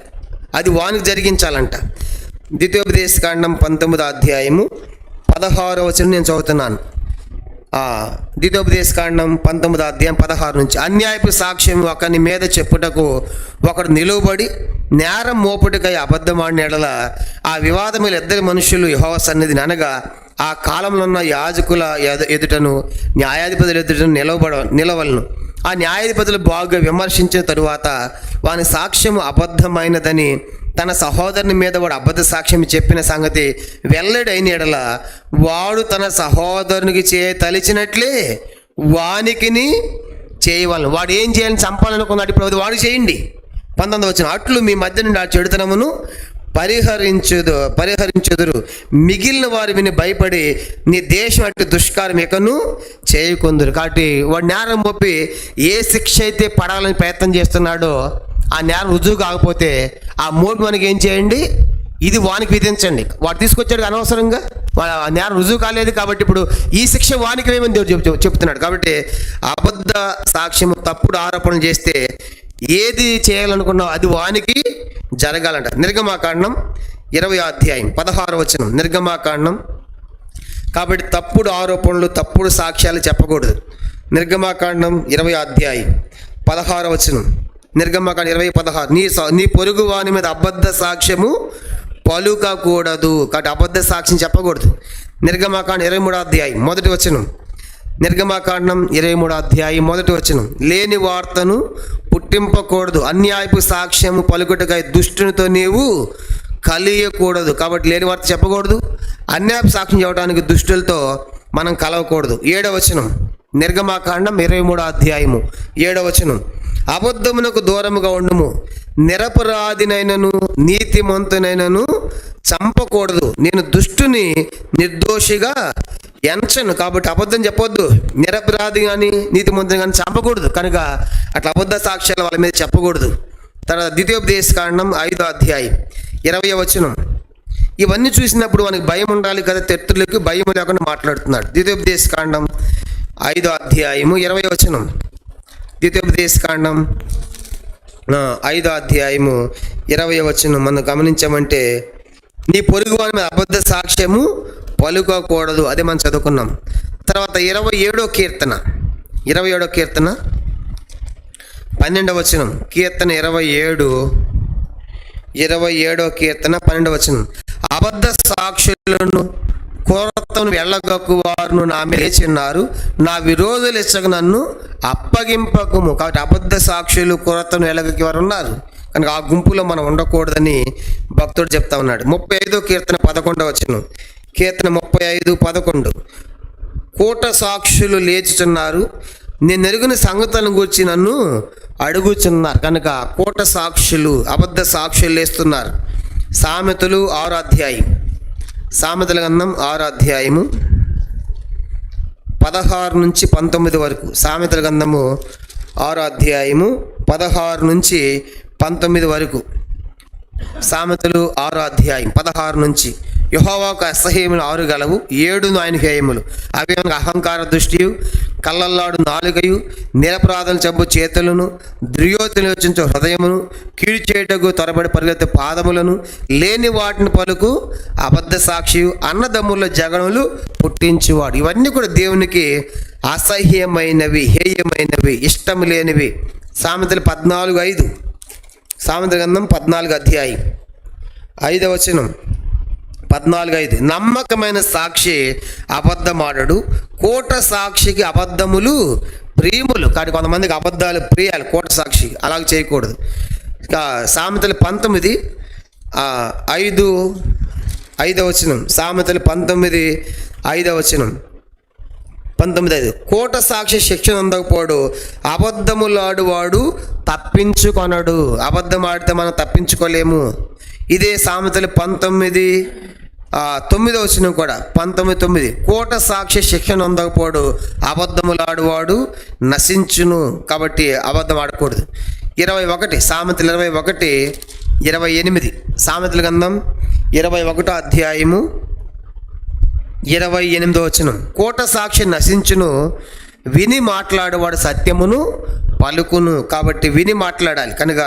అది వానికి జరిగించాలంట. ద్వితీయోపదేశకాండం 19వ అధ్యాయము 16వ వచనం నేను చదువుతున్నాను. ద్వితీయోపదేశకాండం 19వ అధ్యాయం 16 నుంచి. అన్యాయపు సాక్ష్యం ఒకని మీద చెప్పుటకు ఒకడు నిలువబడి నేరం మోపుటకై అబద్ధమాడిన ఎడల ఆ వివాదములు 2 మనుషులు యెహోవా సన్నిధిని అనగా ఆ కాలంలో ఉన్న యాజకుల ఎదుటను న్యాయాధిపతుల ఎదుటను నిలవలను. ఆ న్యాయాధిపతులు బాగా విమర్శించిన తరువాత వాని సాక్ష్యం అబద్ధమైనదని తన సహోదరుని మీద వాడు అబద్ధ సాక్ష్యం చెప్పిన సంగతి వెల్లడైన ఎడల వాడు తన సహోదరునికి తలిచినట్లే వానికిని చేయవలను. వాడు ఏం చేయాలని చంపాలనుకున్నాడు, ఇప్పుడు అది వాడు చేయండి. 19వ వచనం, అట్లు మీ మధ్య నుండి ఆ చెడుతనమును పరిహరించుదురు, మిగిలిన వారు విని భయపడి నీ దేశం అట్టి దుష్కారం ఇకను చేయకుందురు. కాబట్టి వాడు నేరం మోపి ఏ శిక్ష అయితే పడాలని ప్రయత్నం చేస్తున్నాడో ఆ నేరం రుజువు కాకపోతే ఆ మోపి మనకి ఏం చేయండి, ఇది వానికి విధించండి. వాడు తీసుకొచ్చాడు అనవసరంగా, ఆ నేరం రుజువు కాలేదు కాబట్టి ఇప్పుడు ఈ శిక్ష వానికి వేయమని దేవుడు చెప్తున్నాడు. కాబట్టి అబద్ధ సాక్ష్యము, తప్పుడు ఆరోపణలు చేస్తే ఏది చేయాలనుకున్నావు అది వానికి జరగాలంట. నిర్గమాకాండం 20వ అధ్యాయం 16వ వచనం, నిర్గమాకాండం. కాబట్టి తప్పుడు ఆరోపణలు, తప్పుడు సాక్ష్యాలు చెప్పకూడదు. నిర్గమాకాండం 20వ అధ్యాయం 16వ వచనం, నిర్గమాకాండం 20:16, నీ పొరుగు వాని మీద అబద్ధ సాక్ష్యము పలుకకూడదు. కాబట్టి అబద్ధ సాక్ష్యం చెప్పకూడదు. నిర్గమాకాండం 23వ అధ్యాయం 1వ వచనం, నిర్గమాకాండం 23వ అధ్యాయం 1వ వచనం, లేని వార్తను పుట్టింపకూడదు, అన్యాయపు సాక్ష్యము పలుకుటకై దుష్టునితో నీవు కలియకూడదు. కాబట్టి లేని వార్త చెప్పకూడదు, అన్యాయపు సాక్ష్యం చెప్పడానికి దుష్టులతో మనం కలవకూడదు. 7వ వచనం, నిర్గమాకాండం 23వ అధ్యాయము 7వ వచనం, అబద్ధమునకు దూరముగా ఉండుము, నిరపరాధినైనను నీతిమంతునైనను చంపకూడదు, నేను దుష్టుని నిర్దోషిగా ఎంచను. కాబట్టి అబద్ధం చెప్పొద్దు, నిరపరాధి కానీ నీతిమంతుని కానీ చంపకూడదు. కనుక అట్లా అబద్ధ సాక్ష్యాలు వాళ్ళ మీద చెప్పకూడదు. తర్వాత ద్వితీయోపదేశకాండం 5వ అధ్యాయం 20వ వచనం, ఇవన్నీ చూసినప్పుడు మనకి భయం ఉండాలి కదా, తెత్తులకు భయం లేకుండా మాట్లాడుతున్నాడు. ద్వితీయోపదేశకాండం 5వ అధ్యాయము 20వ వచనం, ద్వితీయోపదేశకాండం 5వ అధ్యాయము 20వ వచనం మనం గమనించామంటే, నీ పొరుగు వాని మీద అబద్ధ సాక్ష్యము పలుకోకూడదు. అదే మనం చదువుకున్నాం. తర్వాత 27వ కీర్తన 12వ వచనం, కీర్తన 27వ కీర్తన 12వ వచనం, అబద్ధ సాక్షులను కోరతను వెళ్ళగక్కు వారును నా మీద లేచిన్నారు, నా విరోధులు ఇచ్చక నన్ను అప్పగింపకము. కాబట్టి అబద్ధ సాక్షులు కోరతను వెళ్ళగక్కి వారు ఉన్నారు కనుక ఆ గుంపులో మనం ఉండకూడదని భక్తుడు చెప్తా ఉన్నాడు. 35వ కీర్తన 11వ వచనం, కీర్తన 35:11, కూట సాక్షులు లేచుచున్నారు, నేను ఎరుగున సంగతులను గురించి నన్ను అడుగుచున్నారు. కనుక కూట సాక్షులు, అబద్ధ సాక్షులు లేస్తున్నారు. సామెతలు 6వ అధ్యాయం, సామెతల గ్రంథం 6వ అధ్యాయము 16 నుంచి 19 వరకు, సామెతల గ్రంథము 6వ అధ్యాయము 16 నుంచి 19 వరకు, సామెతలు 6వ అధ్యాయం 16 నుంచి, యెహోవాకు అసహ్యములు 6 గలవు, 7 ఆయనకి హేయములు, అవి అహంకార దృష్టియు, కళ్ళల్లాడు నాలుగయు, నిరపరాధం చెంపు చేతులను, దుర్యోచనలోచించు హృదయమును, కీడు చేయుటకు త్వరబడి పరిగెత్తే పాదములను, లేని వాటిని పలుకు అబద్ధ సాక్షియు, అన్నదమ్ముల జగములు పుట్టించువాడు. ఇవన్నీ కూడా దేవునికి అసహ్యమైనవి, హేయమైనవి, ఇష్టం లేనివి. సామెతలు 14:5, సామెతల గ్రంథం 14వ అధ్యాయం 5వ వచనం, 14:5, నమ్మకమైన సాక్షి అబద్ధమాడడు, కోట సాక్షికి అబద్ధములు ప్రియములు. కాబట్టి కొంతమందికి అబద్ధాలు ప్రియాలు, కోట సాక్షి అలాగే చేయకూడదు. సామెతలు 19:5వ వచనం, సామెతలు 19:5వ వచనం, 19:5, కోట సాక్షి శిక్షణ అందకపోడు, అబద్ధములాడువాడు తప్పించుకొనడు. అబద్ధం ఆడితే మనం తప్పించుకోలేము. ఇదే సామెతలు 19:9వ వచనం కూడా, 19:9, కోట సాక్షి శిక్షణ అందకపోడు, అబద్ధములాడువాడు నశించును. కాబట్టి అబద్ధం ఆడకూడదు. 21, సామెతలు 21:28, సామెతల గ్రంథం 21వ అధ్యాయము 28వ వచనం, కోట సాక్షి నశించును, విని మాట్లాడేవాడు సత్యమును పలుకును. కాబట్టి విని మాట్లాడాలి కనుక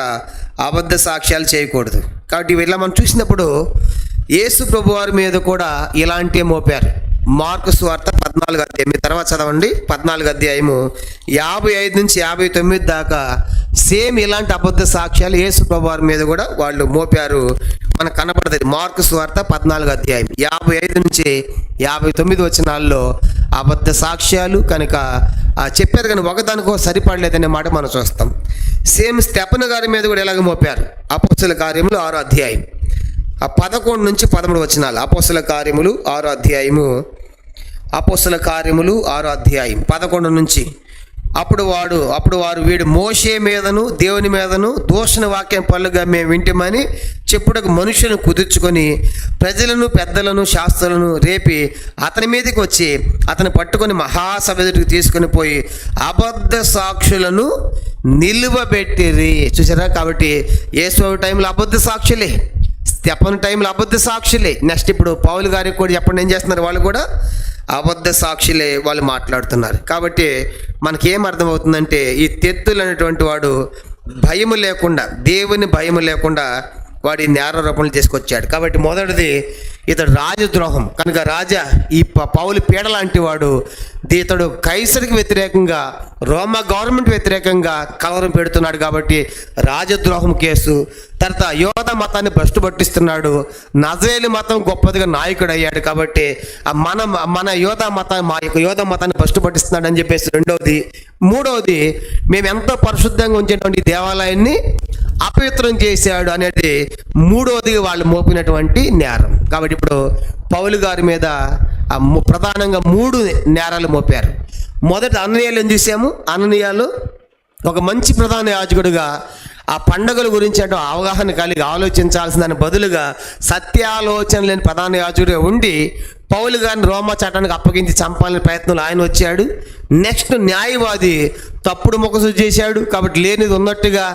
అబద్ధ సాక్ష్యాలు చేయకూడదు. కాబట్టి ఇలా మనం చూసినప్పుడు యేసు ప్రభువారి మీద కూడా ఇలాంటివి మోపారు. మార్కు సువార్త 14వ అధ్యాయం, మీ తర్వాత చదవండి, 14వ అధ్యాయము 55 నుంచి 59 దాకా సేమ్ ఇలాంటి అబద్ధ సాక్ష్యాలు యేసు ప్రభువారి మీద కూడా వాళ్ళు మోపారు. మనకు కనపడుతుంది మార్కు సువార్త 14వ అధ్యాయం 55 నుంచి 59 వచనాల్లో అబద్ధ సాక్ష్యాలు కనుక చెప్పారు కానీ ఒకదానికో సరిపడలేదనే మాట మనం చూస్తాం. సేమ్ స్టెఫను గారి మీద కూడా ఎలాగ మోపారు. అపోస్తల కార్యములు 6వ అధ్యాయం 11 నుంచి 13 వచనాలు, అపోస్తల కార్యములు 6వ అధ్యాయము, అపోస్తల కార్యములు 6వ అధ్యాయం 11 నుంచి అప్పుడు వారు వీడు మోషే మీదను దేవుని మీదను దూషణ వాక్యం పనులుగా మేము వింటామని చెప్పుటకు మనుషులను కుదుర్చుకొని ప్రజలను పెద్దలను శాస్త్రులను రేపి అతని మీదకి వచ్చి అతను పట్టుకొని మహాసభ ఎదుటికి తీసుకొని పోయి అబద్ధ సాక్షులను నిలువబెట్టిరి. చూసారా? కాబట్టి యేసు టైంలో అబద్ధ సాక్షులే, స్టెఫను టైంలో అబద్ధ సాక్షులే. నెక్స్ట్ ఇప్పుడు పౌలు గారికి కూడా చెప్పండి ఏం చేస్తున్నారు, వాళ్ళు కూడా అబద్ధ సాక్షులే, వాళ్ళు మాట్లాడుతున్నారు. కాబట్టి మనకేం అర్థమవుతుందంటే ఈ తెత్తులు అనేటువంటి వాడు భయము లేకుండా, దేవుని భయము లేకుండా వాడి నేరారోపణలు తీసుకొచ్చాడు. కాబట్టి మొదటిది ఇతడు రాజద్రోహం. కనుక రాజా ఈ పౌలు పీడ లాంటి వాడు, ఇతడు కైసరికి వ్యతిరేకంగా, రోమా గవర్నమెంట్ వ్యతిరేకంగా కలవరం పెడుతున్నాడు కాబట్టి రాజద్రోహం కేసు. తర్వాత యోధ మతాన్ని భ్రష్టు పట్టిస్తున్నాడు, నజరేలు మతం గొప్పదిగా నాయకుడు అయ్యాడు కాబట్టి మన యోధ మతాన్ని భ్రష్టు పట్టిస్తున్నాడు అని చెప్పేసి రెండవది. మూడవది, మేము ఎంతో పరిశుద్ధంగా ఉంచేటువంటి దేవాలయాన్ని అపవిత్రం చేశాడు అనేది మూడవది వాళ్ళు మోపినటువంటి నేరం. కాబట్టి ఇప్పుడు పౌలు గారి మీద ప్రధానంగా 3 నేరాలు మోపారు. మొదట అననీయాలు ఏం చూసాము? అననీయాలు ఒక మంచి ప్రధాన యాజకుడుగా ఆ పండుగల గురించి అంటే అవగాహన కలిగి ఆలోచించాల్సిన దాని బదులుగా సత్యాలోచన లేని ప్రధాన యాజకుడిగా ఉండి పౌలు గారిని రోమా చట్టానికి అప్పగించి చంపాలని ప్రయత్నంలో ఆయన వచ్చాడు. నెక్స్ట్ న్యాయవాది తప్పుడు ముఖశుద్ధి చేశాడు కాబట్టి లేనిది ఉన్నట్టుగా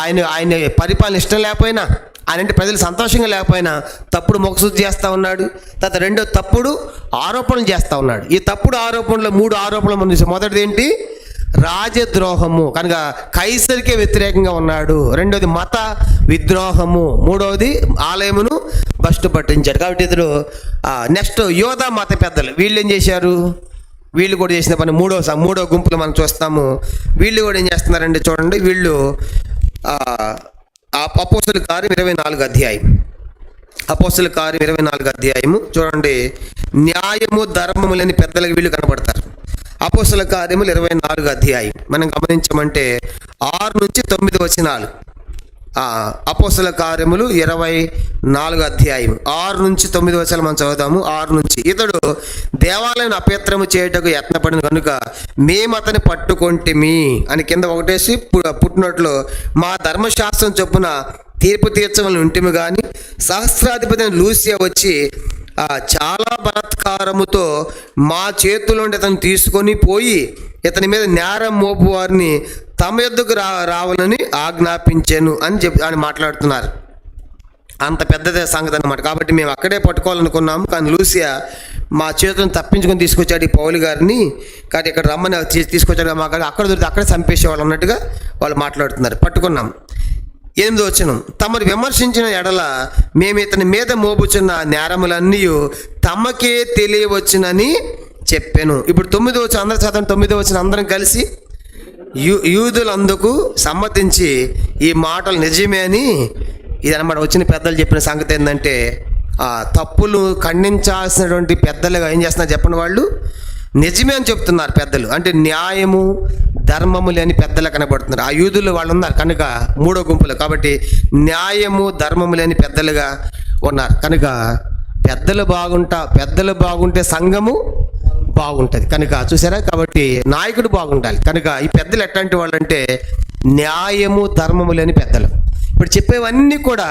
ఆయన పరిపాలన ఇష్టం లేకపోయినా, ఆయన అంటే ప్రజలు సంతోషంగా లేకపోయినా తప్పుడు ముఖశుద్ధి చేస్తూ ఉన్నాడు. తర్వాత రెండో తప్పుడు ఆరోపణలు చేస్తూ ఉన్నాడు. ఈ తప్పుడు ఆరోపణలు 3 ఆరోపణలు మనం చూసాం. మొదటిది ఏంటి? రాజద్రోహము, కనుక కైసరికే వ్యతిరేకంగా ఉన్నాడు. రెండోది మత విద్రోహము. మూడవది ఆలయమును భ్రష్టు పట్టించాడు. కాబట్టి ఇతడు నెక్స్ట్ యోధా మత పెద్దలు వీళ్ళు ఏం చేశారు? వీళ్ళు కూడా చేసిన పని మూడో గుంపులు మనం చూస్తాము. వీళ్ళు కూడా ఏం చేస్తున్నారంటే చూడండి, వీళ్ళు అపోస్తలుల కార్యం 24వ అధ్యాయం. అపోస్తలుల కార్యం 24వ అధ్యాయము చూడండి. న్యాయము ధర్మము లేని పెద్దలకు వీళ్ళు కనబడతారు. అపోస్తలుల కార్యములు 24వ అధ్యాయం మనం గమనించమంటే 6 నుంచి 9 వచనాలు. అపోస్తలుల కార్యములు 24వ అధ్యాయం 6 నుంచి 9 వచనాలు మనం చదువుతాము. 6 నుంచి, ఇతడు దేవాలయం అపవిత్రము చేయుటకు యత్నపడిన కనుక మేము అతని పట్టుకొంటిమి అని కింద ఒకటేసి పుట్టినట్లు మా ధర్మశాస్త్రం చొప్పున తీర్పు తీర్చమని ఉంటిమి. కానీ సహస్రాధిపతి లూసియా వచ్చి చాలా బలాత్కారముతో మా చేతుల్లోండి అతను తీసుకొని పోయి ఇతని మీద నేరం మోపు వారిని తమ యొద్దకు రావాలని ఆజ్ఞాపించాను అని మాట్లాడుతున్నారు. అంత పెద్దదే సంగతి అన్నమాట. కాబట్టి మేము అక్కడే పట్టుకోవాలనుకున్నాము, కానీ లూసియా మా చేతులను తప్పించుకొని తీసుకొచ్చాడు ఈ పౌలు గారిని. కాబట్టి ఇక్కడ రమ్మని తీసుకొచ్చాడు, మా అక్కడ దొరికితే అక్కడే చంపేసేవాళ్ళు అన్నట్టుగా వాళ్ళు మాట్లాడుతున్నారు. పట్టుకున్నాం. 8వ వచనం, తమను విమర్శించిన ఎడల మేము ఇతని మీద మోపుచున్న నేరములన్నీ తమకే తెలియవచ్చునని చెప్పాను. ఇప్పుడు 9వ వచనం అందరూ చదవండి. 9వ వచనం అందరం కలిసి. యూదులందుకు సమ్మతించి ఈ మాటలు నిజమే అని ఇదన్నమాట వచ్చిన పెద్దలు చెప్పిన సంగతి ఏంటంటే, తప్పులు ఖండించాల్సినటువంటి పెద్దలుగా ఏం చేస్తున్నారు చెప్పండి, వాళ్ళు నిజమే అని చెప్తున్నారు పెద్దలు. అంటే న్యాయము ధర్మము లేని పెద్దలు కనబడుతున్నారు. ఆ యూదులు వాళ్ళు ఉన్నారు కనుక 3వ గుంపులు. కాబట్టి న్యాయము ధర్మము లేని పెద్దలుగా ఉన్నారు కనుక పెద్దలు బాగుంటే సంఘము బాగుంటుంది కనుక. చూసారా? కాబట్టి నాయకుడు బాగుండాలి కనుక ఈ పెద్దలు ఎట్లాంటి వాళ్ళు అంటే న్యాయము ధర్మము లేని పెద్దలు. ఇప్పుడు చెప్పేవన్నీ కూడా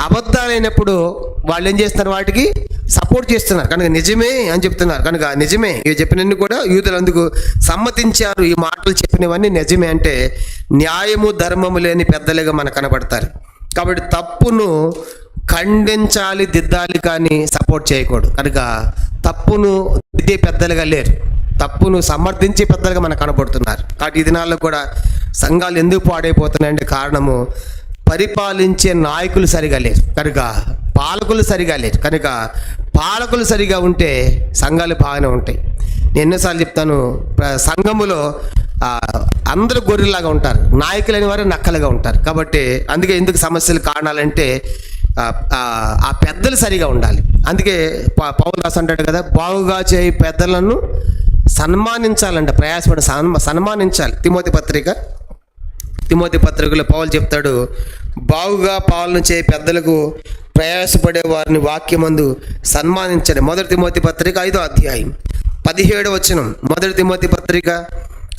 అబద్ధాలైనప్పుడు వాళ్ళు ఏం చేస్తున్నారు, వాటికి సపోర్ట్ చేస్తున్నారు కనుక నిజమే అని చెప్తున్నారు. కనుక నిజమే ఇవి చెప్పినన్ని కూడా యూదులు అందుకు సమ్మతించారు. ఈ మాటలు చెప్పినవన్నీ నిజమే అంటే న్యాయము ధర్మము లేని పెద్దలుగా మనకు కనబడతారు. కాబట్టి తప్పును ఖండించాలి, దిద్దాలి, కానీ సపోర్ట్ చేయకూడదు. కనుక తప్పును దిద్దే పెద్దలుగా లేరు, తప్పును సమర్థించే పెద్దలుగా మనకు కనబడుతున్నారు. కాబట్టి ఈ దినాల్లో కూడా సంఘాలు ఎందుకు పాడైపోతున్నాయంటే కారణము పరిపాలించే నాయకులు సరిగా లేరు కనుక, పాలకులు సరిగా లేరు కనుక. పాలకులు సరిగా ఉంటే సంఘాలు బాగానే ఉంటాయి. నేను ఎన్నోసార్లు చెప్తాను, సంఘములో అందరూ గొర్రెలాగా ఉంటారు, నాయకులైన వారు నక్కలుగా ఉంటారు. కాబట్టి అందుకే ఎందుకు సమస్యలు కారణాలంటే ఆ పెద్దలు సరిగా ఉండాలి. అందుకే పౌలు రాసి అంటాడు కదా, బాగుగా చేయి పెద్దలను సన్మానించాలంట, ప్రయాసపడి సన్మానించాలి. తిమోతి పత్రికలో పౌలు చెప్తాడు, బాగుగా పాలన చేయి పెద్దలకు ప్రయాసపడే వారిని వాక్యమందు సన్మానించండి. 1 తిమోతి పత్రిక 5వ అధ్యాయం 17వ వచనం. 1 తిమోతి పత్రిక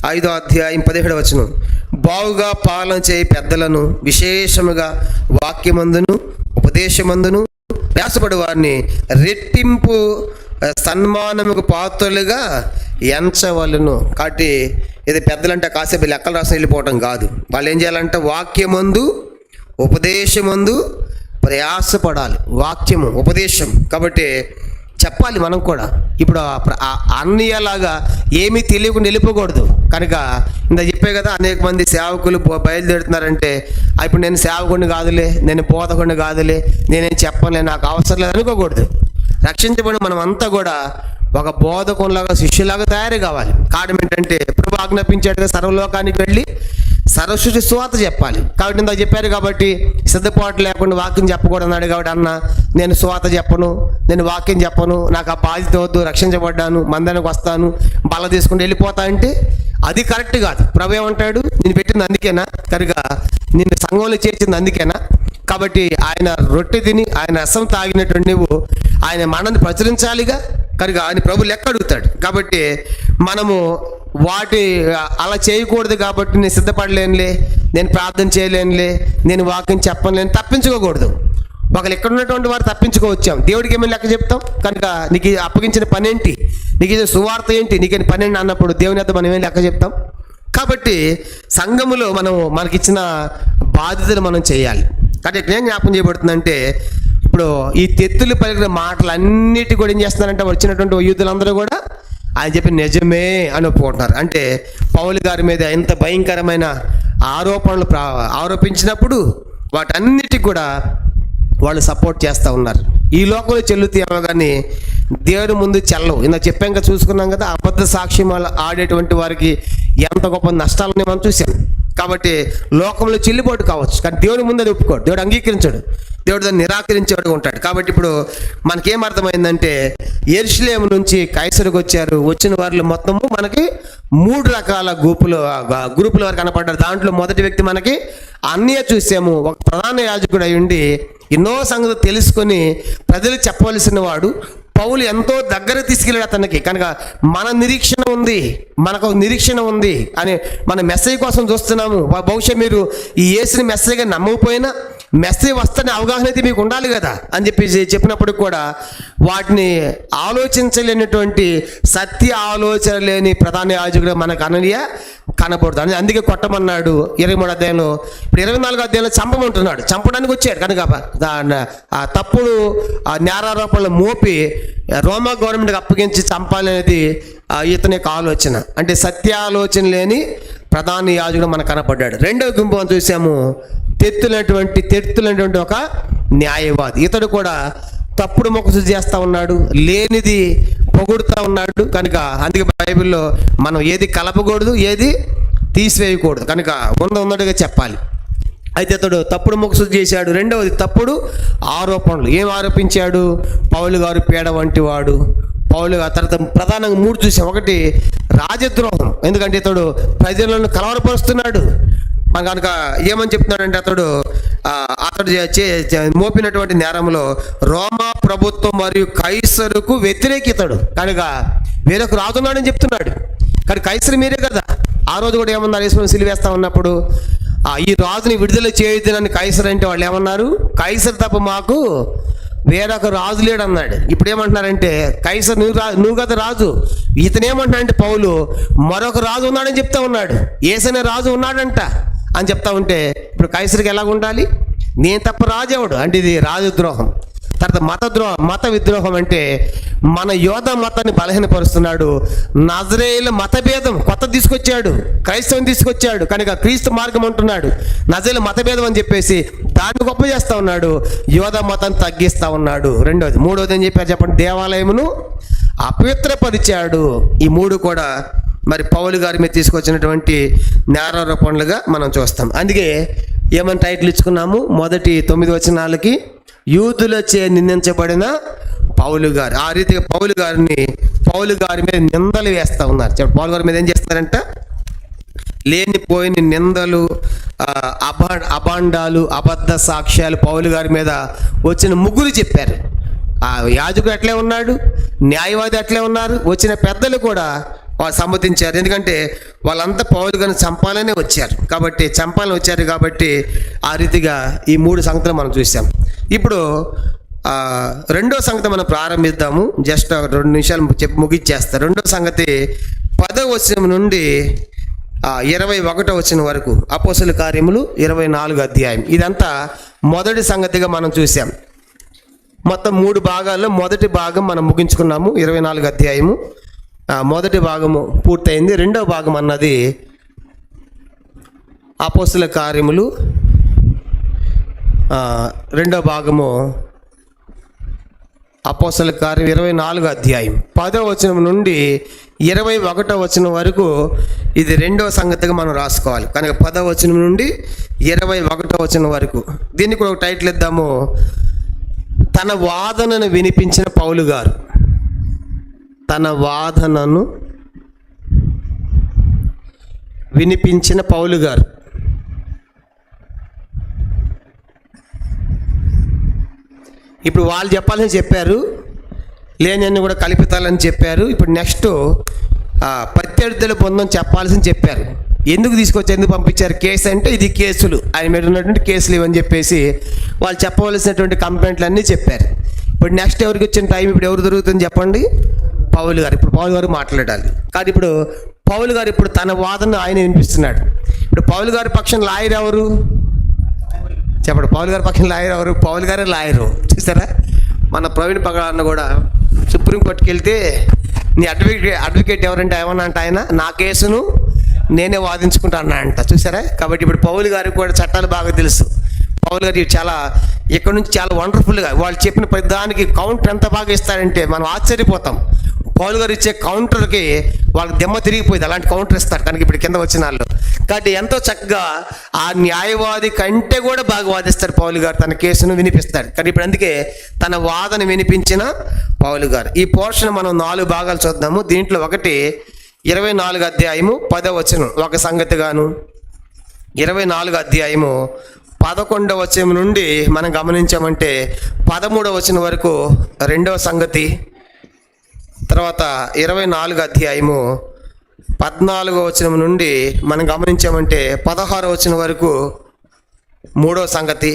5వ అధ్యాయం 17వ వచనం. బావుగా పాలన చేయి పెద్దలను విశేషముగా వాక్యమందును ఉపదేశమందును ప్రయాసపడు వారిని రెట్టింపు సన్మానముకు పాత్రలుగా ఎంచవలను. కాబట్టి ఇది పెద్దలంటే కాసేపు లెక్కలు రాసి వెళ్ళిపోవటం కాదు. వాళ్ళు ఏం చేయాలంటే వాక్యమందు ఉపదేశమందు ప్రయాసపడాలి. వాక్యము ఉపదేశం కాబట్టి చెప్పాలి మనం కూడా. ఇప్పుడు అన్నయ్యలాగా ఏమీ తెలియకుండా వెళ్ళిపోకూడదు. కనుక ఇంత చెప్పే కదా, అనేక మంది సేవకులు బయలుదేరుతున్నారంటే ఇప్పుడు నేను సేవకుడిని కాదులే, నేను బోధకుడిని కాదులే, నేనేం చెప్పలే, నాకు అవసరం లేదు అనుకోకూడదు. రక్షించబడి మనం అంతా కూడా ఒక బోధకునిలాగా శిష్యులాగా తయారు కావాలి. కారణం ఏంటంటే ప్రభు ఆజ్ఞాపించాడుగా సర్వలోకానికి వెళ్ళి సర్వసృష్టి సువార్త చెప్పాలి. కాబట్టి ఇంత చెప్పారు కాబట్టి సిద్ధపాటు లేకుండా వాక్యం చెప్పకూడదు అన్నాడు. కాబట్టి అన్న నేను సువార్త చెప్పను, నేను వాక్యం చెప్పను, నాకు ఆ బాధ్యత వద్దు, రక్షించబడ్డాను, మందానికి వస్తాను, బల్ల తీసుకుంటూ వెళ్ళిపోతా అంటే అది కరెక్ట్ కాదు. ప్రభు ఏమంటాడు, నేను పెట్టింది అందుకేనా, కనుక నిన్ను సంఘంలో చేర్చింది అందుకేనా. కాబట్టి ఆయన రొట్టె తిని ఆయన రసం తాగినటువంటి నువ్వు ఆయన మనల్ని ప్రచురించాలిగా. కనుక ఆయన ప్రభు లెక్క అడుగుతాడు. కాబట్టి మనము వాటి అలా చేయకూడదు. కాబట్టి నేను సిద్ధపడలేనులే, నేను ప్రార్థన చేయలేనులే, నేను వాక్యం చెప్పలేను, తప్పించుకోకూడదు. ఒకళ్ళు ఎక్కడ ఉన్నటువంటి వారు తప్పించుకోవచ్చాం, దేవుడికి ఏమైనా లెక్క చెప్తాం. కనుక నీకు అప్పగించిన పని ఏంటి, నీకు ఇది సువార్త ఏంటి, నీకు పని ఏంటి అన్నప్పుడు దేవుని వద్ద మనం ఏం లెక్క చెప్తాం. కాబట్టి సంఘములో మనకిచ్చిన బాధ్యతలు మనం చేయాలి. కాబట్టి ఇక్కడ ఏం జ్ఞాపకం చేయబడుతుందంటే, ఇప్పుడు ఈ తెత్తులు పలికిన మాటలన్నిటి కూడా ఏం చేస్తున్నారంటే వచ్చినటువంటి యూదులందరూ కూడా ఆయన చెప్పి నిజమే అని ఒప్పుకుంటున్నారు. అంటే పౌలు గారి మీద ఎంత భయంకరమైన ఆరోపణలు ఆరోపించినప్పుడు వాటన్నిటికి కూడా వాళ్ళు సపోర్ట్ చేస్తూ ఉన్నారు. ఈ లోకంలో చెల్లుతాయేమో కానీ దేవుని ముందు చెల్లవు. ఇందాక చెప్పాక చూసుకున్నాం కదా, అబద్ధ సాక్ష్యం ఆడేటువంటి వారికి ఎంత గొప్ప నష్టాలని మనం చూసాం. కాబట్టి లోకంలో చెల్లిపోటు కావచ్చు, కానీ దేవుని ముందు అది ఒప్పుకోడు, దేవుడు అంగీకరించాడు, దేవుడు దాన్ని నిరాకరించేవాడుగా ఉంటాడు. కాబట్టి ఇప్పుడు మనకేం అర్థమైందంటే యెరూషలేము నుంచి కైసరుకు వచ్చారు. వచ్చిన వారిలో మొత్తము మనకి 3 రకాల గ్రూపుల వారు కనపడ్డారు. దాంట్లో మొదటి వ్యక్తి మనకి అన్నయ్య చూసాము. ఒక ప్రధాన యాజకుడు అయి ఉండి ఎన్నో సంగతులు తెలుసుకొని ప్రజలకు చెప్పవలసిన వాడు. పౌలు ఎంతో దగ్గర తీసుకెళ్ళాడు అతనికి. కనుక మన నిరీక్షణ ఉంది, మనకు నిరీక్షణ ఉంది అని మన మెసేజ్ కోసం చూస్తున్నాము. బహుశా మీరు ఈ యేసుని మెసేజ్గా నమ్మకపోయినా మెసేజ్ వస్తేనే అవగాహన అయితే మీకు ఉండాలి కదా అని చెప్పినప్పుడు కూడా వాటిని ఆలోచించలేనటువంటి సత్య ఆలోచన లేని ప్రధాన యాజకుడు మనకు అననీయ కనబడుతుంది. అందుకే కొట్టమన్నాడు 23వ అధ్యాయంలో. ఇప్పుడు 24వ అధ్యాయంలో చంపమంటున్నాడు. చంపడానికి వచ్చాడు కనుక ఆ తప్పుడు నేరారోపణలు మోపి రోమా గవర్నమెంట్కి అప్పగించి చంపాలనేది ఇతని యొక్క ఆలోచన. అంటే సత్యాలోచన లేని ప్రధాన యాజకుడు మనకు కనపడ్డాడు. రెండవ గుంపు మనం చూసాము, తెత్తులైనటువంటి ఒక న్యాయవాది. ఇతడు కూడా తప్పుడు మొక్కసు చేస్తూ ఉన్నాడు, లేనిది పొగుడుతూ ఉన్నాడు. కనుక అందుకే బైబిల్లో మనం ఏది కలపకూడదు, ఏది తీసివేయకూడదు. కనుక ఉన్నట్టుగా చెప్పాలి. అయితే అతడు తప్పుడు మొక్కసు చేశాడు. రెండవది తప్పుడు ఆరోపణలు. ఏం ఆరోపించాడు? పౌలు గారు పీడ వంటి వాడు. పౌలు తర్వాత ప్రధానంగా 3 చూసాం. ఒకటి రాజద్రోహం, ఎందుకంటే ఇతడు ప్రజలను కలవరపరుస్తున్నాడు. కనుక ఏమని చెప్తున్నాడంటే అతడు మోపినటువంటి నేరంలో రోమా ప్రభుత్వం మరియు కైసరుకు వ్యతిరేకితాడు. కనుక వేరొక రాజున్నాడని చెప్తున్నాడు. కానీ కైసరు మీరే కదా. ఆ రోజు కూడా ఏమన్నారు, యేసుని సిలువేస్తా ఉన్నప్పుడు ఈ రాజుని విడుదల చేయొద్దునని కైసరు అంటే వాళ్ళు ఏమన్నారు, కైసరు తప్ప మాకు వేరొక రాజు లేడు అన్నాడు. ఇప్పుడు ఏమంటున్నారంటే కైసరు నువ్వు కదా రాజు. ఇతనేమంటున్నాడంటే పౌలు మరొక రాజు ఉన్నాడని చెప్తా ఉన్నాడు. యేసనే రాజు ఉన్నాడంట అని చెప్తా ఉంటే ఇప్పుడు కైసరికి ఎలాగ ఉండాలి? నేను తప్ప రాజు ఎవడు అంటే ఇది రాజద్రోహం. తర్వాత మత విద్రోహం అంటే మన యోధ మతాన్ని బలహీనపరుస్తున్నాడు. నజరేయుల మతభేదం కొత్త తీసుకొచ్చాడు, క్రైస్తవం తీసుకొచ్చాడు. కనుక క్రీస్తు మార్గం అంటున్నాడు. నజరేయుల మతభేదం అని చెప్పేసి దాన్ని గొప్ప చేస్తూ ఉన్నాడు, యోధ మతాన్ని తగ్గిస్తూ ఉన్నాడు. మూడవది ఏం చెప్పారు చెప్పండి? దేవాలయమును అపవిత్రపరిచాడు. ఈ 3 కూడా మరి పౌలు గారి మీద తీసుకొచ్చినటువంటి నేరారోపణలుగా మనం చూస్తాం. అందుకే ఏమని టైటిల్ ఇచ్చుకున్నాము? మొదటి 9 వచనాలకి యూదులచే నిందించబడిన పౌలు గారు. ఆ రీతిగా పౌలు గారి మీద నిందలు వేస్తూ ఉన్నారు. పౌలు గారి మీద ఏం చేస్తారంట? లేనిపోయిన నిందలు, అభాండాలు, అబద్ధ సాక్ష్యాలు పౌలు గారి మీద వచ్చిన 3 చెప్పారు. ఆ యాజకుడు అట్లే ఉన్నాడు, న్యాయవాది అట్లే ఉన్నారు, వచ్చిన పెద్దలు కూడా వాళ్ళు సమ్మతించారు. ఎందుకంటే వాళ్ళంతా పౌలు గారిని చంపాలనే వచ్చారు కాబట్టి ఆ రీతిగా ఈ 3 సంగతులు మనం చూసాం. ఇప్పుడు రెండో సంగతి మనం ప్రారంభిద్దాము. జస్ట్ 2 నిమిషాలు చెప్పి ముగిచ్చేస్తాం. రెండో సంగతి 10వ వచనం నుండి 21వ వచనం వరకు, అపోస్తలుల కార్యములు 24వ అధ్యాయం. ఇదంతా మొదటి సంగతిగా మనం చూసాం. మొత్తం 3 భాగాల్లో మొదటి భాగం మనం ముగించుకున్నాము. 24వ అధ్యాయము మొదటి భాగము పూర్తయింది. రెండవ భాగం అన్నది అపోస్తలుల కార్యములు రెండవ భాగము అపోస్తలుల కార్యం 24వ అధ్యాయం 10వ వచనం నుండి 21వ వచనం వరకు ఇది రెండవ సంగతిగా మనం రాసుకోవాలి. కనుక 10వ వచనం నుండి 21వ వచనం వరకు. దీనికి కూడా ఒక టైటిల్ ఇద్దాము, తన వాదనను వినిపించిన పౌలు గారు. తన వాదనను వినిపించిన పౌలు గారు. ఇప్పుడు వాళ్ళు చెప్పాలని చెప్పారు, లేని కూడా కల్పితాలని చెప్పారు. ఇప్పుడు నెక్స్ట్ ప్రత్యర్థుల బృందం చెప్పాల్సింది చెప్పారు. ఎందుకు తీసుకొచ్చి ఎందుకు పంపించారు కేసు అంటే, ఇది కేసులు, ఆయన మీద ఉన్నటువంటి కేసులు ఇవని చెప్పేసి వాళ్ళు చెప్పవలసినటువంటి కంప్లైంట్లు అన్నీ చెప్పారు. ఇప్పుడు నెక్స్ట్ ఎవరికి వచ్చిన టైం, ఇప్పుడు ఎవరు దొరుకుతుంది చెప్పండి? పౌలు గారు. ఇప్పుడు పౌలు గారు మాట్లాడాలి. కానీ ఇప్పుడు పౌలు గారు ఇప్పుడు తన వాదన ఆయన వినిపిస్తున్నాడు. ఇప్పుడు పౌలు గారి పక్షం లాయర్ ఎవరు చెప్పండి? పౌలు గారి పక్షం లాయర్ ఎవరు? పౌలు గారే లాయరు. చూసారా, మన ప్రవీణ్ పగడాన్న కూడా సుప్రీంకోర్టుకి వెళ్తే నీ అడ్వకేట్ ఎవరంటే ఏమన్నా అంటే ఆయన నా కేసును నేనే వాదించుకుంటాను అంట. చూసారా? కాబట్టి ఇప్పుడు పౌలు గారికి కూడా చట్టాలు బాగా తెలుసు. పౌలు గారు చాలా ఇక్కడ నుంచి చాలా వండర్ఫుల్గా వాళ్ళు చెప్పిన ప్రతి దానికి కౌంటర్ ఎంత బాగా ఇస్తారంటే మనం ఆశ్చర్యపోతాం. పౌలు గారు ఇచ్చే కౌంటర్కి వాళ్ళకి దెమ్మ తిరిగిపోయింది, అలాంటి కౌంటర్ ఇస్తారు. కనుక ఇప్పుడు కింద వచ్చిన వాళ్ళు కాబట్టి ఎంతో చక్కగా ఆ న్యాయవాది కంటే కూడా బాగా వాదిస్తారు పౌలు గారు, తన కేసును వినిపిస్తాడు. కానీ ఇప్పుడు అందుకే తన వాదన వినిపించిన పౌలు గారు. ఈ పోర్షన్ మనం 4 భాగాలు చూద్దాము. దీంట్లో ఒకటి 24వ అధ్యాయము 10వ వచనం ఒక సంగతిగాను, 24వ అధ్యాయము 11వ వచనం నుండి మనం గమనించామంటే 13వ వచనం వరకు రెండవ సంగతి, తర్వాత 24వ అధ్యాయము 14వ వచనం నుండి మనం గమనించామంటే 16వ వచనం వరకు మూడవ సంగతి,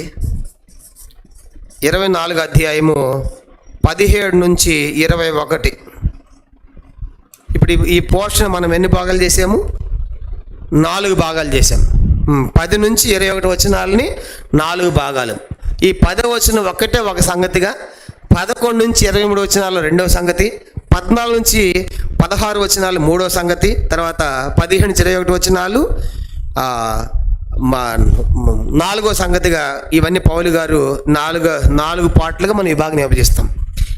24వ అధ్యాయము 17 నుంచి 21. ఇప్పుడు ఈ పోర్షన్ మనం ఎన్ని భాగాలు చేసాము? 4 భాగాలు చేసాం. 10 నుంచి 21 వచనాలని 4 భాగాలు. ఈ 10వ వచనం ఒక్కటే ఒక సంగతిగా, 11 నుంచి 23 వచనాలు రెండవ సంగతి, 14 నుంచి 16 వచనాలు మూడవ సంగతి, తర్వాత 15 నుంచి 21 వచనాలు 4వ సంగతిగా. ఇవన్నీ పౌలు గారు 4 పార్ట్లుగా మనం ఈ భాగం విభజిస్తాం.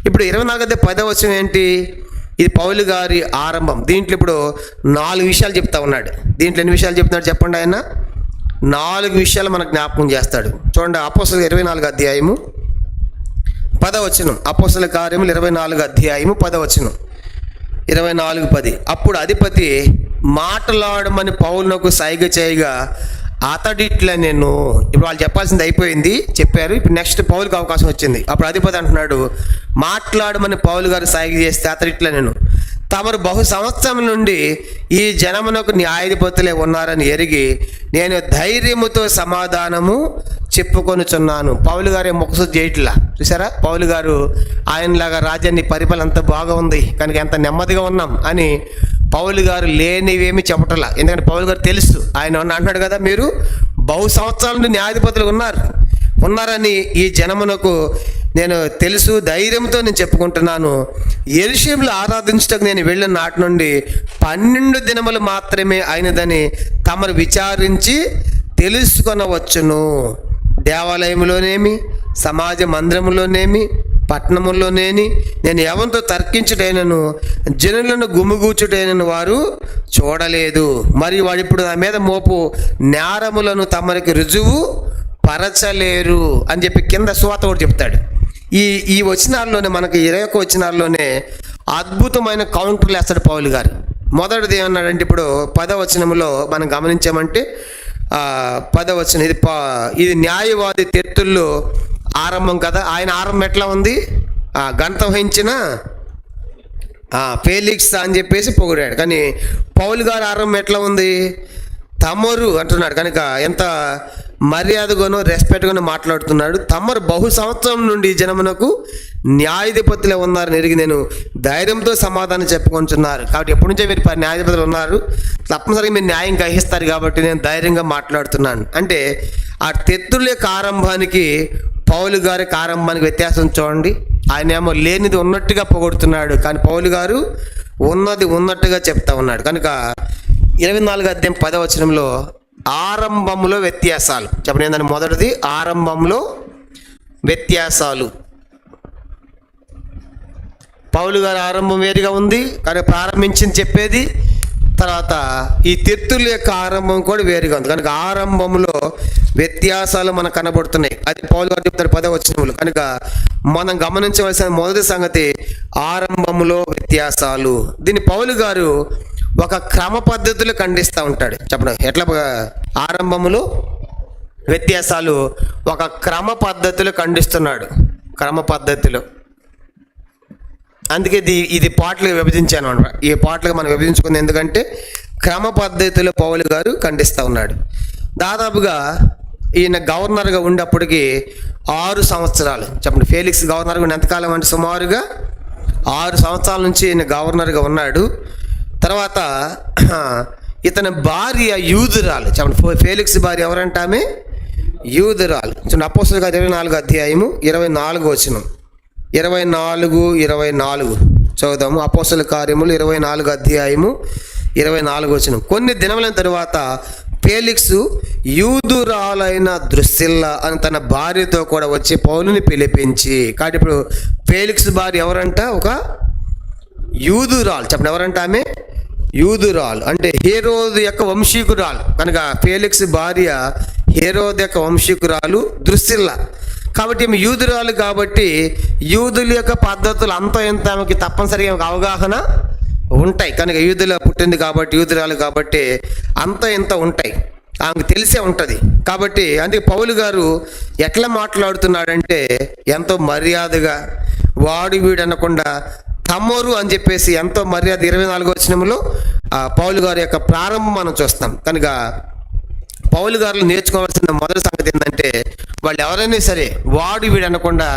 ఇప్పుడు 24 10వ వచనం ఏంటి? ఇది పౌలు గారి ఆరంభం. దీంట్లో ఇప్పుడు 4 విషయాలు చెప్తా ఉన్నాడు. దీంట్లో ఎన్ని విషయాలు చెప్తున్నాడు చెప్పండి? ఆయన 4 విషయాలు మనకు జ్ఞాపకం చేస్తాడు. చూడండి, అపోస్తలుల 24వ అధ్యాయము 10వ వచనం. అపోస్తలుల కార్యములు 24వ అధ్యాయము 10వ వచనం, 24:10. అప్పుడు అధిపతి మాట్లాడమని పౌలునకు సైగ చేయగా అతడిట్లా నేను. ఇప్పుడు వాళ్ళు చెప్పాల్సింది అయిపోయింది, చెప్పారు. ఇప్పుడు నెక్స్ట్ పౌలుకి అవకాశం వచ్చింది. అప్పుడు అధిపతి అంటున్నాడు, మాట్లాడమని పౌలు గారు సైగ చేస్తే అతడిట్లా నేను, తమరు బహు సంవత్సరం నుండి ఈ జనమునకు న్యాయాధిపతులే ఉన్నారని ఎరిగి నేను ధైర్యముతో సమాధానము చెప్పుకొనుచున్నాను. పౌలు గారే ముఖసు చేయట్లా. చూసారా, పౌలు గారు ఆయనలాగా రాజ్యాన్ని పరిపాలన అంత బాగా ఉంది కనుక ఎంత నెమ్మదిగా ఉన్నాం అని పౌలు గారు లేనివేమి చెప్పటలా. ఎందుకంటే పౌలు గారు తెలుసు, ఆయన అంటున్నాడు కదా, మీరు బహు సంవత్సరాల నుండి న్యాయాధిపతులు ఉన్నారని ఈ జనమునకు నేను తెలుసు, ధైర్యంతో నేను చెప్పుకుంటున్నాను. యెరూషలేములో ఆరాధించటకు నేను వెళ్ళిన నాటి నుండి 12 దినములు మాత్రమే అయినదని తమరు విచారించి తెలుసుకొనవచ్చును. దేవాలయంలోనేమి, సమాజ మందిరములోనేమి, పట్టణములోనేని నేను ఎవరితో తర్కించుటైనను జనులను గుమిగూచుటైనను వారు చూడలేదు. మరియు వాడు ఇప్పుడు నా మీద మోపు నేరములను తమరికి రుజువు పరచలేరు అని చెప్పి కింద సువాత కూడా చెప్తాడు. ఈ వచనాల్లోనే మనకి 21 వచనాల్లోనే అద్భుతమైన కౌంటర్లు వేస్తాడు పౌలు గారు. మొదటిది ఏమన్నాడంటే, ఇప్పుడు 10వ వచనంలో మనం గమనించామంటే 10వ వచనం, ఇది న్యాయవాది తెత్తుల్లో ఆరంభం కదా. ఆయన ఆరంభం ఎట్లా ఉంది? ఘనత వహించిన ఫేలిక్స్ అని చెప్పేసి పొగిడాడు. కానీ పౌలు గారి ఆరంభం ఎట్లా ఉంది? తమరు అంటున్నాడు. కనుక ఎంత మర్యాదగానో రెస్పెక్ట్గానో మాట్లాడుతున్నాడు. తమరు బహు సంవత్సరం నుండి జనమునకు న్యాయాధిపతులే ఉన్నారని ఎరిగి నేను ధైర్యంతో సమాధానం చెప్పుకుంటున్నారు. కాబట్టి ఎప్పటి నుంచో మీరు న్యాయాధిపతులు ఉన్నారు, తప్పనిసరిగా మీరు న్యాయం గ్రహిస్తారు కాబట్టి నేను ధైర్యంగా మాట్లాడుతున్నాను. అంటే ఆ తెత్తుల యొక్క ఆరంభానికి పౌలు గారికి ఆరంభానికి వ్యత్యాసం చూడండి. ఆయన ఏమో లేనిది ఉన్నట్టుగా పొగడుతున్నాడు, కానీ పౌలు గారు ఉన్నది ఉన్నట్టుగా చెప్తా ఉన్నాడు. కనుక 24వ అధ్యాయం 10వ వచనంలో ఆరంభంలో వ్యత్యాసాలు చెప్పండి. ఏంటంటే మొదటిది ఆరంభంలో వ్యత్యాసాలు. పౌలు గారి ఆరంభం వేరుగా ఉంది, కానీ ప్రారంభించింది చెప్పేది. తర్వాత ఈ తెత్తుల యొక్క ఆరంభం కూడా వేరుగా ఉంది. కనుక ఆరంభంలో వ్యత్యాసాలు మనకు కనబడుతున్నాయి. అది పౌలు గారు చెప్తారు 10వ వచనంలో. కనుక మనం గమనించవలసిన మొదటి సంగతి ఆరంభంలో వ్యత్యాసాలు. దీన్ని పౌలు గారు ఒక క్రమ పద్ధతిలో ఖండిస్తూ ఉంటాడు. చెప్పండి ఎట్లా? ఆరంభంలో వ్యత్యాసాలు ఒక క్రమ పద్ధతిలో ఖండిస్తున్నాడు. క్రమ పద్ధతిలో. అందుకే ఇది పాటలు విభజించాను అనమాట. ఈ పాటలు మనం విభజించుకుంది ఎందుకంటే క్రమ పద్ధతిలో పౌలు గారు ఖండిస్తూ ఉన్నాడు. దాదాపుగా ఈయన గవర్నర్గా ఉండేప్పటికి 6 సంవత్సరాలు. చెప్పండి ఫేలిక్స్ గవర్నర్గా ఉండి ఎంతకాలం అంటే సుమారుగా 6 సంవత్సరాల నుంచి ఈయన గవర్నర్గా ఉన్నాడు. తర్వాత ఇతని భార్య యూదురాలు. చెప్పండి ఫేలిక్స్ భార్య ఎవరంటే ఆమె యూదురాలు. చూడండి అపోస్తలుల కార్యాలు 24వ అధ్యాయము 24వ వచనం. 24 చదువుదాము. అపోస్తలుల కార్యములు 24వ అధ్యాయము 24వ వచనం. కొన్ని దినముల తర్వాత ఫేలిక్స్ యూదురాలైన ద్రుసిల్ల అని తన భార్యతో కూడా వచ్చి పౌలుని పిలిపించి. కాబట్టి ఇప్పుడు ఫేలిక్స్ భార్య ఎవరంట? ఒక యూదురాలు. చెప్పండి ఎవరంట? ఆమె యూదురాలు, అంటే హేరోదు యొక్క వంశీకురాలు. కనుక ఫేలిక్స్ భార్య హేరోదు యొక్క వంశీకురాలు ద్రుసిల్ల. కాబట్టి ఈమె యూదురాలు కాబట్టి యూదుల యొక్క పద్ధతులు అంత ఎంత ఆమెకి తప్పనిసరిగా అవగాహన ఉంటాయి. కనుక యూదులో పుట్టింది కాబట్టి యూదురాలు కాబట్టి అంత ఎంత ఉంటాయి, ఆమెకు తెలిసే ఉంటుంది. కాబట్టి అందుకే పౌలు గారు ఎట్లా మాట్లాడుతున్నాడంటే ఎంతో మర్యాదగా వాడు వీడు అనకుండా తమరు అని చెప్పేసి ఎంతో మర్యాద 24వ వచనంలో పౌలు గారి యొక్క ప్రారంభం మనం చూస్తాం. కనుక పౌలు గారులు నేర్చుకోవాల్సిన మొదటి సంగతి ఏంటంటే వాళ్ళు ఎవరైనా సరే వాడు వీడు అనకుండా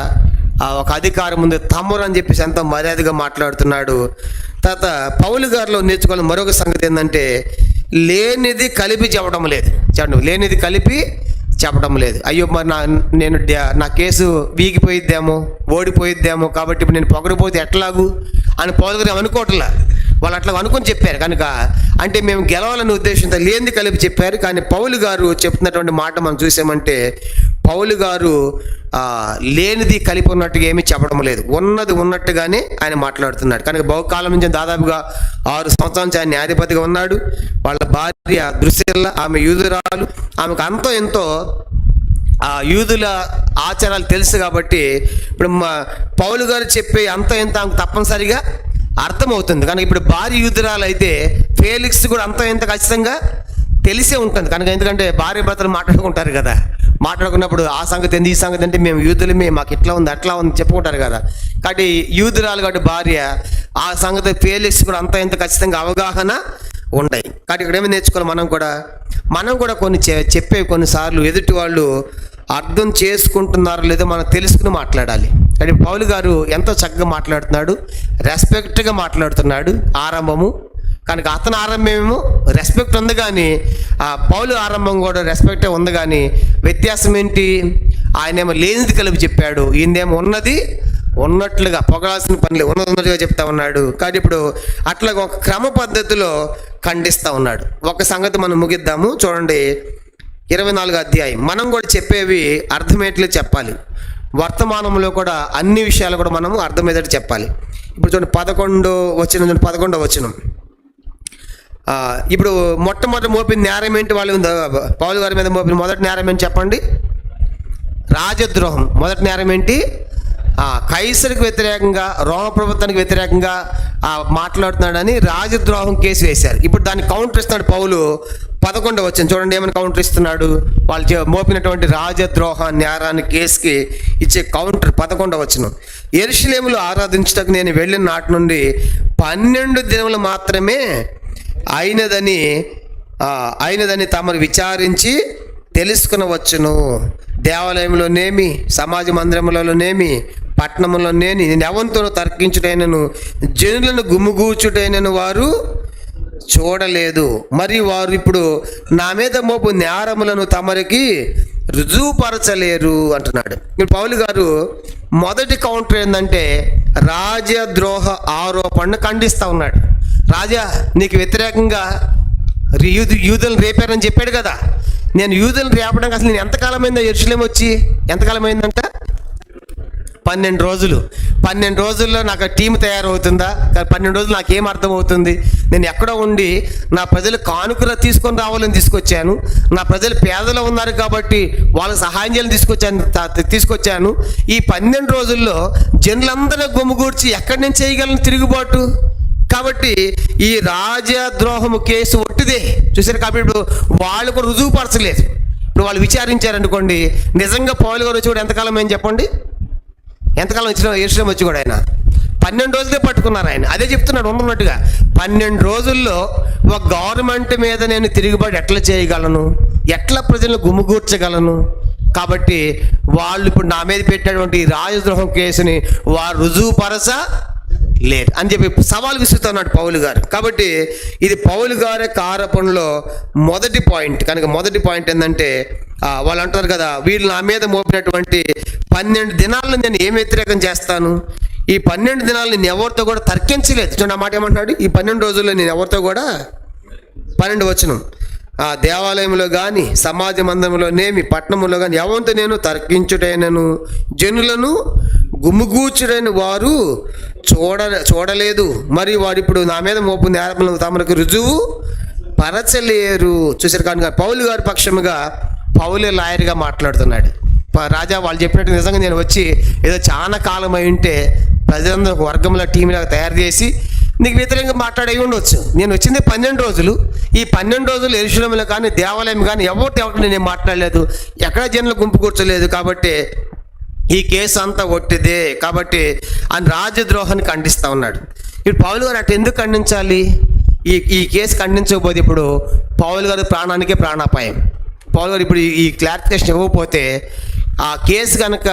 ఒక అధికారం ఉంది తమరు అని చెప్పేసి ఎంతో మర్యాదగా మాట్లాడుతున్నాడు. తర్వాత పౌలు గారిలో నేర్చుకోవాలని మరొక సంగతి ఏంటంటే లేనిది కలిపి చెప్పడం లేదు. చెప్పండి లేనిది కలిపి చెప్పడం లేదు. అయ్యో మరి నా కేసు వీగిపోయిద్దేమో ఓడిపోయిద్దేమో కాబట్టి ఇప్పుడు నేను పొగడిపోతే ఎట్లాగు అని పౌలు గారు అనుకోవట్లా. వాళ్ళు అట్లా అనుకొని చెప్పారు. కనుక అంటే మేము గెలవాలనే ఉద్దేశంతో లేనిది కలిపి చెప్పారు. కానీ పౌలు గారు చెప్తున్నటువంటి మాట మనం చూసామంటే పౌలు గారు లేనిది కలిపి ఉన్నట్టుగా ఏమీ చెప్పడం లేదు, ఉన్నది ఉన్నట్టుగానే ఆయన మాట్లాడుతున్నాడు. కనుక బహుకాలం నుంచి దాదాపుగా 6 సంవత్సరాల నుంచి ఆయన న్యాయాధిపతిగా ఉన్నాడు. వాళ్ళ భార్య ద్రుసిల్ల, ఆమె యూదురాలు. ఆమెకు అంతో ఎంతో యూదుల ఆచారాలు తెలుసు కాబట్టి ఇప్పుడు పౌలు గారు చెప్పే అంత ఎంత ఆమెకు తప్పనిసరిగా అర్థమవుతుంది. కనుక ఇప్పుడు భార్య యూదురాలు అయితే ఫేలిక్స్ కూడా అంత ఎంత ఖచ్చితంగా తెలిసే ఉంటుంది. కనుక ఎందుకంటే భార్య భర్తలు మాట్లాడుకుంటారు కదా, మాట్లాడుకున్నప్పుడు ఆ సంగతి ఏంది ఈ సంగతి అంటే మేము యూదులమే, మాకు ఇట్లా ఉంది అట్లా ఉంది చెప్పుకుంటారు కదా. కాబట్టి యూదురాలు కాబట్టి భార్య ఆ సంగతి ఫేలిక్స్ కూడా అంత ఎంత ఖచ్చితంగా అవగాహన ఉంటాయి. కాబట్టి ఇక్కడ ఏమి నేర్చుకోవాలి మనం కూడా కొన్ని చెప్పే కొన్నిసార్లు ఎదుటి వాళ్ళు అర్థం చేసుకుంటున్నారో లేదో మనం తెలుసుకుని మాట్లాడాలి. కానీ పౌలు గారు ఎంతో చక్కగా మాట్లాడుతున్నాడు, రెస్పెక్ట్గా మాట్లాడుతున్నాడు ఆరంభము. కనుక అతని ఆరంభమేమో రెస్పెక్ట్ ఉంది, కానీ పౌలు ఆరంభం కూడా రెస్పెక్టే ఉంది. కానీ వ్యత్యాసం ఏంటి? ఆయనేమో లేనిది కలిపి చెప్పాడు, ఈయనేమో ఉన్నది ఉన్నట్లుగా పొగడాల్సిన పనులు ఉన్నట్టుగా చెప్తా ఉన్నాడు. కానీ ఇప్పుడు అట్లా ఒక క్రమ పద్ధతిలో ఖండిస్తూ ఉన్నాడు. ఒక సంగతి మనం ముగిద్దాము. చూడండి 24వ అధ్యాయం. మనం కూడా చెప్పేవి అర్థమయ్యేట్లు చెప్పాలి. వర్తమానంలో కూడా అన్ని విషయాలు కూడా మనము అర్థమయ్యేటట్టు చెప్పాలి. ఇప్పుడు చూడండి 11వ వచనం. ఇప్పుడు మొట్టమొదటి మోపిన నేరం ఏంటి? వాళ్ళు పౌలు గారి మీద మోపిన మొదటి నేరం ఏంటి చెప్పండి? రాజద్రోహం. మొదటి నేరం ఏంటి? కైసరికి వ్యతిరేకంగా, రోమ ప్రభుత్వానికి వ్యతిరేకంగా మాట్లాడుతున్నాడని రాజద్రోహం కేసు వేశారు. ఇప్పుడు దాన్ని కౌంటర్ ఇస్తున్నాడు పౌలు. 11వ వచనం చూడండి ఏమని కౌంటర్ ఇస్తున్నాడు. వాళ్ళు మోపినటువంటి రాజద్రోహ నేరాన్ని కేసుకి ఇచ్చే కౌంటర్ 11వ వచనం. యెరూషలేములో ఆరాధించుటకు నేను వెళ్ళిన నాటి నుండి 12 దినములు మాత్రమే అయినదని తమరు విచారించి తెలుసుకునవచ్చును. దేవాలయంలోనేమి, సమాజ మందిరములలోనేమి, పట్టణములోనేమి నేను ఎవరితోనూ తర్కించుటైనను, జనులను గుమ్ముగూర్చుటైనను వారు చూడలేదు. మరియు వారు ఇప్పుడు నా మీద మోపు నేరములను తమరికి రుజువుపరచలేరు అంటున్నాడు. ఇప్పుడు పౌలు గారు మొదటి కౌంటర్ ఏంటంటే రాజద్రోహ ఆరోపణను ఖండిస్తూ ఉన్నాడు. రాజా, నీకు వ్యతిరేకంగా యూదులను రేపారని చెప్పాడు కదా, నేను యూదులను రేపడానికి అసలు నేను ఎంతకాలమైందో యెరూషలేము వచ్చి, ఎంతకాలమైందంట? 12 రోజులు. 12 రోజుల్లో నాకు టీం తయారవుతుందా? 12 రోజులు నాకేం అర్థమవుతుంది? నేను ఎక్కడో ఉండి నా ప్రజలు కానుకలు తీసుకొని రావాలని తీసుకొచ్చాను. నా ప్రజలు పేదలు ఉన్నారు కాబట్టి వాళ్ళకి సహాయం చేయాలని తీసుకొచ్చాను. ఈ 12 రోజుల్లో జనులందరూ గుమిగూర్చి ఎక్కడి నుంచి చేయగలను తిరుగుబాటు? కాబట్టి ఈ రాజద్రోహము కేసు ఒట్టిదే. చూసారు కాబట్టి ఇప్పుడు వాళ్ళు కూడా రుజువుపరచలేదు. ఇప్పుడు వాళ్ళు విచారించారనుకోండి, నిజంగా పౌలు గారు వచ్చి కూడా ఎంతకాలం ఏం చెప్పండి, ఎంతకాలం వచ్చిన యెరూషలేము వచ్చి కూడా ఆయన 12 రోజులే పట్టుకున్నారు. ఆయన అదే చెప్తున్నాడు ఉన్నట్టుగా. 12 రోజుల్లో ఒక గవర్నమెంట్ మీద నేను తిరుగుబాటు ఎట్లా చేయగలను, ఎట్లా ప్రజలను గుమిగూర్చగలను? కాబట్టి వాళ్ళు ఇప్పుడు నా మీద పెట్టినటువంటి రాజద్రోహం కేసుని వారు రుజువుపరచలేరు అని చెప్పి సవాల్ విసురుతున్నాడు పౌలు గారు. కాబట్టి ఇది పౌలు గారి ఆరోపణలో మొదటి పాయింట్. కనుక మొదటి పాయింట్ ఏంటంటే వాళ్ళు అంటారు కదా, వీళ్ళు నా మీద మోపినటువంటి 12 దినాలను నేను ఏం వ్యతిరేకం చేస్తాను? ఈ 12 దినాలు నేను ఎవరితో కూడా తర్కించలేదు. చూడండి ఆ మాట ఏమంటున్నాడు, ఈ 12 రోజుల్లో నేను ఎవరితో కూడా 12 వచనం దేవాలయంలో కానీ, సమాజ మందిరంలోనేమి, పట్టణంలో కానీ ఎవరితో నేను తర్కించుటైనను, జనులను గుమ్ముగూర్చుడైన వారు చూడలేదు. మరి వాడు ఇప్పుడు నా మీద మోపు నేరములను తమకు రుజువు పరచలేరు. చూసారు కనుక పౌలు గారి పక్షముగా పౌలే లాయర్గా మాట్లాడుతున్నాడు. రాజా, వాళ్ళు చెప్పినట్టు నిజంగా నేను వచ్చి ఏదో చాలా కాలం అయి ఉంటే ప్రజలందరూ ఒక వర్గంలో టీంలాగా తయారు చేసి నీకు వ్యతిరేకంగా మాట్లాడే ఉండొచ్చు. నేను వచ్చింది 12 రోజులు. ఈ 12 రోజులు యెరూషలేములో కానీ, దేవాలయం కానీ ఎవరితో నేను మాట్లాడలేదు, ఎక్కడ జనులు గుంపు కూర్చోలేదు. కాబట్టి ఈ కేసు అంతా ఒట్టిదే. కాబట్టి ఆయన రాజద్రోహాన్ని ఖండిస్తూ ఉన్నాడు. ఇప్పుడు పౌలు గారు అటు ఎందుకు ఖండించాలి? ఈ కేసు ఖండించకపోతే ఇప్పుడు పౌలు గారు ప్రాణానికే ప్రాణాపాయం. పౌలు గారు ఇప్పుడు ఈ క్లారిఫికేషన్ ఇవ్వకపోతే ఆ కేసు కనుక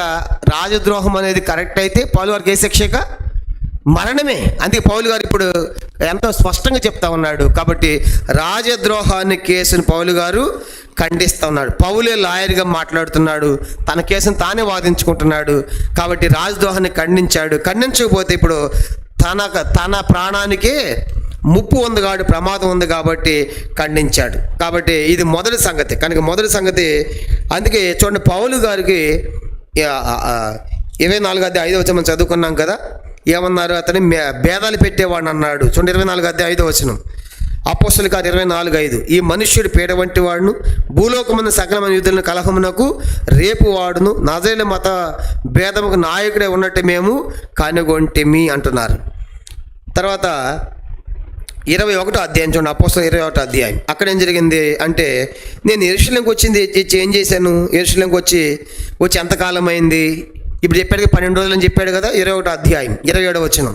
రాజద్రోహం అనేది కరెక్ట్ అయితే పౌలు గారికి ఏ శిక్షక మరణమే. అందుకే పౌలు గారు ఇప్పుడు ఎంతో స్పష్టంగా చెప్తా ఉన్నాడు. కాబట్టి రాజద్రోహాన్ని కేసుని పౌలు గారు ఖండిస్తూ ఉన్నాడు. పౌలే లాయర్గా మాట్లాడుతున్నాడు, తన కేసును తానే వాదించుకుంటున్నాడు. కాబట్టి రాజద్రోహాన్ని ఖండించాడు. ఖండించకపోతే ఇప్పుడు తన ప్రాణానికే ముప్పు ఉంది కాబట్టి, ప్రమాదం ఉంది కాబట్టి ఖండించాడు. కాబట్టి ఇది మొదటి సంగతి. కనుక మొదటి సంగతి అందుకే చూడండి, పౌలు గారికి 24 మనం చదువుకున్నాం కదా, ఏమన్నారు? అతని భేదాలు పెట్టేవాడిని అన్నాడు. చూడండి 24 అపోస్తలుల కార్యం 24:5 ఈ మనుష్యుడు పీడ వంటి వాడును, భూలోకమున సకలమైన యూదులను కలహమునకు రేపు వాడును, నజరేయుల మత భేదముకు నాయకుడే ఉన్నట్టు మేము కనుగొంటిమి అంటున్నారు. తర్వాత 21వ అధ్యాయం చూడండి, అపోస్తలుల 21వ అధ్యాయం. అక్కడ ఏం జరిగింది అంటే, నేను యెరూషలేముకి వచ్చింది ఏం చేశాను? యెరూషలేముకి వచ్చి ఎంతకాలం అయింది? ఇప్పుడు చెప్పాడు 12 రోజులు అని చెప్పాడు కదా. 21వ అధ్యాయం 27వ వచనం,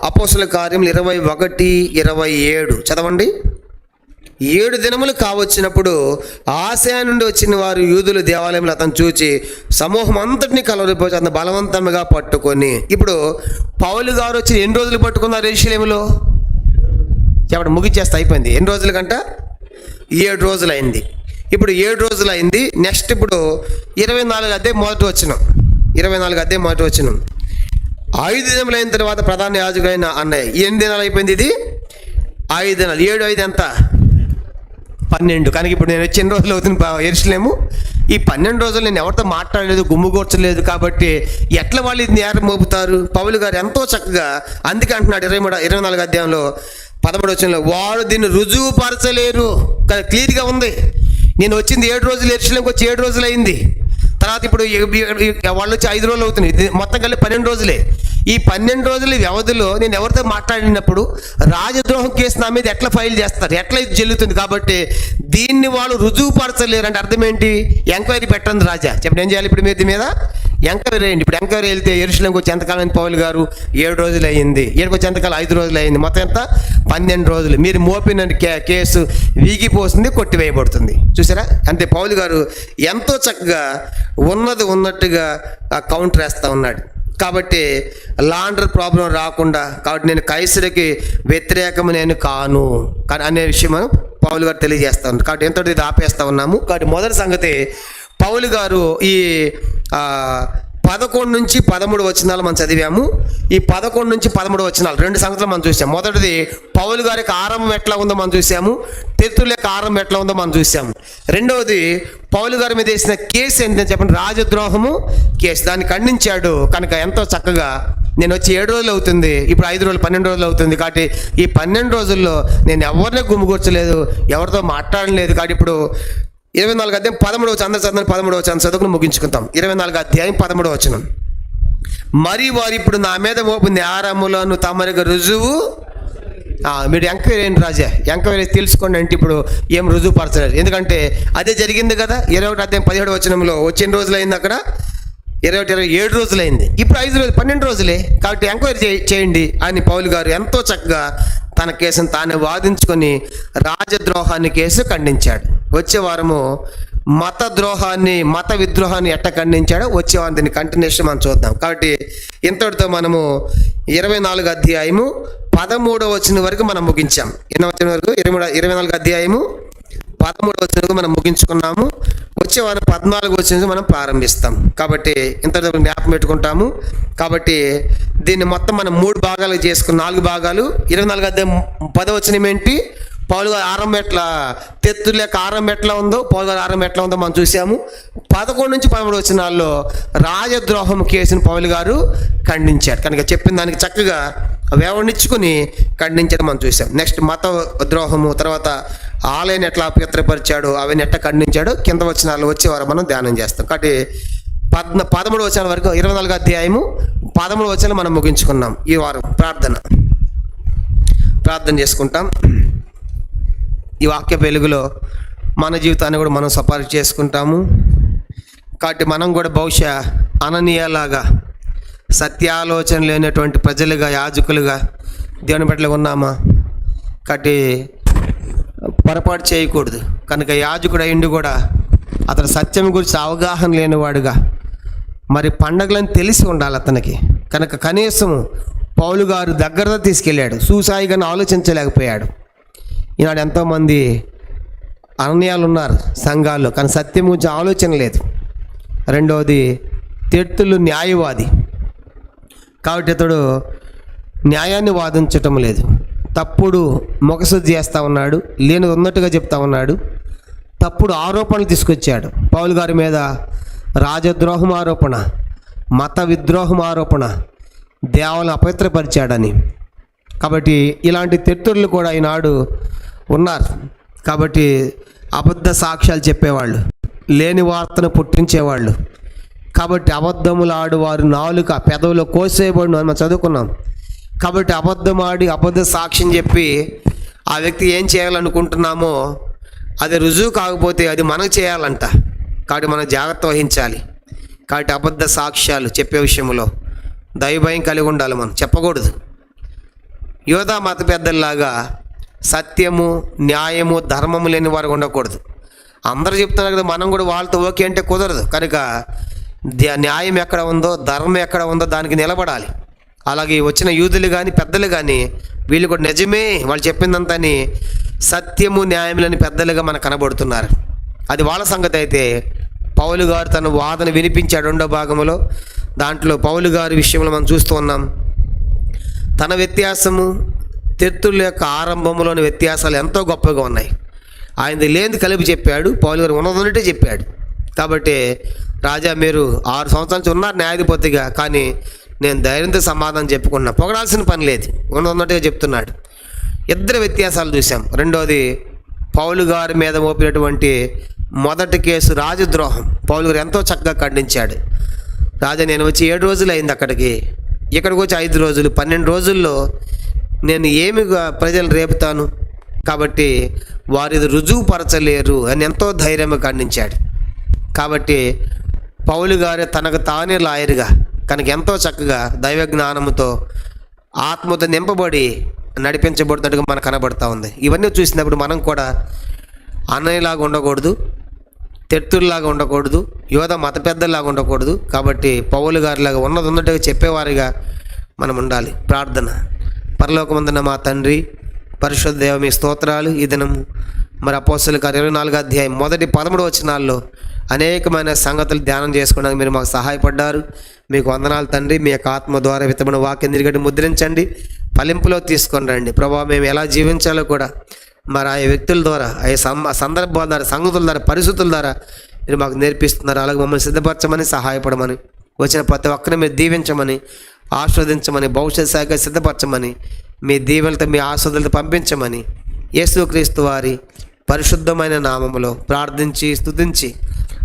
అపోస్తలుల కార్యములు 21:27 చదవండి. 7 దినములు కావచ్చినప్పుడు ఆసియా నుండి వచ్చిన వారు యూదులు దేవాలయంలో అతను చూచి సమూహం అంతటిని కలవరిపోయి అతను బలవంతంగా పట్టుకొని. ఇప్పుడు పౌలు గారు వచ్చి ఎన్ని రోజులు పట్టుకున్నారు యెరూషలేములో? చెప్పండి, ముగిచ్చేస్తే అయిపోయింది. ఎన్ని రోజుల కంట? 7 రోజులు అయింది. ఇప్పుడు 7 రోజులు అయింది. నెక్స్ట్ ఇప్పుడు 24 అధ్యాయం మొదటి వచనం, 24 అధ్యాయం మొదటి వచనం, 5 దినములు అయిన తర్వాత ప్రధాన యాజకుడైన అన్నయ్య. ఎన్ని దినాలు అయిపోయింది ఇది? 5 దినాలు. 7 5 ఎంత? 12. కనుక ఇప్పుడు నేను వచ్చి ఎన్ని రోజులు అవుతుంది యెరూషలేము? ఈ 12 రోజులు నేను ఎవరితో మాట్లాడలేదు, గుమ్ముగూర్చలేదు. కాబట్టి ఎట్లా వాళ్ళు ఇది నేరం మోపుతారు? పౌలు గారు ఎంతో చక్కగా అందుకే అంటున్నాడు 24 అధ్యాయంలో 13వ వచనంలో, వాడు దీన్ని రుజువుపరచలేరు. క్లియర్గా ఉంది. నేను వచ్చింది 7 రోజులు, యెరూషలేముకి వచ్చి 7 రోజులు అయింది. తర్వాత ఇప్పుడు వాళ్ళు వచ్చి 5 రోజులు అవుతుంది. మొత్తం కలిపి 12 రోజులే. ఈ 12 రోజుల వ్యవధిలో నేను ఎవరితో మాట్లాడినప్పుడు రాజద్రోహం కేసు నా మీద ఎట్లా ఫైల్ చేస్తారు, ఎట్లా ఇది చెల్లుతుంది? కాబట్టి దీన్ని వాళ్ళు రుజువుపరచలేరు. అంటే అర్థం ఏంటి? ఎంక్వైరీ పెట్టండి రాజా. చెప్పండి, ఏం చేయాలి ఇప్పుడు? మీద ఎంక్వైరీ అయ్యింది. ఇప్పుడు ఎంక్వైరీ వెళ్తే యెరూషలేముకి వచ్చి ఎంతకాలం పౌలు గారు 7 రోజులు అయ్యింది, ఏడుకి వచ్చి ఎంతకాలం 5 రోజులు అయ్యింది, మొత్తం ఎంత 12 రోజులు. మీరు మోపిన కేసు వీగిపోతుంది, కొట్టివేయబడుతుంది. చూసారా? అంతే. పౌలు గారు ఎంతో చక్కగా ఉన్నది ఉన్నట్టుగా కౌంటర్ వేస్తూ ఉన్నాడు. కాబట్టి లాండర్ ప్రాబ్లం రాకుండా, కాబట్టి నేను కైసరికి వ్యతిరేకము నేను కాను అనే విషయం పౌలు గారు తెలియజేస్తా ఉన్నారు. కాబట్టి ఎంతో ఇది ఆపేస్తా ఉన్నాము. కాబట్టి మొదటి సంగతి, పౌలు గారు ఈ 11 నుంచి 13 వచనాలు మనం చదివాము. ఈ 11 నుంచి 13 వచనాలు 2 సంగతులు మనం చూసాం. మొదటిది, పౌలు గారికి ఆరంభం ఎట్లా ఉందో మనం చూసాము, తెతుల యొక్క ఆరంభం ఎట్లా ఉందో మనం చూసాము. రెండవది, పౌలు గారి మీద వేసిన కేసు ఏంటని చెప్పండి, రాజద్రోహము కేసు. దాన్ని ఖండించాడు. కనుక ఎంతో చక్కగా, నేను వచ్చి 7 రోజులు అవుతుంది, ఇప్పుడు 5 రోజులు 12 రోజులు అవుతుంది. కాబట్టి ఈ 12 రోజుల్లో నేను ఎవరిని గుమ్మిగూర్చలేదు, ఎవరితో మాట్లాడలేదు. కాబట్టి ఇప్పుడు 24 అధ్యాయం 13వ వచనం, అందరూ చదవండి. 13వ వచనం చదువుకుని ముగించుకుంటాం. 24 అధ్యాయం 13వ వచనం. మరి వారు ఇప్పుడు నా మీద మోపు నేరములను తమరికి రుజువు, మీరు ఎంక్వైరీ ఏంటి రాజా, ఎంక్వైరీ తెలుసుకోండి అంటే ఇప్పుడు ఏం రుజువు పరచలేదు. ఎందుకంటే అదే జరిగింది కదా. 21 అధ్యాయం 17వ వచనంలో వచ్చి ఎన్ని రోజులు అయింది అక్కడ, 27 రోజులు అయింది. ఇప్పుడు 5 రోజులు 12 రోజులే. కాబట్టి ఎంక్వైరీ చేయండి అని పౌలు గారు ఎంతో చక్కగా తన కేసును తానే వాదించుకొని రాజద్రోహాన్ని కేసు ఖండించాడు. వచ్చే వారము మత ద్రోహాన్ని, మత విద్రోహాన్ని ఎట్ట ఖండించాడో వచ్చే వారం దీన్ని కంటిన్యూషన్ మనం చూద్దాం. కాబట్టి ఇంతటితో మనము 24 అధ్యాయము 13వ వచనం వరకు మనం ముగించాం. ఎన్నో వచనం వరకు? 24 అధ్యాయము 13వ వచనం వరకు మనం ముగించుకున్నాము. వచ్చే వారం 14వ వచనం మనం ప్రారంభిస్తాం. కాబట్టి ఇంతటితో జ్ఞాపకం పెట్టుకుంటాము. కాబట్టి దీన్ని మొత్తం మనం 3 భాగాలు చేసుకుని 4 భాగాలు. 24 అధ్యాయం 10వ వచనం ఏంటి, పౌలు గారు ఆరంభం ఎట్లా, తెత్తు లేక ఆరంభం ఎట్లా ఉందో, పౌలు గారు ఆరంభం ఎట్లా ఉందో మనం చూసాము. 11 నుంచి 13 వచనాల్లో రాజద్రోహం కేసును పౌలు గారు ఖండించాడు. కనుక చెప్పిన దానికి చక్కగా వివరణించుకుని ఖండించడం మనం చూసాం. నెక్స్ట్ మత ద్రోహము, తర్వాత ఆలయాన్ని ఎట్లా అపవిత్రపరిచాడు, అవన్నీ ఎట్లా ఖండించాడు, కింద వచనాలు వచ్చేవారు మనం ధ్యానం చేస్తాం. కాబట్టి 13 వచనాల వరకు 24 అధ్యాయము 13 వచనాలు మనం ముగించుకున్నాం. ఈ వారం ప్రార్థన చేసుకుంటాం. ఈ వాక్య వెలుగులో మన జీవితాన్ని కూడా మనం సపారి చేసుకుంటాము. కాబట్టి మనం కూడా బహుశా అననీయలాగా సత్యాలోచన లేనటువంటి ప్రజలుగా, యాజకులుగా దేవుని బిడ్డలుగా ఉన్నామా? కాబట్టి పొరపాటు చేయకూడదు. కనుక యాజకుడు అయ్యిండి కూడా అతను సత్యం గురించి అవగాహన లేనివాడుగా, మరి పండగలను తెలిసి ఉండాలి అతనికి. కనుక కనీసం పౌలు గారు దగ్గరగా తీసుకెళ్ళాడు, సూసాయిగానే ఆలోచించలేకపోయాడు. ఈనాడు ఎంతోమంది అనన్యాలు ఉన్నారు సంఘాల్లో, కానీ సత్యం గురించి ఆలోచన లేదు. రెండవది, తెర్తులు న్యాయవాది కాబట్టి అతడు న్యాయాన్ని వాదించటం లేదు, తప్పుడు మొగశుద్ధి చేస్తూ ఉన్నాడు, లేనిది ఉన్నట్టుగా చెప్తా ఉన్నాడు, తప్పుడు ఆరోపణలు తీసుకొచ్చాడు. పౌలు గారి మీద రాజద్రోహం ఆరోపణ, మత విద్రోహం ఆరోపణ, దేవులను అపవిత్రపరిచాడని. కాబట్టి ఇలాంటి తెర్తులు కూడా ఈనాడు ఉన్నారు. కాబట్టి అబద్ధ సాక్ష్యాలు చెప్పేవాళ్ళు, లేని వార్తను పుట్టించేవాళ్ళు. కాబట్టి అబద్ధములు ఆడువారు నాలుక పెదవులో కోసేయబడును అని మనం చదువుకున్నాం. కాబట్టి అబద్ధం ఆడి అబద్ధ సాక్ష్యం చెప్పి ఆ వ్యక్తి ఏం చేయాలనుకుంటున్నామో అది రుజువు కాకపోతే అది మనకు చేయాలంట. కాబట్టి మనం జాగ్రత్త వహించాలి. కాబట్టి అబద్ధ సాక్ష్యాలు చెప్పే విషయంలో దైవభయం కలిగి ఉండాలి. మనం చెప్పకూడదు. యోధా మత పెద్దల్లాగా సత్యము, న్యాయము, ధర్మము లేని వారు ఉండకూడదు. అందరూ చెప్తున్నారు కదా, మనం కూడా వాళ్ళతో ఓకే అంటే కుదరదు. కనుక న్యాయం ఎక్కడ ఉందో, ధర్మం ఎక్కడ ఉందో దానికి నిలబడాలి. అలాగే వచ్చిన యూదులు కానీ పెద్దలు కానీ వీళ్ళు కూడా నిజమే వాళ్ళు చెప్పిందంతని సత్యము, న్యాయములని పెద్దలుగా మనకు కనబడుతున్నారు. అది వాళ్ళ సంగతి. అయితే పౌలు గారు తన వాదన వినిపించాడు 2వ భాగంలో. దాంట్లో పౌలు గారి విషయంలో మనం చూస్తూ ఉన్నాం. తన వ్యత్యాసము, తెర్తుల యొక్క ఆరంభంలోని వ్యత్యాసాలు ఎంతో గొప్పగా ఉన్నాయి. ఆయనది లేనిది కలిపి చెప్పాడు, పౌలు గారు ఉన్నదన్నట్టే చెప్పాడు. కాబట్టి రాజా, మీరు 6 సంవత్సరాల నుంచి ఉన్నారు న్యాయాధిపతిగా, కానీ నేను ధైర్యంతో సమాధానం చెప్పుకున్నా, పొగడాల్సిన పని లేదు, ఉన్నదన్నట్టుగా చెప్తున్నాడు. ఇద్దరు వ్యత్యాసాలు చూసాం. రెండోది, పౌలు గారి మీద మోపినటువంటి మొదటి కేసు రాజద్రోహం. పౌలు గారు ఎంతో చక్కగా ఖండించాడు. రాజా, నేను వచ్చి 7 రోజులు అయింది అక్కడికి, ఇక్కడికి వచ్చి 5 రోజులు, 12 రోజుల్లో నేను ఏమి ప్రజలు రేపుతాను, కాబట్టి వారు ఇది రుజువుపరచలేరు అని ఎంతో ధైర్యంగా ఖండించాడు. కాబట్టి పౌలు గారు తనకు తానే లాయరుగా కనుక ఎంతో చక్కగా దైవ జ్ఞానముతో ఆత్మతో నింపబడి నడిపించబడుతున్నట్టుగా మనకు కనబడుతూ ఉంది. ఇవన్నీ చూసినప్పుడు మనం కూడా అన్నయ్యలాగా ఉండకూడదు, తెత్తుల్లాగా ఉండకూడదు, యోధ మత పెద్దలాగా ఉండకూడదు. కాబట్టి పౌలు గారిలాగా ఉన్నట్టుగా చెప్పేవారిగా మనం ఉండాలి. ప్రార్థన. పరలోకమందున్న మా తండ్రి, పరిశుద్ధ దేవ, మీ స్తోత్రాలు. ఈ దినము మరి అపోస్తలుల కార్యం 24వ అధ్యాయం మొదటి 13 వచనాల్లో అనేకమైన సంగతులు ధ్యానం చేసుకోవడానికి మీరు మాకు సహాయపడ్డారు. మీకు వందనాలు తండ్రి. మీ యొక్క ఆత్మ ద్వారా విత్తమైన వాక్యం తిరిగట్టి ముద్రించండి, ఫలింపులో తీసుకొని రండి ప్రభావ. మేము ఎలా జీవించాలో కూడా మరి ఆ వ్యక్తుల ద్వారా, ఆ సందర్భాల ద్వారా, సంగతుల ద్వారా, పరిస్థితుల ద్వారా మీరు మాకు నేర్పిస్తున్నారు. అలాగే మమ్మల్ని సిద్ధపరచమని, సహాయపడమని, వచ్చిన ప్రతి ఒక్కరిని మీరు దీవించమని, ఆస్వాదించమని, భవిష్యత్ శాఖ సిద్ధపరచమని, మీ దీవెలతో, మీ ఆస్వాదులతో పంపించమని యేసుక్రీస్తు వారి పరిశుద్ధమైన నామములో ప్రార్థించి స్తుతించి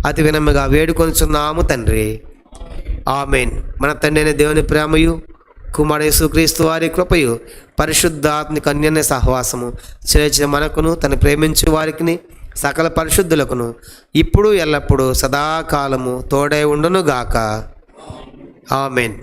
అతి వినమ్రగా వేడుకొనుచున్నాము తండ్రి. ఆమేన్. మన తండ్రి అయిన దేవుని ప్రేమయు, కుమారుడు యేసుక్రీస్తు వారి కృపయు, పరిశుద్ధాత్మక అన్యోన్య సహవాసము చేర్చిన మనకును, తను ప్రేమించు వారికి, సకల పరిశుద్ధులకును ఇప్పుడు ఎల్లప్పుడూ సదాకాలము తోడై ఉండునుగాక. ఆమేన్.